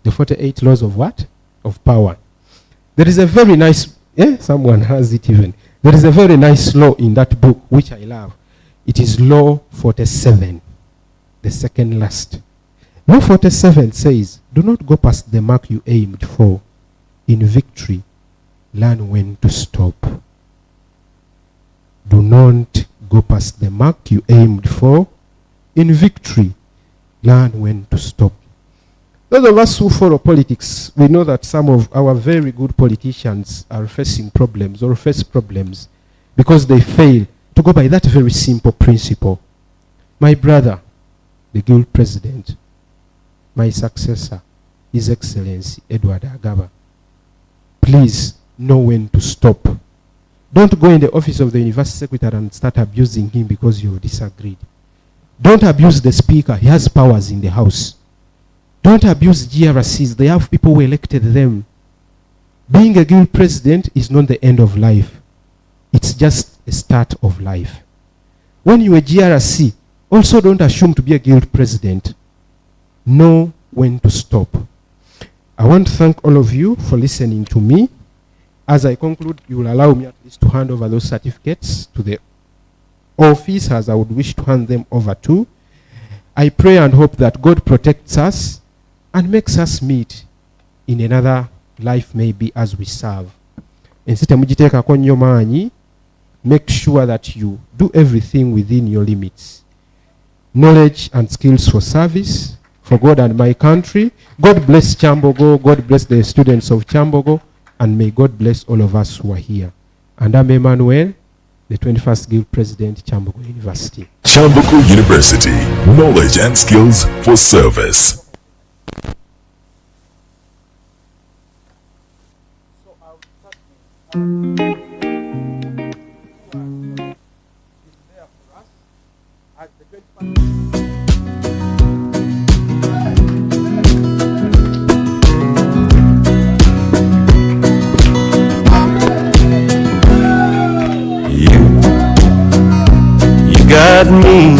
The 48 Laws of what? Of Power. There is a very nice, someone has it even. There is a very nice law in that book, which I love. It is Law 47, the second last. Law 47 says, do not go past the mark you aimed for. In victory, learn when to stop. Do not go past the mark you aimed for. In victory, learn when to stop. Those of us who follow politics, we know that some of our very good politicians are facing problems or face problems because they fail to go by that very simple principle. My brother, the guild president, my successor, His Excellency Edward Agaba, please know when to stop. Don't go in the office of the university secretary and start abusing him because you disagreed. Don't abuse the speaker. He has powers in the house. Don't abuse GRCs. They have people who elected them. Being a guild president is not the end of life. It's just a start of life. When you're a GRC, also don't assume to be a guild president. Know when to stop. I want to thank all of you for listening to me. As I conclude, you will allow me at least to hand over those certificates to the officers I would wish to hand them over to. I pray and hope that God protects us and makes us meet in another life maybe as we serve. Make sure that you do everything within your limits. Knowledge and skills for service, for God and my country. God bless Kyambogo, God bless the students of Kyambogo, and may God bless all of us who are here. And I'm Emmanuel, the 21st Guild President, Kyambogo University. Kyambogo University, knowledge and skills for service. You got me,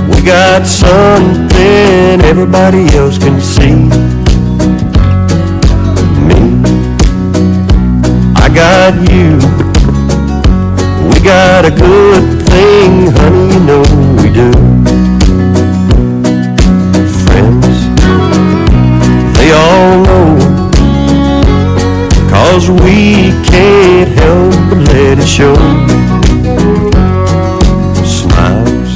we got something everybody else can see. Me, I got you, we got a good thing, honey, you know we do. Friends, they all know, 'cause we can't help but let it show. Smiles,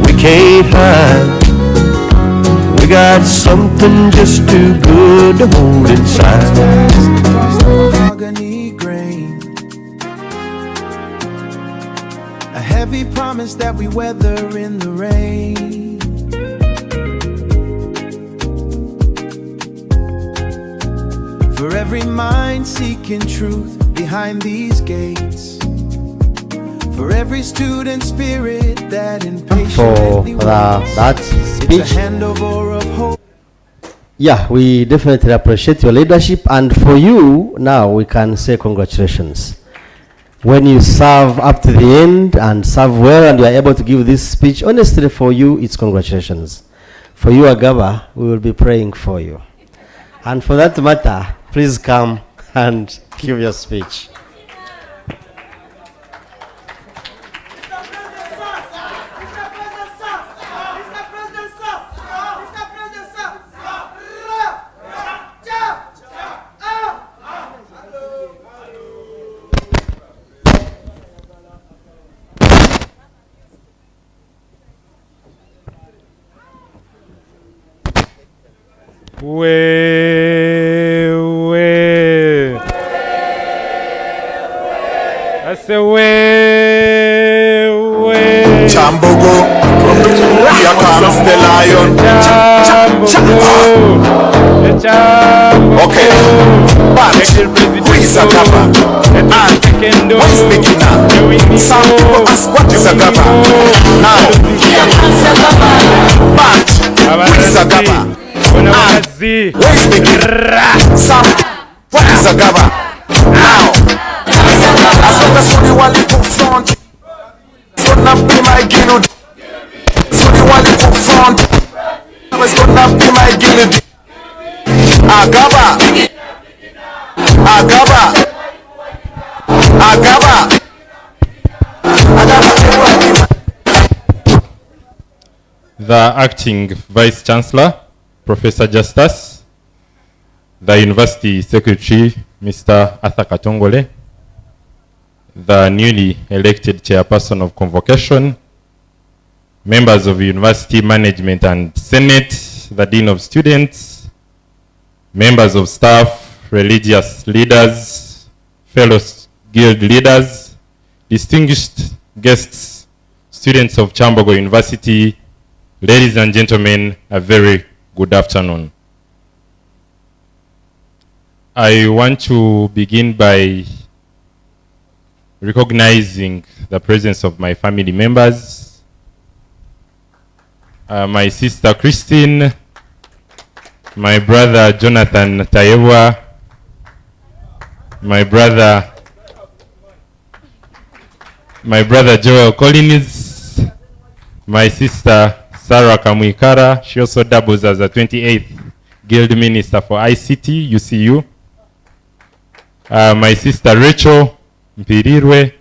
we can't hide, we got something just too good to hold inside. Mahogany grain, a heavy promise that we weather in the rain. For every mind seeking truth behind these gates, for every student spirit that impatiently waits, that speech. it's a handover of hope. Yeah, we definitely appreciate your leadership, and for you, now we can say congratulations. When you serve up to the end and serve well and you are able to give this speech, honestly for you, it's congratulations. For you, Agaba, we will be praying for you. And for that matter, please come and give your speech. Kyambogo, here comes the lion. Okay, but who is Agaba? And who is beginner? Some people ask what is Agaba? Now, but who is Agaba? And who is beginner? Some, what is Agaba? Now, as long as you are front, so not be my guild. be my guinea. Agaba. Agaba. Agaba. The acting Vice Chancellor, Professor Justus, the University Secretary, Mr. Arthur Katongole, the newly elected Chairperson of Convocation, members of University Management and Senate, the Dean of Students, members of staff, religious leaders, fellow guild leaders, distinguished guests, students of Kyambogo University, ladies and gentlemen, a very good afternoon. I want to begin by recognizing the presence of my family members, my sister Christine, my brother Jonathan Tayewa, my brother Joel Collins, my sister Sarah Kamwikara. She also doubles as a 28th Guild Minister for ICT, UCU. My sister Rachel Mpirirwe.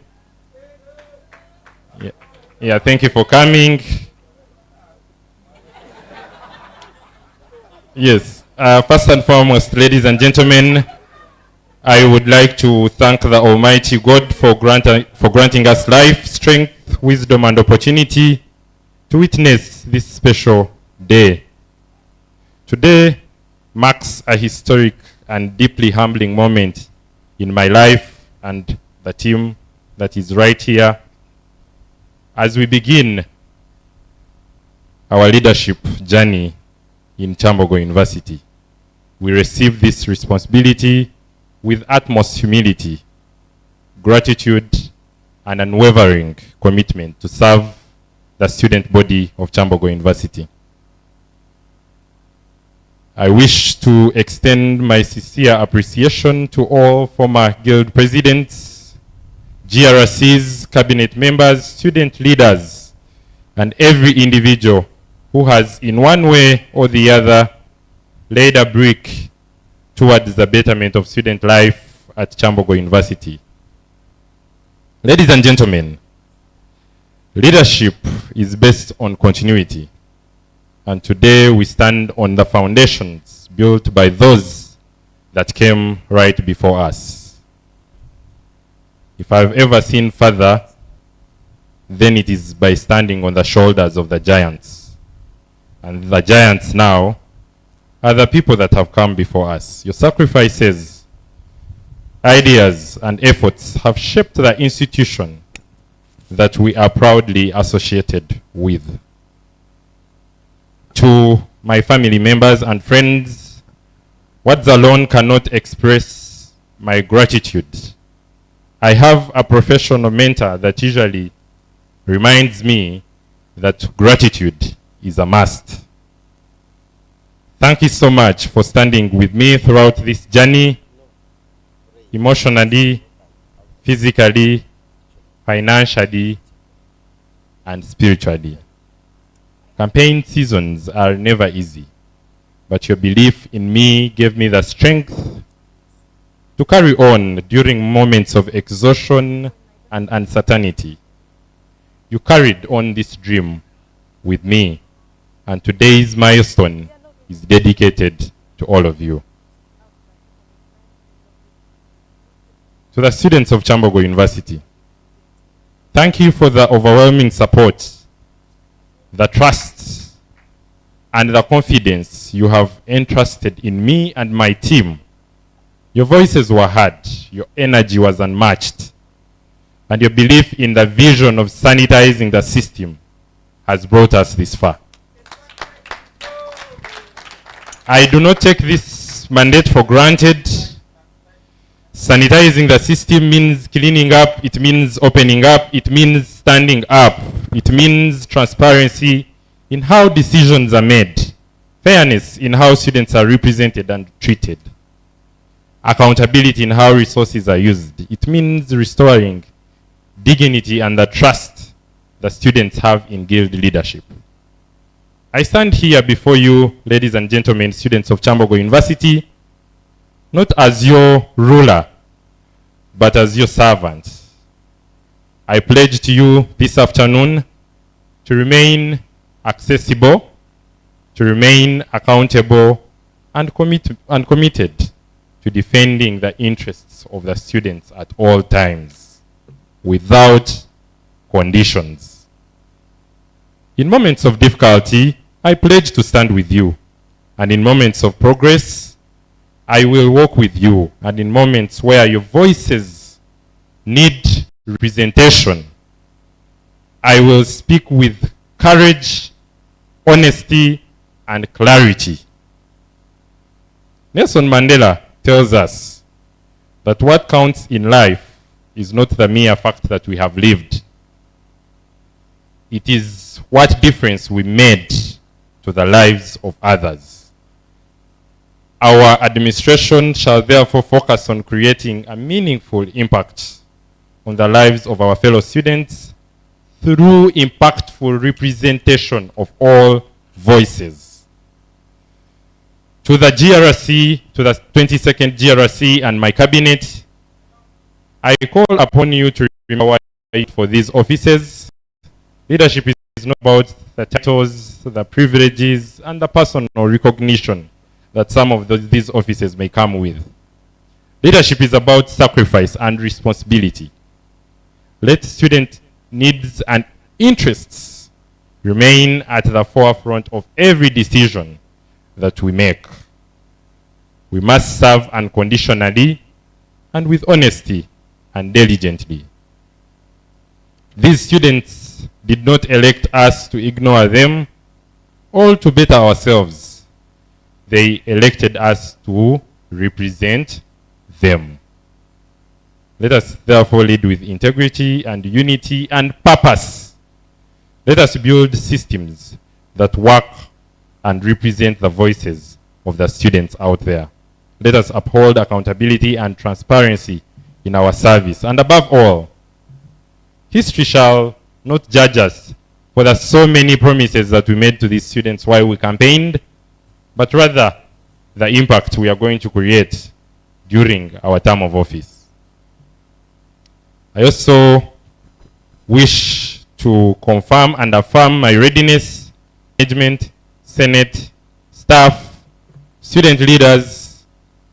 Yeah, thank you for coming. Yes, first and foremost, ladies and gentlemen, I would like to thank the Almighty God for granting us life, strength, wisdom, and opportunity to witness this special day. Today marks a historic and deeply humbling moment in my life and the team that is right here as we begin our leadership journey in Kyambogo University. We receive this responsibility with utmost humility, gratitude, and unwavering commitment to serve the student body of Kyambogo University. I wish to extend my sincere appreciation to all former guild presidents, GRCs, cabinet members, student leaders, and every individual who has in one way or the other laid a brick towards the betterment of student life at Kyambogo University. Ladies and gentlemen, leadership is based on continuity. And today we stand on the foundations built by those that came right before us. If I've ever seen further, then it is by standing on the shoulders of the giants. And the giants now are the people that have come before us. Your sacrifices, ideas, and efforts have shaped the institution that we are proudly associated with. To my family members and friends, words alone cannot express my gratitude. I have a professional mentor that usually reminds me that gratitude is a must. Thank you so much for standing with me throughout this journey, emotionally, physically, financially, and spiritually. Campaign seasons are never easy, but your belief in me gave me the strength to carry on during moments of exhaustion and uncertainty. You carried on this dream with me, and today's milestone is dedicated to all of you. To the students of Kyambogo University, thank you for the overwhelming support, the trust, and the confidence you have entrusted in me and my team. Your voices were heard, your energy was unmatched, and your belief in the vision of sanitizing the system has brought us this far. I do not take this mandate for granted. Sanitizing the system means cleaning up, it means opening up, it means standing up, it means transparency in how decisions are made, fairness in how students are represented and treated, accountability in how resources are used. It means restoring dignity and the trust the students have in guild leadership. I stand here before you, ladies and gentlemen, students of Kyambogo University, not as your ruler, but as your servant. I pledge to you this afternoon to remain accessible, to remain accountable, and committed to defending the interests of the students at all times, without conditions. In moments of difficulty, I pledge to stand with you, and in moments of progress, I will walk with you, and in moments where your voices need representation, I will speak with courage, honesty, and clarity. Nelson Mandela tells us that what counts in life is not the mere fact that we have lived. It is what difference we made to the lives of others. Our administration shall therefore focus on creating a meaningful impact on the lives of our fellow students through impactful representation of all voices. To the GRC, to the 22nd GRC and my cabinet, I call upon you to remember for these offices. Leadership is not about the titles, the privileges, and the personal recognition that some of these offices may come with. Leadership is about sacrifice and responsibility. Let student needs and interests remain at the forefront of every decision that we make. We must serve unconditionally and with honesty and diligently. These students did not elect us to ignore them or to better ourselves. They elected us to represent them. Let us therefore lead with integrity and unity and purpose. Let us build systems that work and represent the voices of the students out there. Let us uphold accountability and transparency in our service. And above all, history shall not judge us for the so many promises that we made to these students while we campaigned, but rather the impact we are going to create during our term of office. I also wish to confirm and affirm my readiness, management, Senate, staff, student leaders,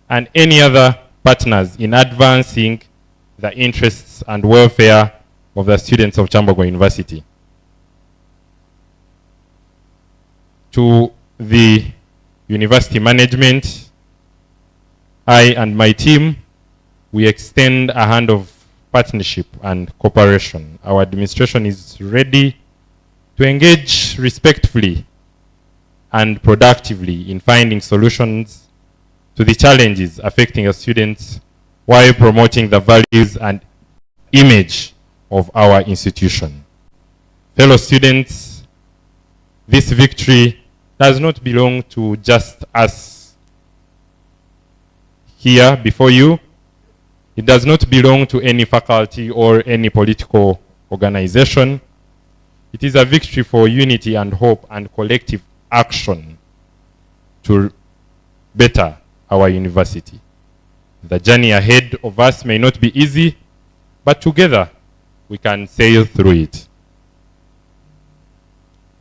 and any other partners in advancing the interests and welfare of the students of Kyambogo University. To the university management, I and my team, we extend a hand of partnership and cooperation. Our administration is ready to engage respectfully and productively in finding solutions to the challenges affecting our students while promoting the values and image of our institution. Fellow students, this victory does not belong to just us here before you. It does not belong to any faculty or any political organization. It is a victory for unity and hope and collective action to better our university. The journey ahead of us may not be easy, but together we can sail through it.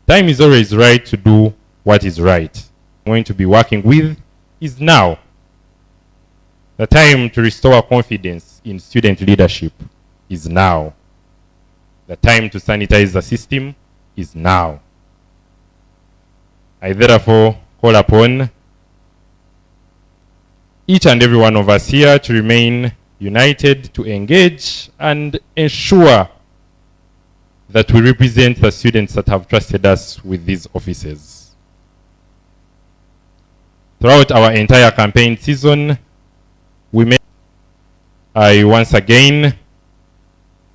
Time is always right to do what is right. I'm going to be working with is now. The time to restore confidence in student leadership is now. The time to sanitize the system is now. I therefore call upon each and every one of us here to remain united, to engage and ensure that we represent the students that have trusted us with these offices. Throughout our entire campaign season, I once again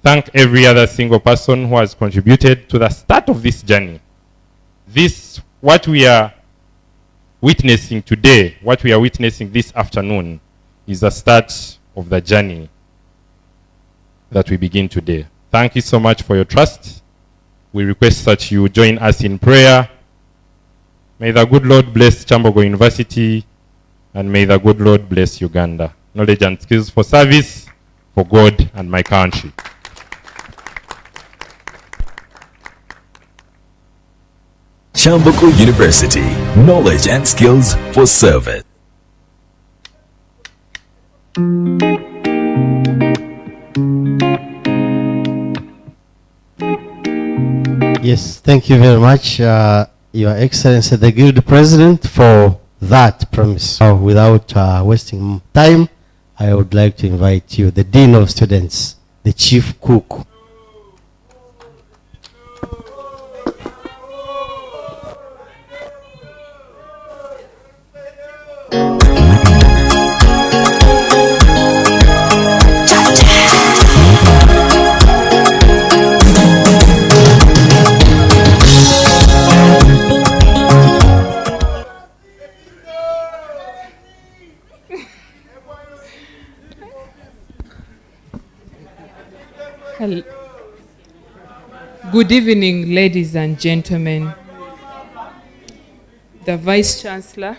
thank every other single person who has contributed to the start of this journey. What we are witnessing today, what we are witnessing this afternoon, is the start of the journey that we begin today. Thank you so much for your trust. We request that you join us in prayer May the good Lord bless Kyambogo University, and may the good Lord bless Uganda. Knowledge and skills for service, for God and my country. Kyambogo University, knowledge and skills for service. Yes, thank you very much, Your Excellency, the Guild President, for that promise. Now, without wasting time, I would like to invite you, the Dean of Students, the Chief Cook. Good evening, ladies and gentlemen. The Vice Chancellor,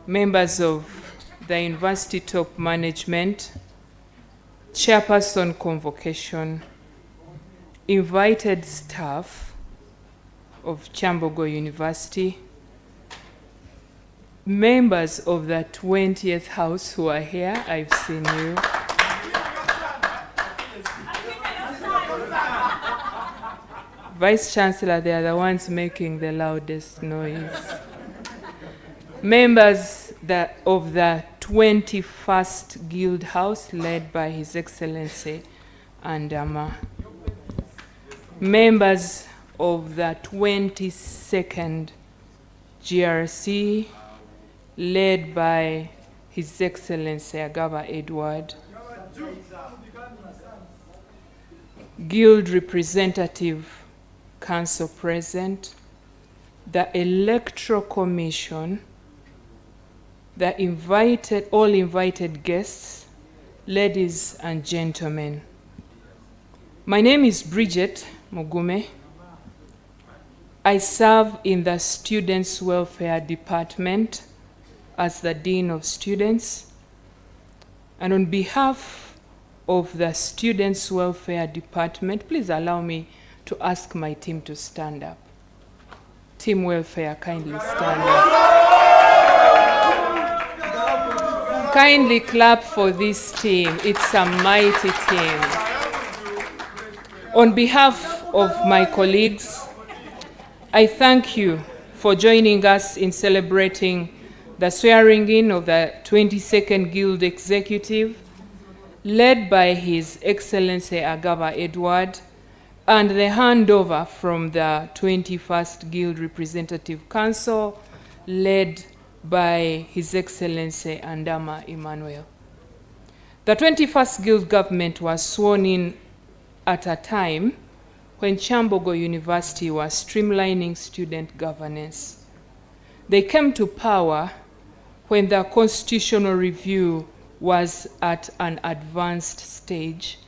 members of the University top management, Chairperson Convocation, invited staff of Kyambogo University, members of the 20th House who are here, I've seen you. Vice Chancellor, they are the ones making the loudest noise. Members of the 21st Guild House, led by His Excellency Andama. Members of the 22nd GRC, led by His Excellency Agaba Edward. Guild representative council present, the Electoral Commission, the all invited guests, ladies and gentlemen. My name is Bridget Mugume. I serve in the Students' Welfare Department as the Dean of Students. And on behalf of the Students' Welfare Department, please allow me to ask my team to stand up. Team Welfare, kindly stand up. Kindly clap for this team. It's a mighty team. On behalf of my colleagues, I thank you for joining us in celebrating the swearing in of the 22nd Guild Executive, led by His Excellency Agaba Edward, and the handover from the 21st Guild Representative Council, led by His Excellency Andama Emmanuel. The 21st Guild government was sworn in at a time when Kyambogo University was streamlining student governance. They came to power when the constitutional review was at an advanced stage,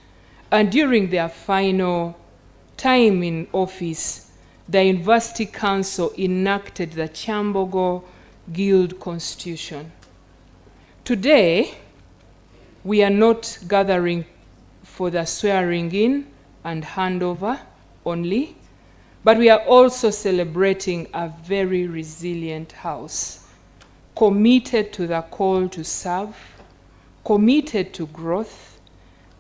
and during their final time in office, the University Council enacted the Kyambogo Guild Constitution. Today, we are not gathering for the swearing in and handover only, but we are also celebrating a very resilient house, committed to the call to serve, committed to growth,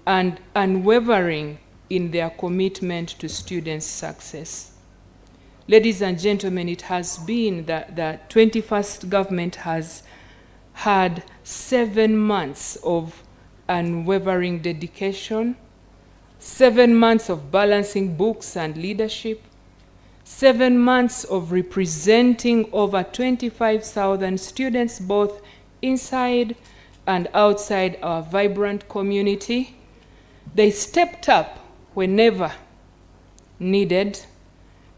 and unwavering in their commitment to students' success. Ladies and gentlemen, it has been that the 21st government has had 7 months of unwavering dedication, 7 months of balancing books and leadership, 7 months of representing over 25,000 students both inside and outside our vibrant community. They stepped up whenever needed,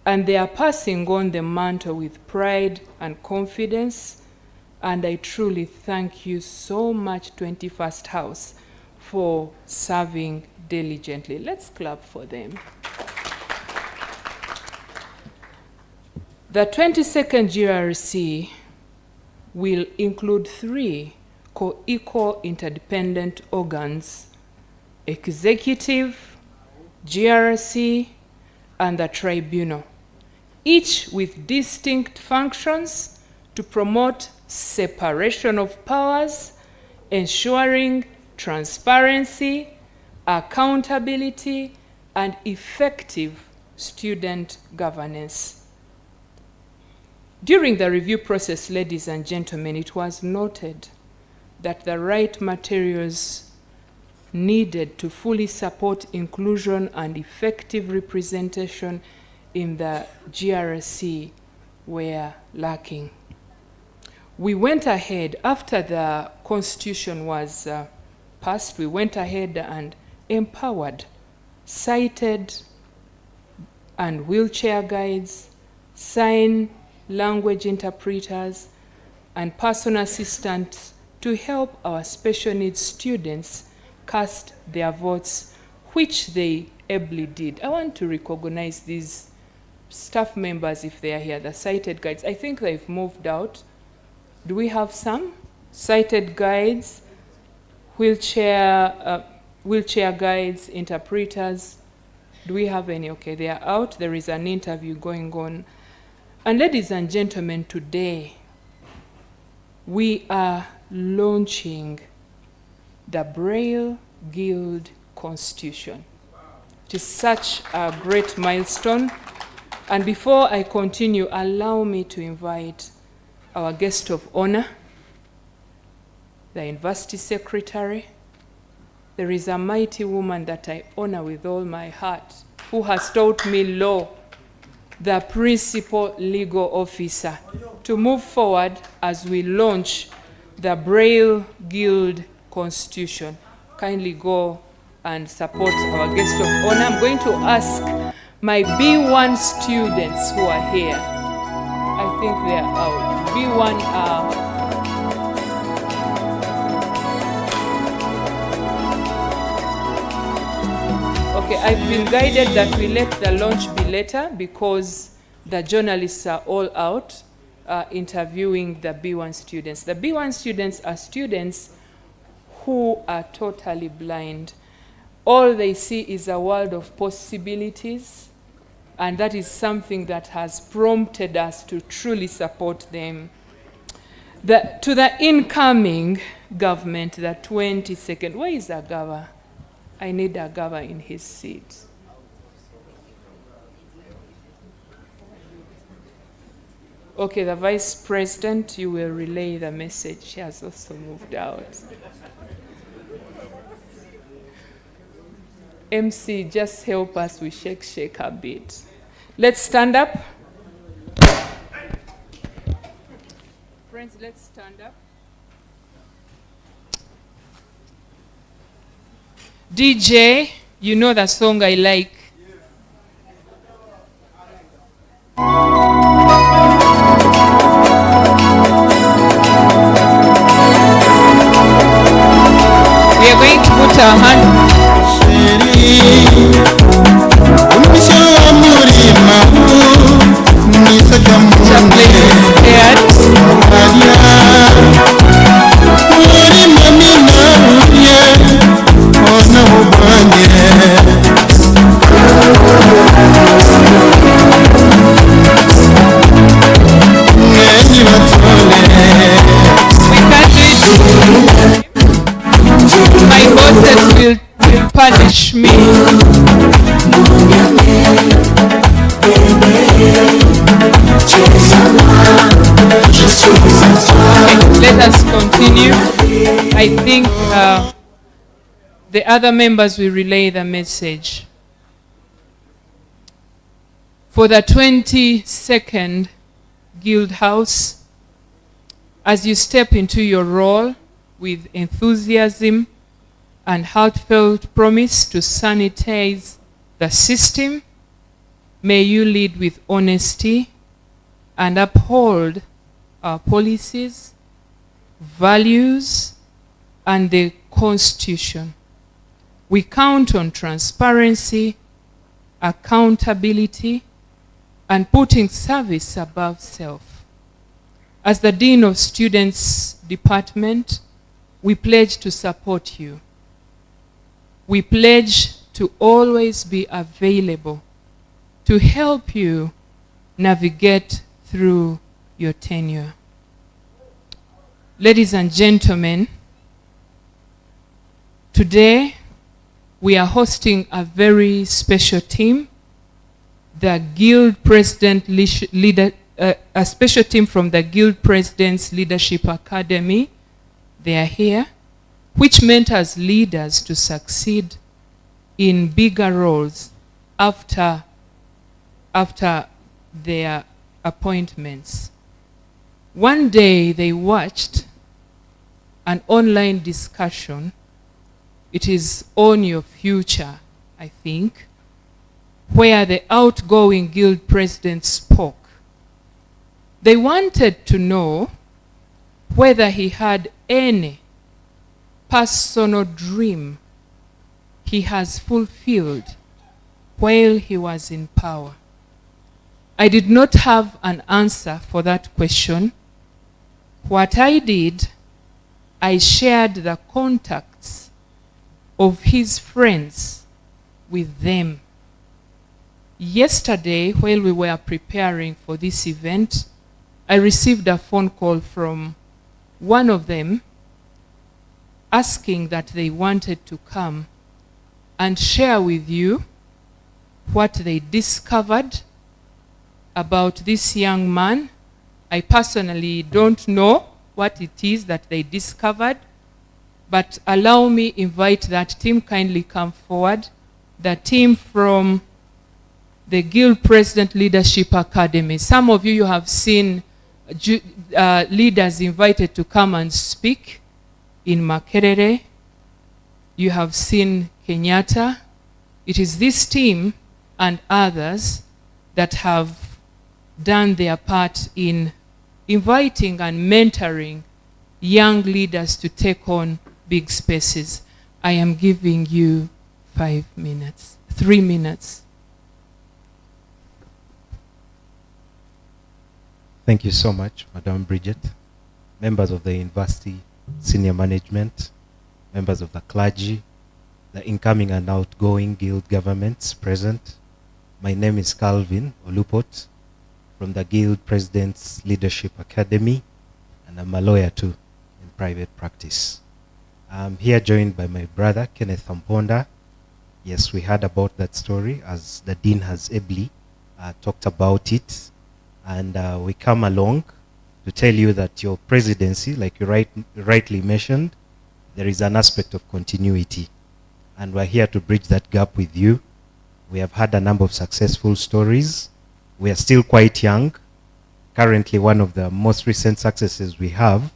and they are passing on the mantle with pride and confidence. And I truly thank you so much, 21st House, for serving diligently. Let's clap for them. The 22nd GRC will include 3 co-equal interdependent organs: executive, GRC, and the tribunal, each with distinct functions to promote separation of powers, ensuring transparency, accountability, and effective student governance. During the review process, ladies and gentlemen, it was noted that the right materials needed to fully support inclusion and effective representation in the GRC were lacking. We went ahead, after the Constitution was passed, we went ahead and empowered sighted and wheelchair guides, sign language interpreters, and personal assistants to help our special needs students cast their votes, which they ably did. I want to recognize these staff members if they are here, the sighted guides. I think they've moved out. Do we have some? Sighted guides, wheelchair guides, interpreters. Do we have any? Okay, they are out. There is an interview going on. And ladies and gentlemen, today we are launching the Braille Guild Constitution. It is such a great milestone. And before I continue, allow me to invite our guest of honor, the University Secretary. There is a mighty woman that I honor with all my heart, who has taught me law, the Principal Legal Officer, to move forward as we launch the Braille Guild Constitution. Kindly go and support our guest of honor. I'm going to ask my B1 students who are here. I think they are out. B1 are... Okay, I've been guided that we let the launch be later because the journalists are all out interviewing the B1 students. The B1 students are students who are totally blind. All they see is a world of possibilities, and that is something that has prompted us to truly support them. To the incoming government, the 22nd, where is Agava? I need Agava in his seat. Okay, the Vice President, you will relay the message. She has also moved out. MC, just help us, we shake a bit. Let's stand up. Friends, let's stand up. DJ, you know the song I like. We are going to put our hand. My bosses will punish me. Let us continue. I think the other members will relay the message. For the 22nd Guild House, as you step into your role with enthusiasm and heartfelt promise to sanitize the system, may you lead with honesty and uphold our policies, values, and the Constitution. We count on transparency, accountability, and putting service above self. As the Dean of Students Department, we pledge to support you. We pledge to always be available to help you navigate through your tenure. Ladies and gentlemen, today we are hosting a very special team, the Guild President a special team from the Guild President's Leadership Academy. They are here, which mentors leaders to succeed in bigger roles after their appointments. One day they watched an online discussion. It is On Your Future, I think, where the outgoing guild president spoke. They wanted to know whether he had any personal dream he has fulfilled while he was in power. I did not have an answer for that question. What I did, I shared the contacts of his friends with them. Yesterday, while we were preparing for this event, I received a phone call from one of them asking that they wanted to come and share with you what they discovered about this young man. I personally don't know what it is that they discovered, but allow me invite that team, kindly come forward. The team from the Guild President Leadership Academy. Some of you have seen leaders invited to come and speak in Makerere. You have seen Kenyatta. It is this team and others that have done their part in inviting and mentoring young leaders to take on big spaces. I am giving you 3 minutes. Thank you so much, Madam Bridget, members of the university, senior management, members of the clergy, the incoming and outgoing guild governments present. My name is Calvin Olupot from the Guild President's Leadership Academy, and I'm a lawyer too in private practice. I'm here joined by my brother, Kenneth Amponda. Yes, we heard about that story as the Dean has ably talked about it. And we come along to tell you that your presidency, like you rightly mentioned, there is an aspect of continuity. And we're here to bridge that gap with you. We have had a number of successful stories. We are still quite young. Currently, one of the most recent successes we have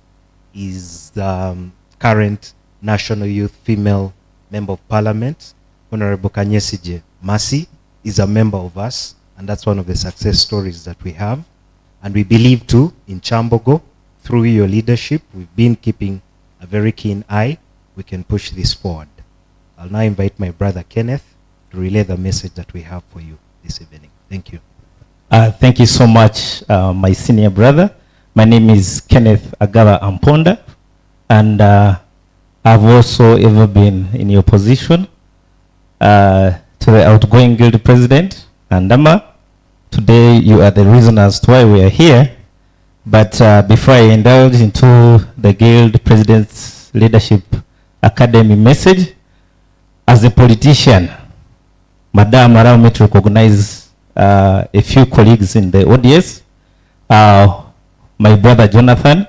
is the current National Youth Female Member of Parliament, Honorable Kanyesije Masi, is a member of us. And that's one of the success stories that we have. And we believe too, in Kyambogo, through your leadership, we've been keeping a very keen eye. We can push this forward. I'll now invite my brother Kenneth to relay the message that we have for you this evening. Thank you. Thank you so much, my senior brother. My name is Kenneth Agaba Amponda, and I've also ever been in your position to the outgoing guild president, Andama. Today you are the reason as to why we are here. But before I indulge into the Guild President's Leadership Academy message, as a politician, Madam, allow me to recognize a few colleagues in the audience. My brother Jonathan,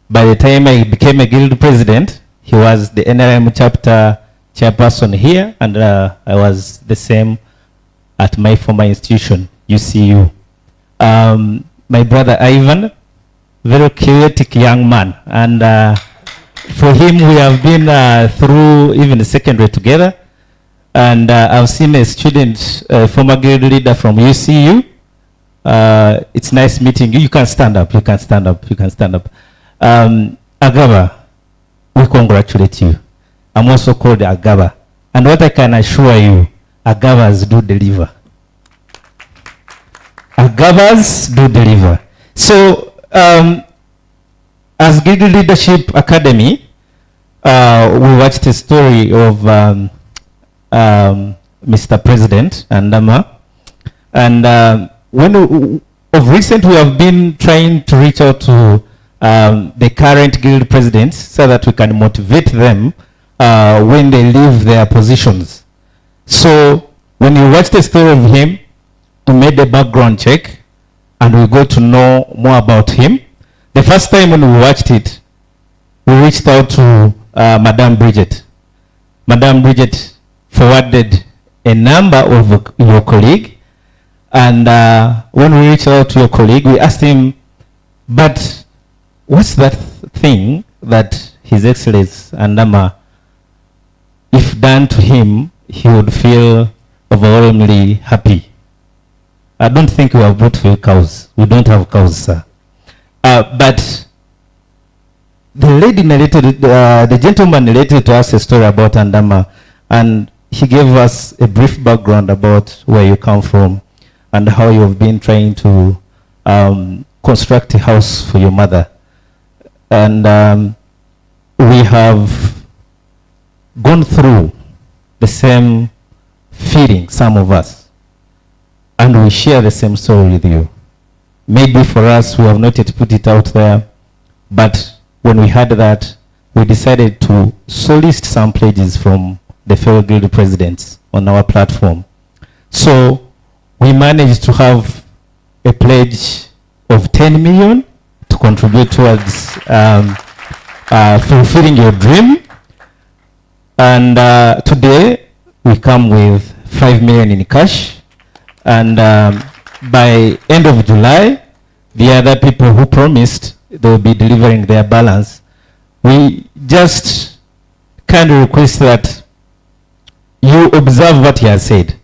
by the time I became a Guild President, he was the NRM chapter chairperson here, and I was the same at my former institution, UCU. My brother Ivan, very chaotic young man, and for him we have been through even the secondary together, and I've seen a student, former guild leader from UCU. It's nice meeting you. You can stand up, you can stand up, you can stand up. Agaba, we congratulate you. I'm also called Agaba, and what I can assure you, Agabas do deliver. Agabas do deliver. So, as Guild Leadership Academy, we watched a story of Mr. President Andama, and of recent we have been trying to reach out to the current guild presidents so that we can motivate them when they leave their positions. So when you watch the story of him, we made a background check and we got to know more about him. The first time when we watched it, we reached out to Madame Bridget. Madame Bridget forwarded a number of your colleague, and when we reached out to your colleague, we asked him, but what's that thing that His Excellency Andama, if done to him, he would feel overwhelmingly happy? I don't think we have brought few cows. We don't have cows, sir. But the lady narrated, the gentleman narrated to us a story about Andama, and he gave us a brief background about where you come from and how you've been trying to construct a house for your mother. And we have gone through the same feeling, some of us, and we share the same story with you. Maybe for us, we have not yet put it out there, but when we heard that, we decided to solicit some pledges from the fellow guild presidents on our platform. So we managed to have a pledge of 10 million to contribute towards fulfilling your dream. And today we come with 5 million in cash. And by end of July, the other people who promised they will be delivering their balance. We just kind of request that you observe what he has said.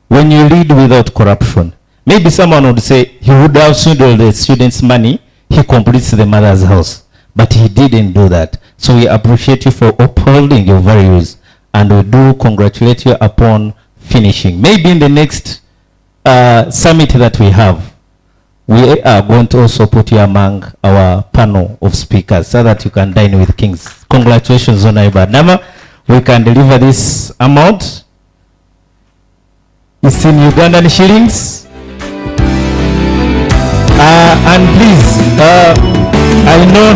When you lead without corruption, maybe someone would say he would have swindled the students' money, he completes the mother's house. But he didn't do that. So we appreciate you for upholding your values, and we do congratulate you upon finishing. Maybe in the next summit that we have, we are going to also put you among our panel of speakers so that you can dine with kings. Congratulations, Honorable Nama. We can deliver this amount. It's in Ugandan shillings. And please, I know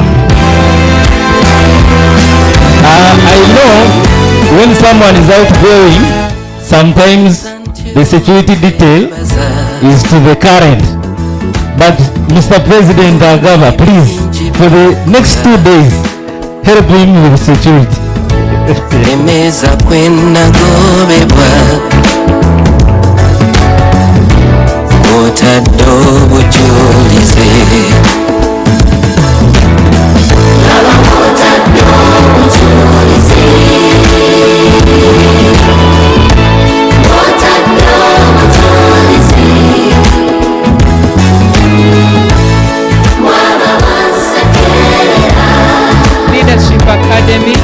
when someone is outgoing, sometimes the security detail is to the current. But Mr. President Agava, please, for the next 2 days, help him with security. Emeza kwenda gobebwa kotaddo bujulize laba kotaddo bujulize kotaddo bujulize Leadership Academy,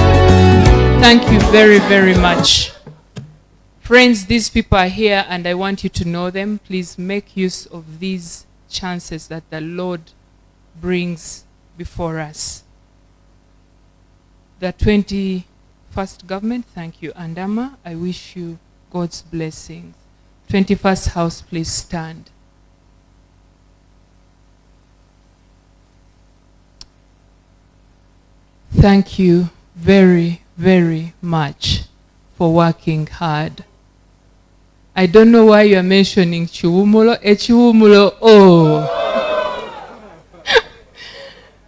thank you very, very much. Friends, these people are here and I want you to know them. Please make use of these chances that the Lord brings before us. The 21st government, thank you. Andama, I wish you God's blessings. 21st House, please stand. Thank you very, very much for working hard. I don't know why you are mentioning Chiwumulo. Chiwumulo, oh.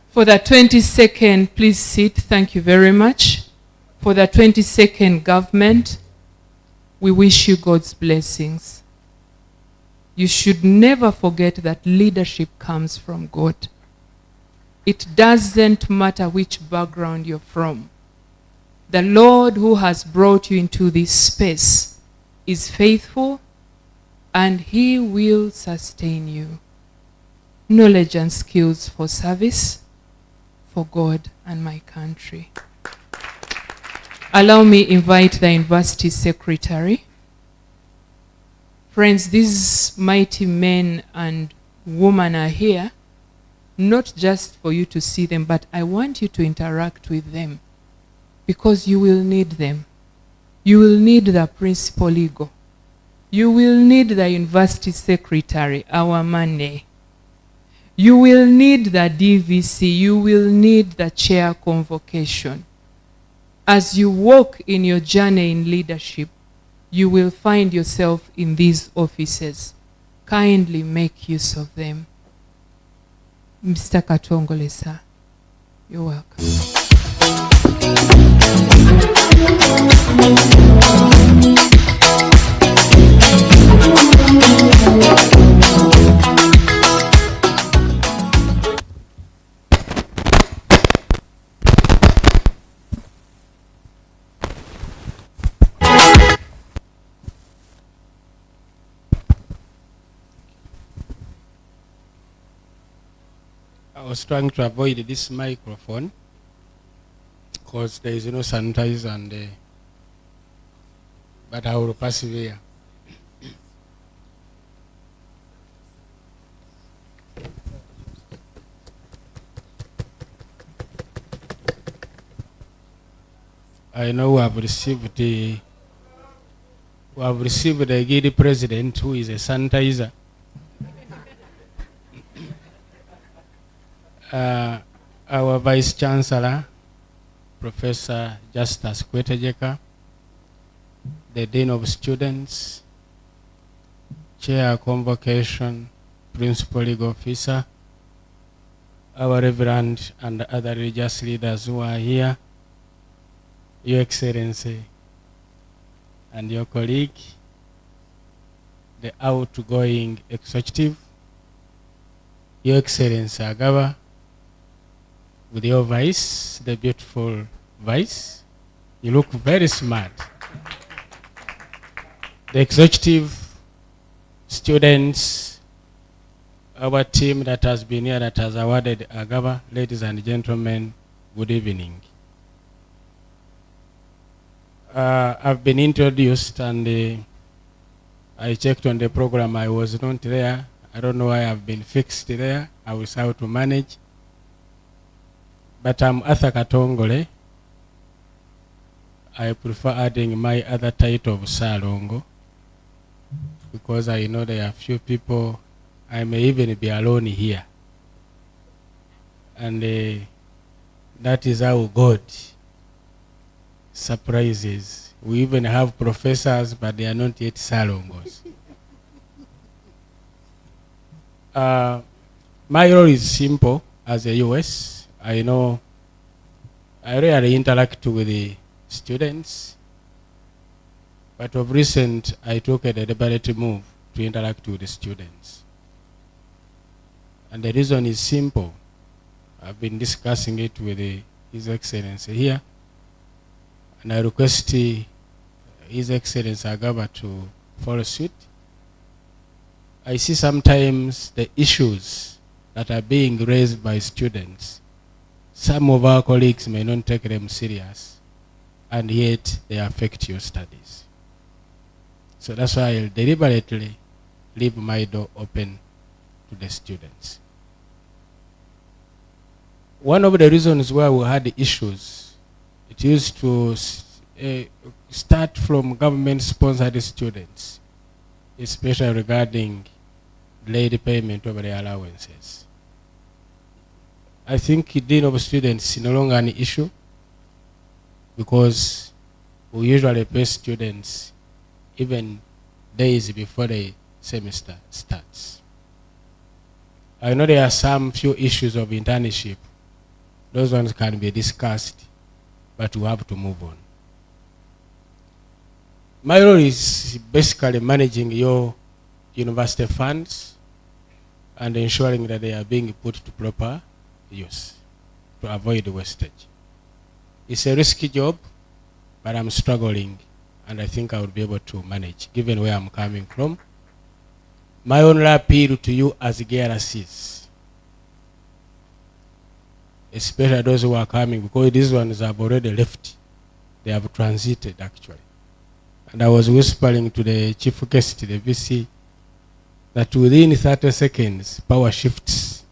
For the 22nd, please sit. Thank you very much. For the 22nd government, we wish you God's blessings. You should never forget that leadership comes from God. It doesn't matter which background you're from. The Lord who has brought you into this space is faithful and He will sustain you. Knowledge and skills for service, for God and my country. Allow me invite the University Secretary. Friends, these mighty men and women are here, not just for you to see them, but I want you to interact with them, because you will need them. You will need the principal legal. You will need the university secretary, our money. You will need the DVC. You will need the chair convocation. As you walk in your journey in leadership, you will find yourself in these offices. Kindly make use of them. Mr. Katongole, sir, you're welcome. I was trying to avoid this microphone because there is no sanitizer, and but I will persevere. I know we have received the Gidi president, who is a sanitizer. Our Vice Chancellor, Professor Justus Kwetejeka, the Dean of Students, Chair Convocation, Principal Legal Officer, our Reverend and other religious leaders who are here, Your Excellency, and your colleague, the outgoing executive, Your Excellency Agaba, with your vice, the beautiful vice. You look very smart. The executive, students, our team that has been here, that has awarded Agaba, ladies and gentlemen, good evening. I've been introduced, and I checked on the program. I was not there. I don't know why I've been fixed there. I was how to manage. But I'm Arthur Katongole. I prefer adding my other title of Salongo, because I know there are few people. I may even be alone here. And that is how God surprises. We even have professors, but they are not yet Salongos. My role is simple as a US. I know I rarely interact with the students, but of recent I took a deliberate move to interact with the students. And the reason is simple. I've been discussing it with His Excellency here, and I request His Excellency Agaba to follow suit. I see sometimes the issues that are being raised by students, some of our colleagues may not take them serious, and yet they affect your studies. So that's why I'll deliberately leave my door open to the students. One of the reasons why we had issues, it used to start from government-sponsored students, especially regarding delayed payment of the allowances. I think Dean of Students is no longer an issue, because we usually pay students even days before the semester starts. I know there are some few issues of internship. Those ones can be discussed, but we have to move on. My role is basically managing your university funds and ensuring that they are being put to proper use to avoid wastage. It's a risky job, but I'm struggling, and I think I will be able to manage, given where I'm coming from. My only appeal to you as GRCs, especially those who are coming, because these ones have already left. They have transited, actually. And I was whispering to the chief guest, the VC, that within 30 seconds, power shifts.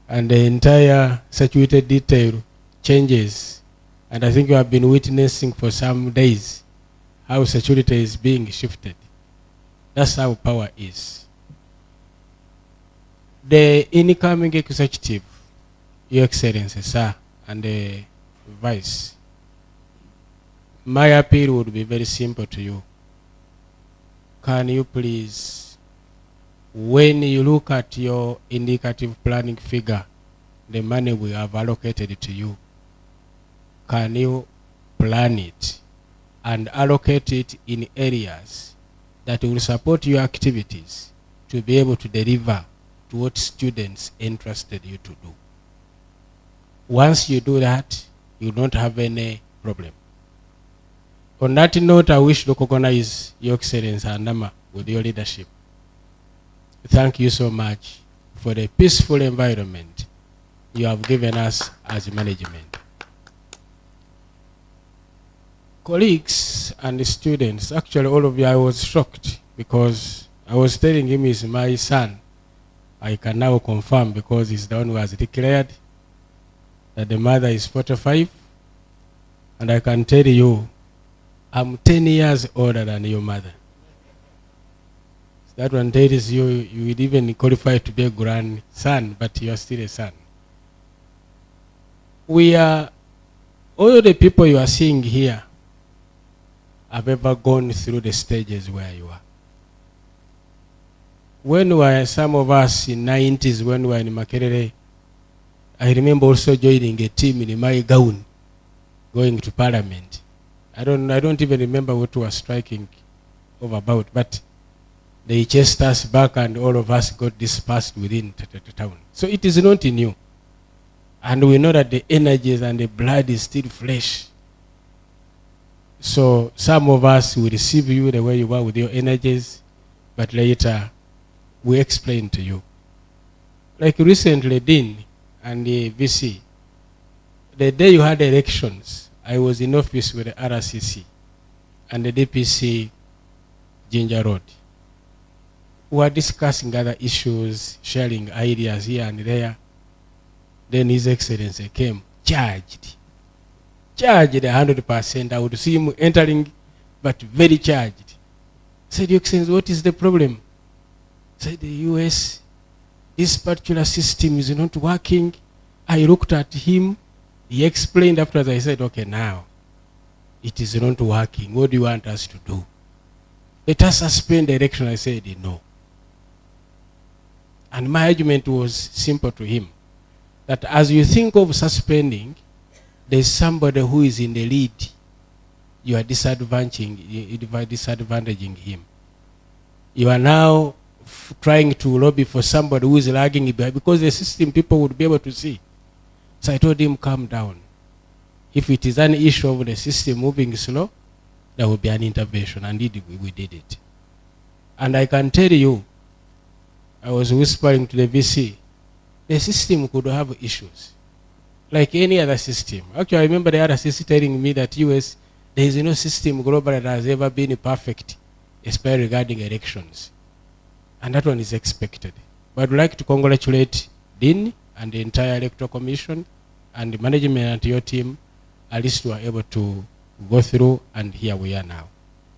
And the entire saturated detail changes. And I think you have been witnessing for some days how security is being shifted. That's how power is. The incoming executive, Your Excellency, sir, and the vice, my appeal would be very simple to you. Can you please, when you look at your indicative planning figure, the money we have allocated to you, can you plan it and allocate it in areas that will support your activities to be able to deliver to what students entrusted you to do? Once you do that, you don't have any problem. On that note, I wish to recognize Your Excellency Andama with your leadership. Thank you so much for the peaceful environment you have given us as management. Colleagues and students, actually all of you, I was shocked because I was telling him he's my son. I can now confirm because he's the one who has declared that the mother is 45. And I can tell you, I'm 10 years older than your mother. That one tells you, you would even qualify to be a grandson, but you are still a son. We are, all the people you are seeing here have ever gone through the stages where you are. When were some of us in 90s, when we were in Makerere, I remember also joining a team in my gown, going to Parliament. I don't even remember what we were striking over about, but they chased us back and all of us got dispersed within the town. So it is not new. And we know that the energies and the blood is still fresh. So some of us will receive you the way you are with your energies, but later we explain to you. Like recently, Dean and the VC, the day you had elections, I was in office with the RCC and the DPC Ginger Road. We were discussing other issues, sharing ideas here and there. Then His Excellency came, charged 100%. I would see him entering, but very charged. Said, Your Excellency, what is the problem? Said, the US, this particular system is not working. I looked at him. He explained afterwards. I said, okay, now it is not working. What do you want us to do? Let us suspend the election. I said, no. And my argument was simple to him, that as you think of suspending, there's somebody who is in the lead. You are disadvantaging him. You are now trying to lobby for somebody who is lagging behind, because the system people would be able to see. So I told him, calm down. If it is an issue of the system moving slow, there will be an intervention. And indeed, we did it. And I can tell you, I was whispering to the VC, the system could have issues, like any other system. Actually, I remember the other CC telling me that US, there is no system global that has ever been perfect, especially regarding elections. And that one is expected. But I'd like to congratulate Dean and the entire Electoral Commission and the management and your team. At least we are able to go through, and here we are now.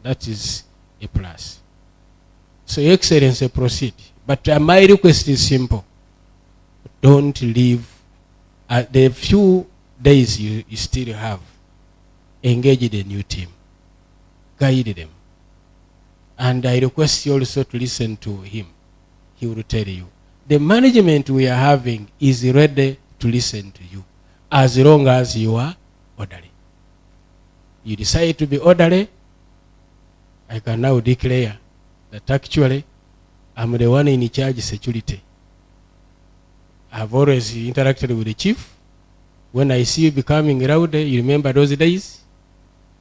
That is a plus. So, Your Excellency, proceed. But my request is simple. Don't leave. The few days you still have, engage the new team. Guide them. And I request you also to listen to him. He will tell you. The management we are having is ready to listen to you, as long as you are orderly. You decide to be orderly, I can now declare that actually I'm the one in charge of security. I've always interacted with the chief. When I see you becoming rowdy, you remember those days?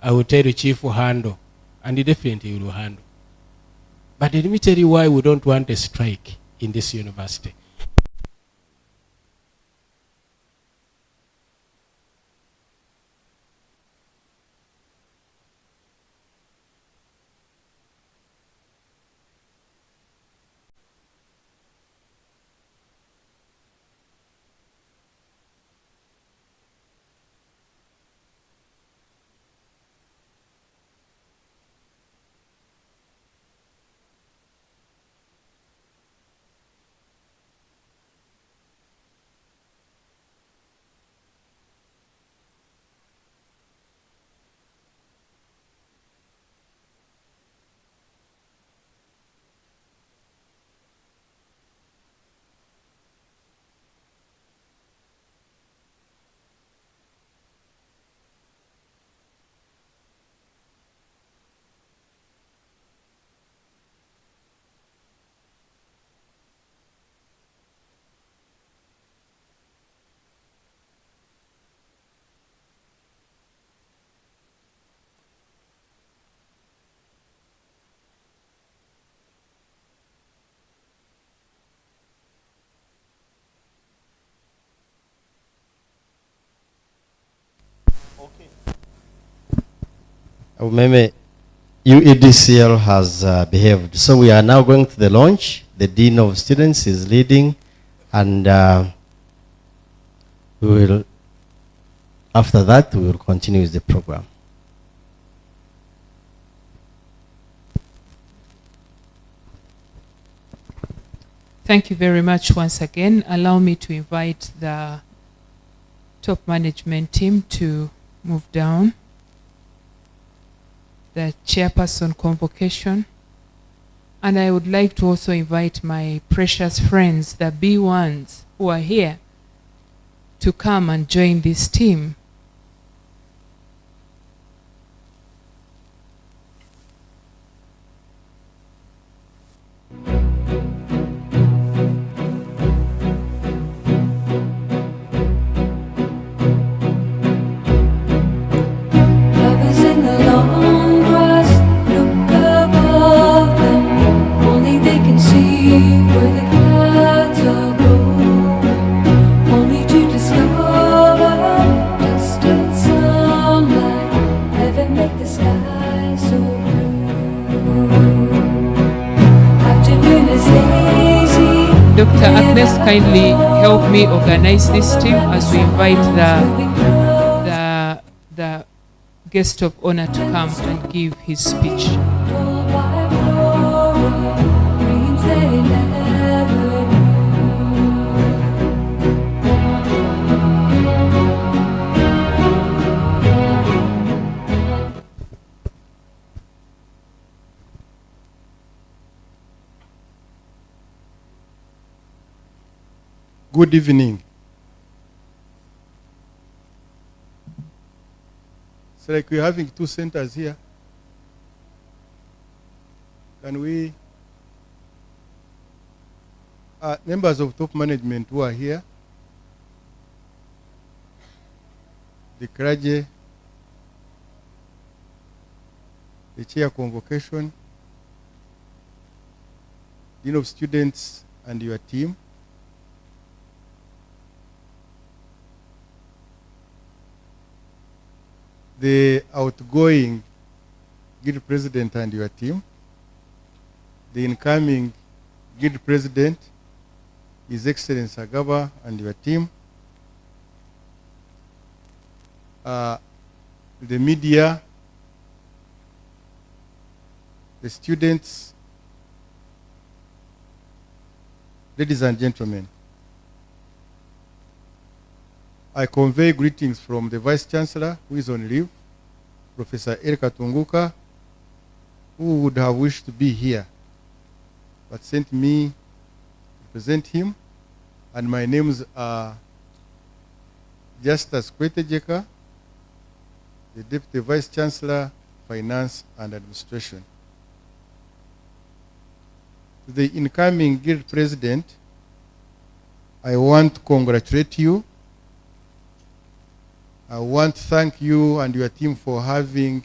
I will tell the chief to handle, and he definitely will handle. But let me tell you why we don't want a strike in this university. Umeme, UEDCL has behaved. So we are now going to the launch. The Dean of Students is leading, and we will, after that, we will continue with the program. Thank you very much once again. Allow me to invite the top management team to move down. The chairperson convocation. And I would like to also invite my precious friends, the B1s who are here, to come and join this team. Lovers in the long grass look above them. Only they can see where the clouds are going. Only to discover dust and sunlight heaven make the sky so blue. Afternoon is hazy. Dr. Agnes, kindly help me organize this team as we invite the guest of honor to come and give his speech. Good evening. It's like we're having two centers here. Can we, members of top management who are here, the clergy, the chair convocation, dean of students and your team, the outgoing guild president and your team, the incoming guild president, His Excellency Agaba and your team, the media, the students, ladies and gentlemen. I convey greetings from the Vice Chancellor, who is on leave, Professor Erika Tunguka, who would have wished to be here, but sent me to present him. And my names are Justus Kwetejeka, the Deputy Vice Chancellor, Finance and Administration. To the incoming Guild President, I want to congratulate you. I want to thank you and your team for having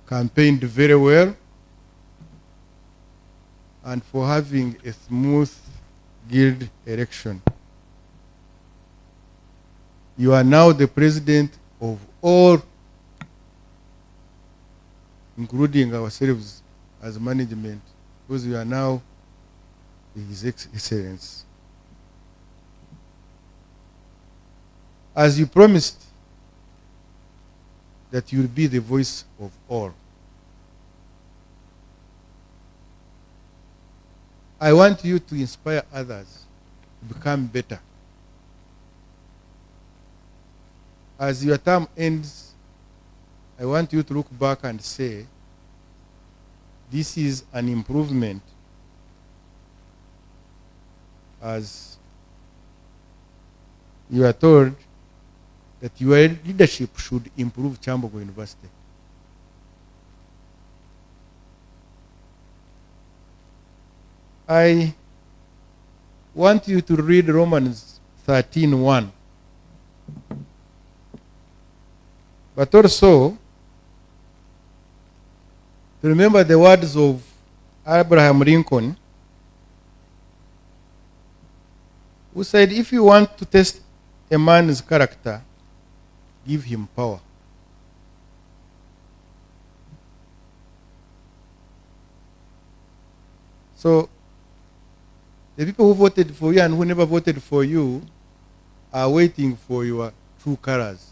campaigned very well and for having a smooth guild election. You are now the president of all, including ourselves as management, because you are now His Excellency. As you promised that you will be the voice of all, I want you to inspire others to become better. As your term ends, I want you to look back and say, this is an improvement, as you are told that your leadership should improve Kyambogo University. I want you to read Romans 13:1. But also, to remember the words of Abraham Lincoln, who said, if you want to test a man's character, give him power. So the people who voted for you and who never voted for you are waiting for your true colors.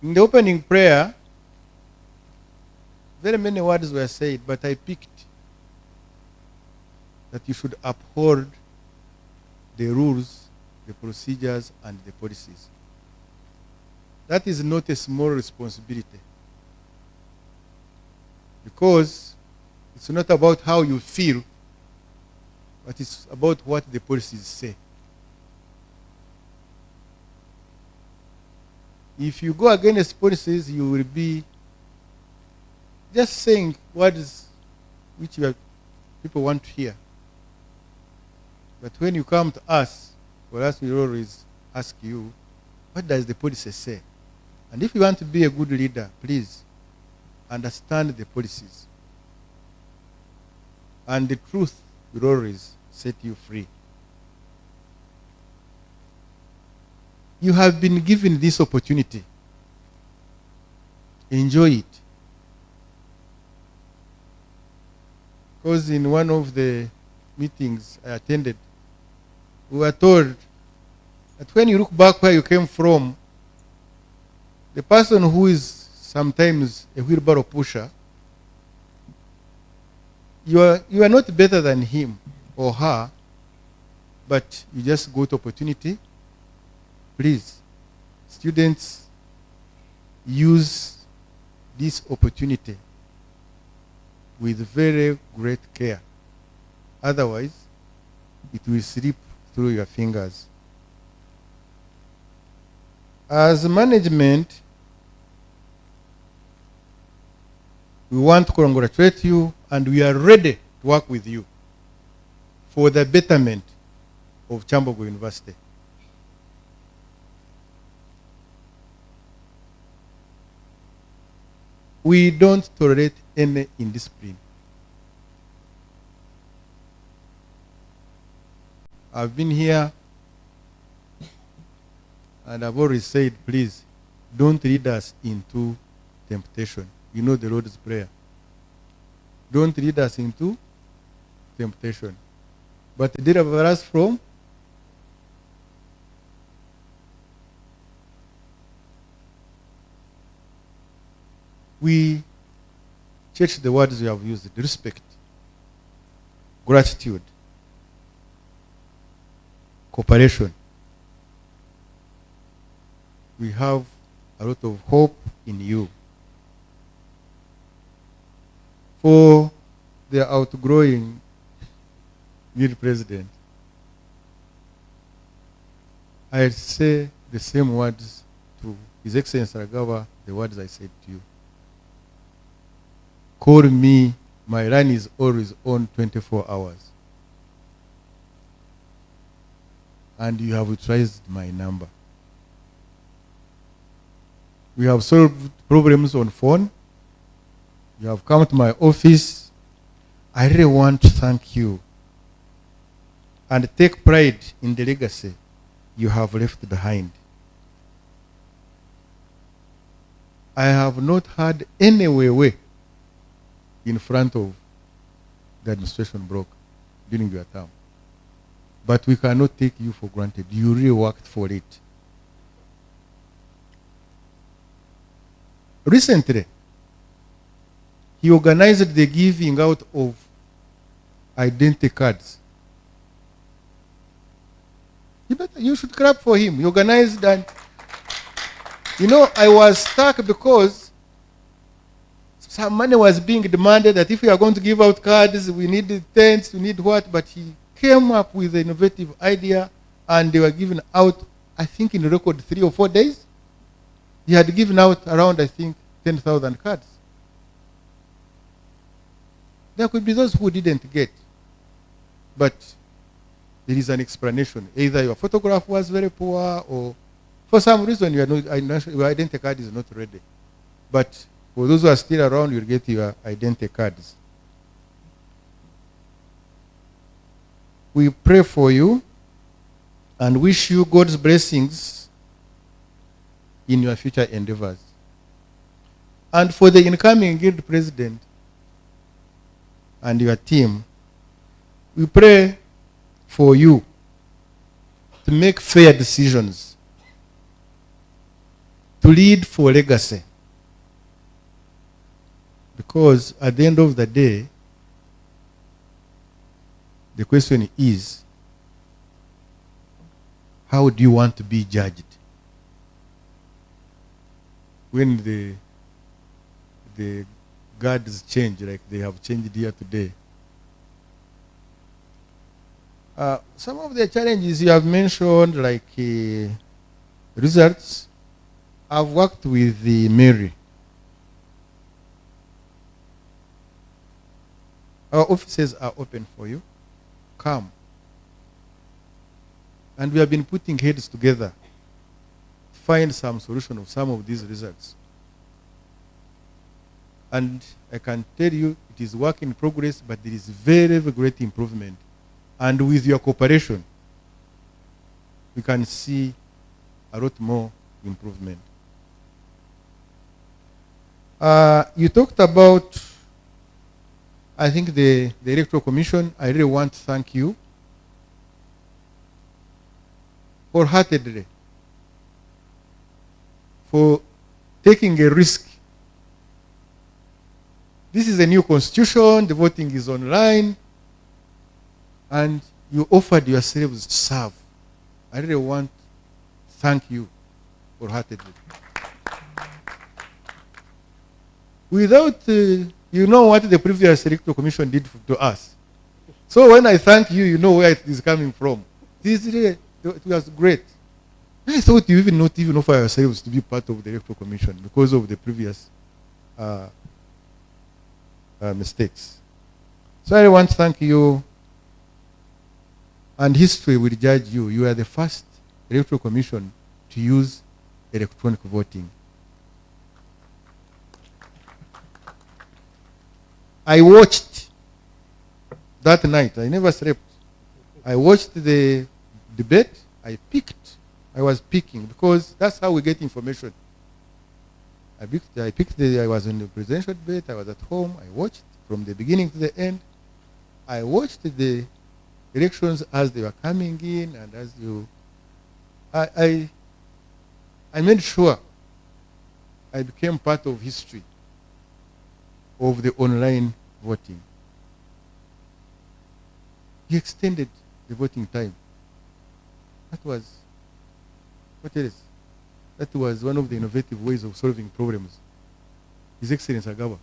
In the opening prayer, very many words were said, but I picked that you should uphold the rules, the procedures, and the policies. That is not a small responsibility, because it's not about how you feel, but it's about what the policies say. If you go against policies, you will be just saying words which people want to hear. But when you come to us, for us, we always ask you, what does the policy say? And if you want to be a good leader, please understand the policies. And the truth will always set you free. You have been given this opportunity. Enjoy it. Because in one of the meetings I attended, we were told that when you look back where you came from, the person who is sometimes a wheelbarrow pusher, you are not better than him or her, but you just got opportunity. Please, students, use this opportunity with very great care. Otherwise, it will slip through your fingers. As management, we want to congratulate you, and we are ready to work with you for the betterment of Kyambogo University. We don't tolerate any indiscipline. I've been here and I've always said, please, don't lead us into temptation. You know the Lord's Prayer. Don't lead us into temptation, but deliver us from we church the words we have used: respect, gratitude, cooperation. We have a lot of hope in you. For the outgrowing guild president, I say the same words to His Excellency Ragava, the words I said to you. Call me, my line is always on 24 hours. And you have utilized my number. We have solved problems on phone. You have come to my office. I really want to thank you and take pride in the legacy you have left behind. I have not had any way in front of the administration block during your term. But we cannot take you for granted. You really worked for it. Recently, he organized the giving out of identity cards. You should clap for him. He organized that. You know, I was stuck because some money was being demanded that if we are going to give out cards, we need tents, we need what, but he came up with an innovative idea and they were given out, I think in a record 3 or 4 days. He had given out around, I think, 10,000 cards. There could be those who didn't get, but there is an explanation. Either your photograph was very poor or for some reason your identity card is not ready. But for those who are still around, you'll get your identity cards. We pray for you and wish you God's blessings in your future endeavors. And for the incoming guild president and your team, we pray for you to make fair decisions, to lead for legacy. Because at the end of the day, the question is, how do you want to be judged? When the guards change, like they have changed here today. Some of the challenges you have mentioned, like results, I've worked with the Mary. Our offices are open for you. Come. And we have been putting heads together to find some solution of some of these results. And I can tell you it is work in progress, but there is very, very great improvement. And with your cooperation, we can see a lot more improvement. You talked about, I think, the Electoral Commission. I really want to thank you wholeheartedly for taking a risk. This is a new constitution, the voting is online, and you offered yourselves to serve. I really want to thank you wholeheartedly. Without, you know what the previous Electoral Commission did to us. So when I thank you, you know where it is coming from. This really, it was great. I thought you even not even offer yourselves to be part of the Electoral Commission because of the previous mistakes. So I want to thank you, and history will judge you. You are the first Electoral Commission to use electronic voting. I watched that night. I never slept. I watched the debate. I was picking because that's how we get information. I was in the presidential debate. I was at home. I watched from the beginning to the end. I watched the elections as they were coming in, and as you, I made sure I became part of history of the online voting. He extended the voting time. That was, what else? That was one of the innovative ways of solving problems. His Excellency Agaba,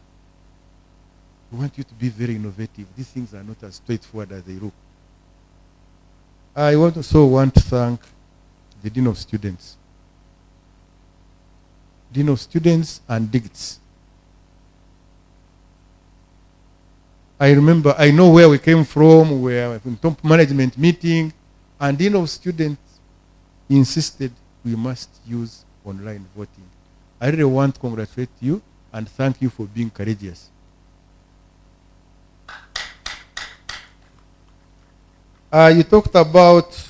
we want you to be very innovative. These things are not as straightforward as they look. I also want to thank the Dean of Students. Dean of Students and DIGTS. I remember, I know where we came from, we were in top management meeting, and Dean of Students insisted we must use online voting. I really want to congratulate you and thank you for being courageous. You talked about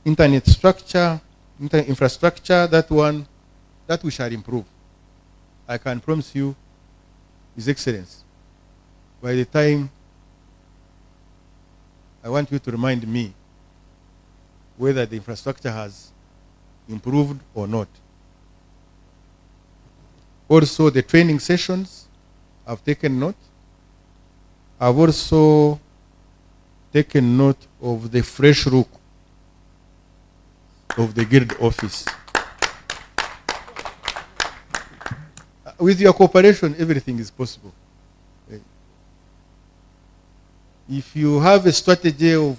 internet structure, infrastructure, that one, that we shall improve. I can promise you, His Excellency, by the time I want you to remind me whether the infrastructure has improved or not. Also, the training sessions, I've taken note. I've also taken note of the fresh look of the guild office. With your cooperation, everything is possible. If you have a strategy of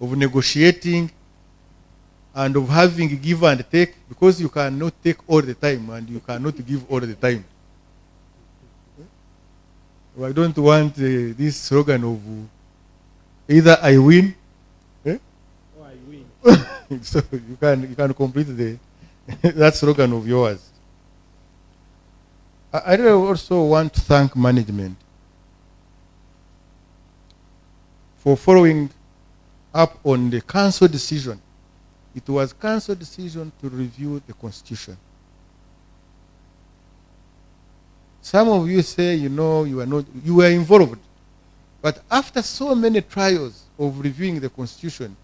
negotiating and of having give and take, because you cannot take all the time and you cannot give all the time. I don't want this slogan of either I win, or I win. So you can complete that slogan of yours. I really also want to thank management for following up on the council decision. It was council decision to review the constitution. Some of you say, you were involved. But after so many trials of reviewing the constitution,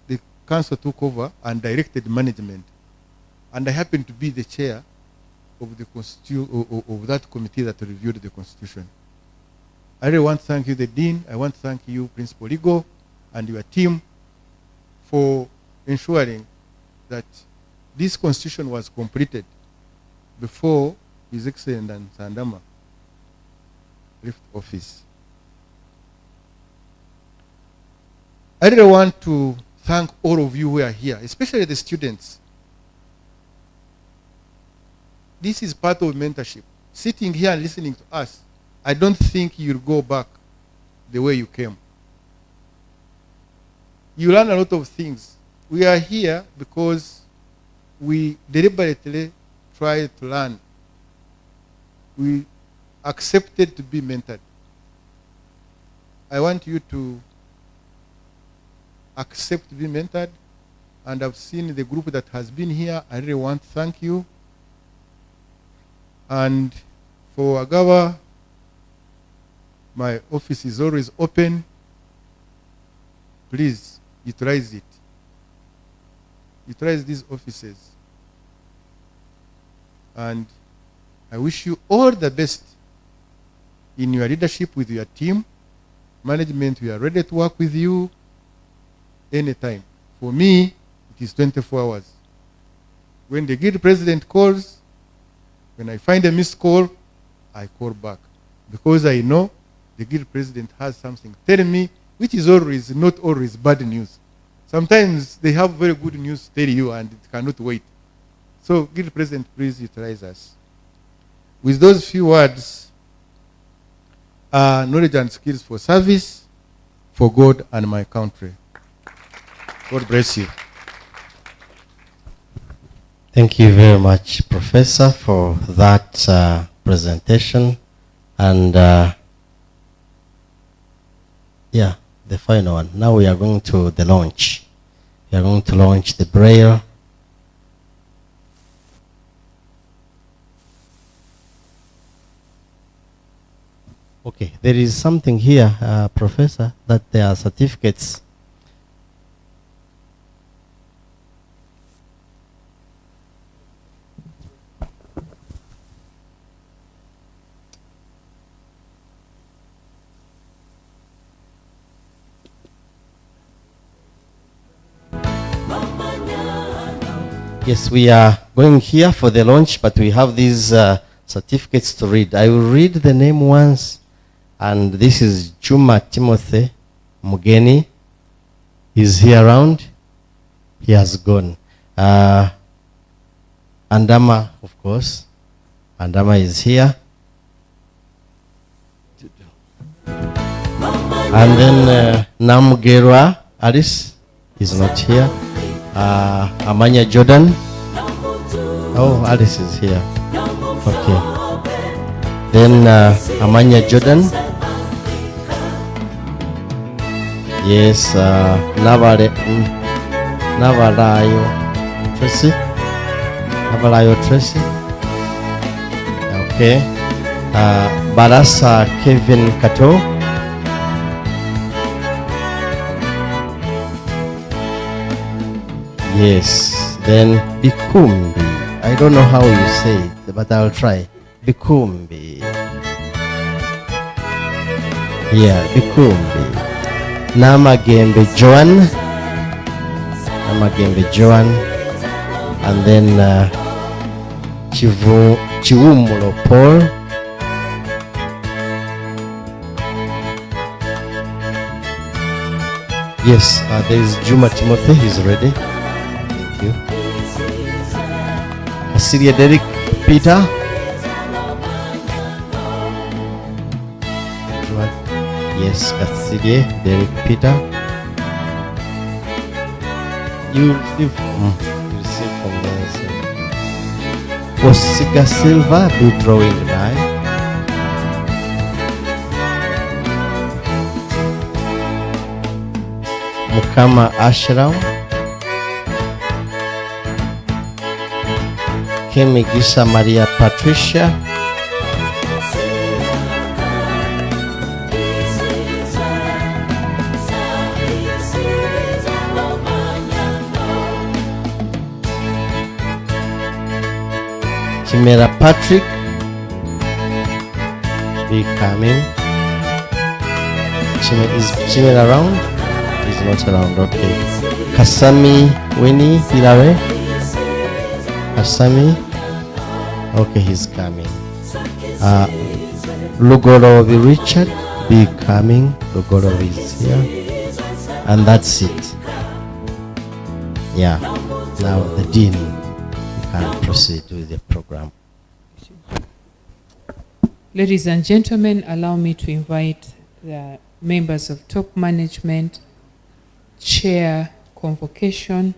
the council took over and directed management. And I happened to be the chair of the of that committee that reviewed the constitution. I really want to thank you, the Dean. I want to thank you, Principal Igo, and your team for ensuring that this constitution was completed before His Excellency Sandama left office. I really want to thank all of you who are here, especially the students. This is part of mentorship. Sitting here and listening to us, I don't think you'll go back the way you came. You learn a lot of things. We are here because we deliberately try to learn. We accepted to be mentored. I want you to accept to be mentored, and I've seen the group that has been here. I really want to thank you. And for Agawa, my office is always open. Please utilize it. Utilize these offices. And I wish you all the best in your leadership with your team. Management, we are ready to work with you anytime. For me, it is 24 hours. When the guild president calls, when I find a missed call, I call back. Because I know the guild president has something telling me, which is always not always bad news. Sometimes they have very good news to tell you and it cannot wait. So, guild president, please utilize us. With those few words, knowledge and skills for service, for God and my country. God bless you. Thank you very much, Professor, for that presentation. And yeah, the final one. Now we are going to the launch. We are going to launch the Braille. Okay, there is something here, Professor, that there are certificates. Yes, we are going here for the launch, but we have these certificates to read. I will read the name once, and this is Juma Timothy Mugeni. He's here around. He has gone. Andama, of course. Andama is here. And then Namugerwa Alice is not here. Amanya Jordan. Oh, Alice is here. Okay. Then Amanya Jordan. Yes, Navalayo Tracy. Navalayo Tracy. Okay. Barasa Kevin Kato. Yes. Then Bikumbi. I don't know how you say it, but I'll try. Bikumbi. Yeah, Bikumbi. Namagembe Joan. Namagembe Joan. And then Chiwumulo Paul. Yes, there is Juma Timothy. He's ready. Thank you. Asiria Derek Peter. Yes, Asiria Derek Peter. You receive from there. Osiga Silva, be drawing by. Mukama Ashram, Kimigisa Maria Patricia, Chimera Patrick, be coming. Is Chimera around? He's not around, okay. Kasami Winnie Hilare. Kasami, okay, he's coming. Lugorovi Richard, be coming. Lugorovi is here. And that's it. Yeah, now the dean, you can proceed with the program. Ladies and gentlemen, allow me to invite the members of top management, chair convocation,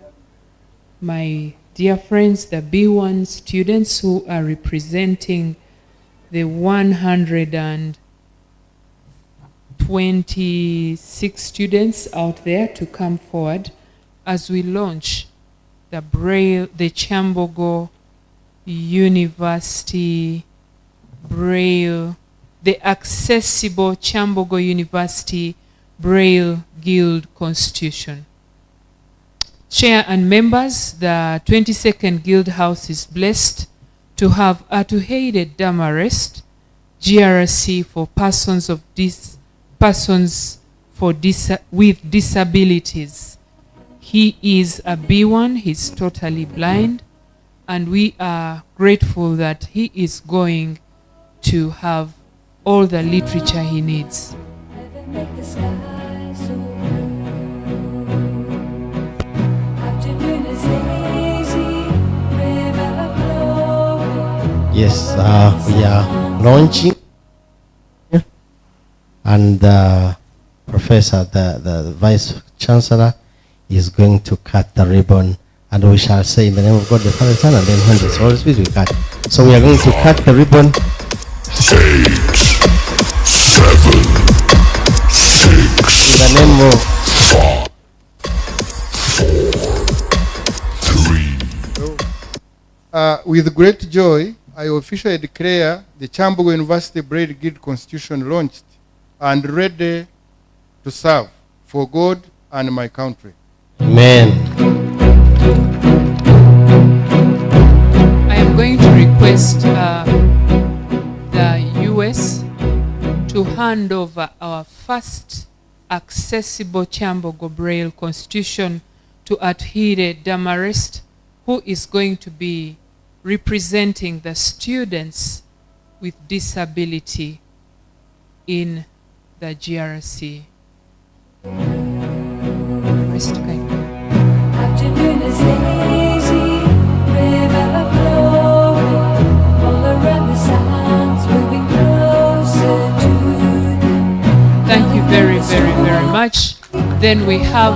my dear friends, the B1 students who are representing the 126 students out there to come forward as we launch the Kyambogo University Braille, the accessible Kyambogo University Braille Guild Constitution. Chair and members, the 22nd Guild House is blessed to have Atuheide Damarest, GRC for persons with disabilities. He is a B1, he's totally blind, and we are grateful that he is going to have all the literature he needs. Yes, we are launching, and Professor, the Vice Chancellor, is going to cut the ribbon, and we shall say in the name of God the Father, Son, and then when the Holy Spirit will cut. So we are going to cut the ribbon. 8, 7, 6, in the name of 5, 4, 3. With great joy, I officially declare the Kyambogo University Braille Guild Constitution launched and ready to serve for God and my country. Amen. I am going to request the US to hand over our first accessible Kyambogo Braille Constitution to Atuheide Damarest, who is going to be representing the students with disability in the GRC. Afternoon is hazy, river flowing, all around the sounds moving closer to them. Thank you very, very, very much. Then we have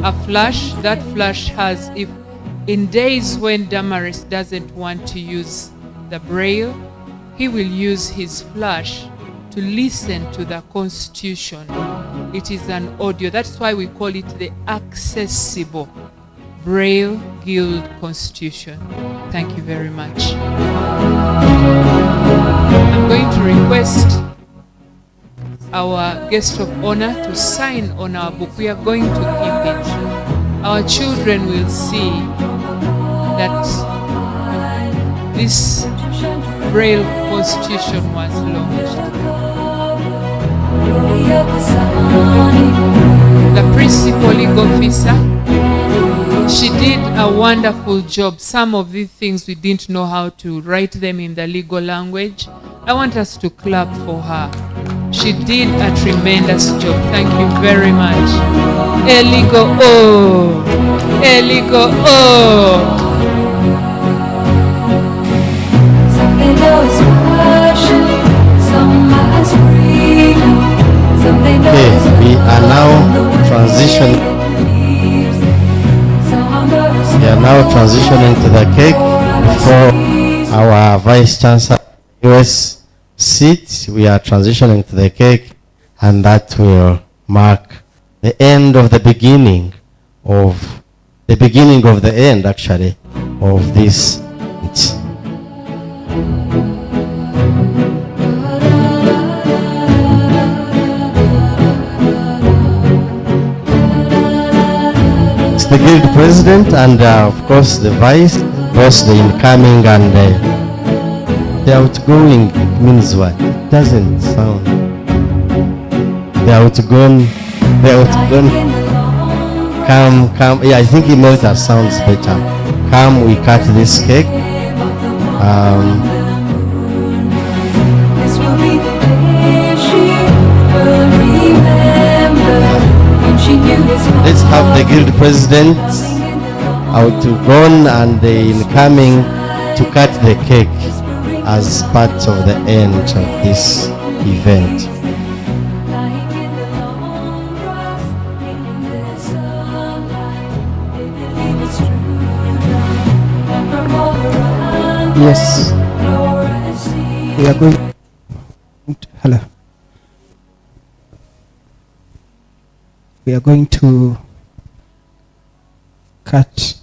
a flash. That flash has, if in days when Damaris doesn't want to use the Braille, he will use his flash to listen to the Constitution. It is an audio. That's why we call it the accessible Braille Guild Constitution. Thank you very much. I'm going to request our guest of honor to sign on our book. We are going to keep it. Our children will see that this Braille Constitution was launched. The principal legal officer, she did a wonderful job. Some of these things we didn't know how to write them in the legal language. I want us to clap for her. She did a tremendous job. Thank you very much. Eligo O. Eligo O. Okay, we are now transitioning. We are now transitioning to the cake for our Vice Chancellor US seat. We are transitioning to the cake, and that will mark the end of the beginning of the end, actually, of this. It's the guild president and of course the vice, both the incoming and the outgoing. Means what? It doesn't sound. The outgone. Come. Yeah, I think Imelda sounds better. Come, we cut this cake. This will be the day she will remember when she knew his Let's have the guild president outgone and the incoming to cut the cake as part of the end of this event. Yes. We are going. Hello. We are going to cut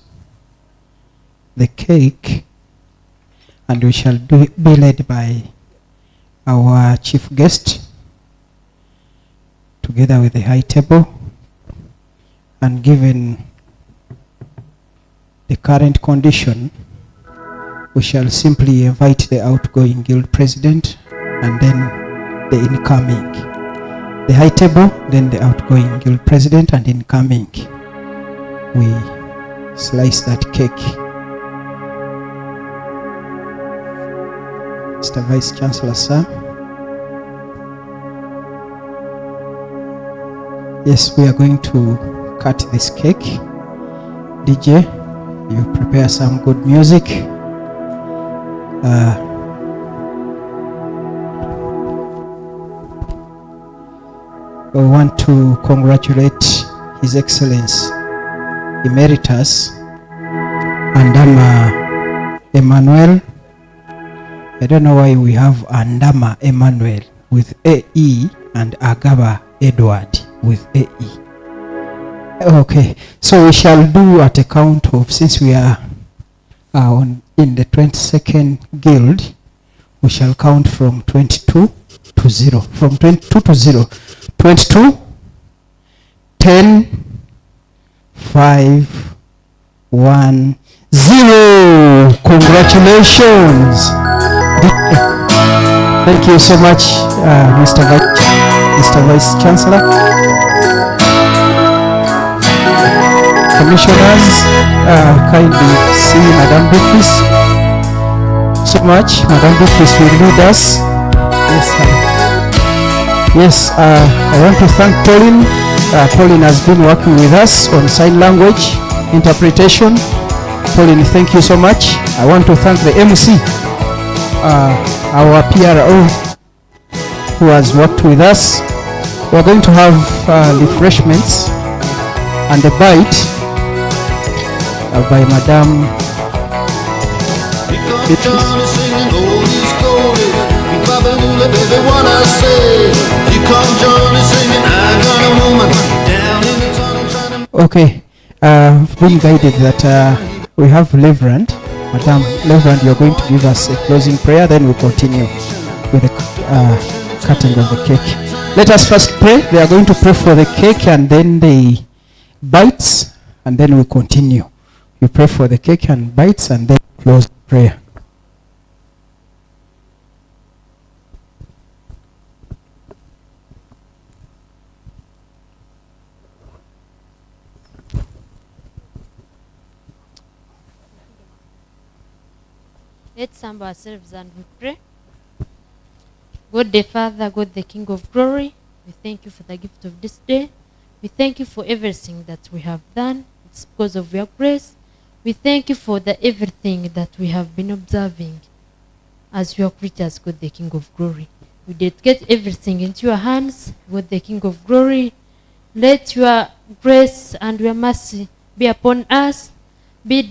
the cake, and we shall be led by our chief guest, together with the high table, and given the current condition, we shall simply invite the outgoing guild president and then the incoming. The high table, then the outgoing guild president and incoming. We slice that cake. Mr. Vice Chancellor, sir. Yes, we are going to cut this cake. DJ, you prepare some good music. We want to congratulate His Excellency Emeritus Andama Emmanuel. I don't know why we have Andama Emmanuel with AE and Agaba Edward with AE. Okay, so we shall do at a count of, since we are in the 22nd guild, we shall count from 22 to 0. From 22 to 0. 22, 10, 5, 1, 0. Congratulations. Thank you so much, Mr. Vice Chancellor. Commissioners, kindly see Madam Bufis. So much. Madam Bufis will lead us. Yes, I want to thank Pauline. Pauline has been working with us on sign language interpretation. Pauline, thank you so much. I want to thank the MC, our PRO, who has worked with us. We are going to have refreshments and a bite by Madam Okay, I've been guided that we have Leverand. Madam Leverand, you're going to give us a closing prayer, then we'll continue with the cutting of the cake. Let us first pray. They are going to pray for the cake and then the bites, and then we'll continue. You pray for the cake and bites and then close the prayer. Let's humble ourselves and we pray. God the Father, God the King of Glory, we thank you for the gift of this day. We thank you for everything that we have done. It's because of your grace. We thank you for the everything that we have been observing as your creatures, God the King of Glory. We dedicate everything into your hands, God the King of Glory. Let your grace and your mercy be upon us, be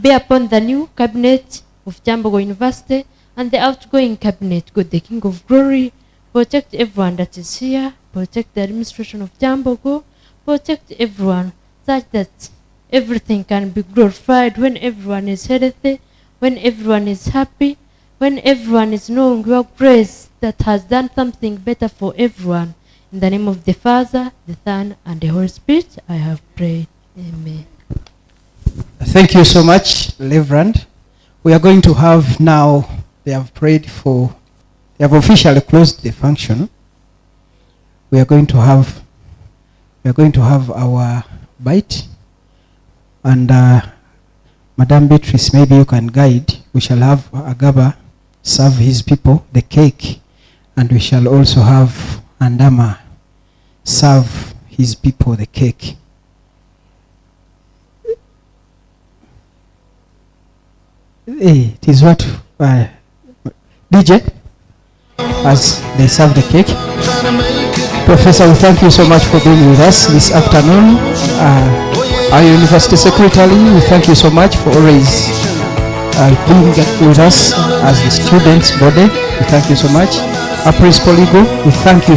upon the new cabinet of Kyambogo University and the outgoing cabinet, God the King of Glory. Protect everyone that is here. Protect the administration of Kyambogo. protect everyone, such that everything can be glorified when everyone is healthy, when everyone is happy, when everyone is knowing your grace that has done something better for everyone. In the name of the Father, the Son, and the Holy Spirit, I have prayed. Amen. Thank you so much, Reverend. We are going to have now, they have officially closed the function. We are going to have our bite, and Madam Beatrice, maybe you can guide. We shall have Agaba serve his people the cake, and we shall also have Andama serve his people the cake. Hey, it is what DJ, as they serve the cake. Professor, we thank you so much for being with us this afternoon. Our University Secretary, we thank you so much for always being with us as the students' body. We thank you so much. Our Principal Ego, we thank you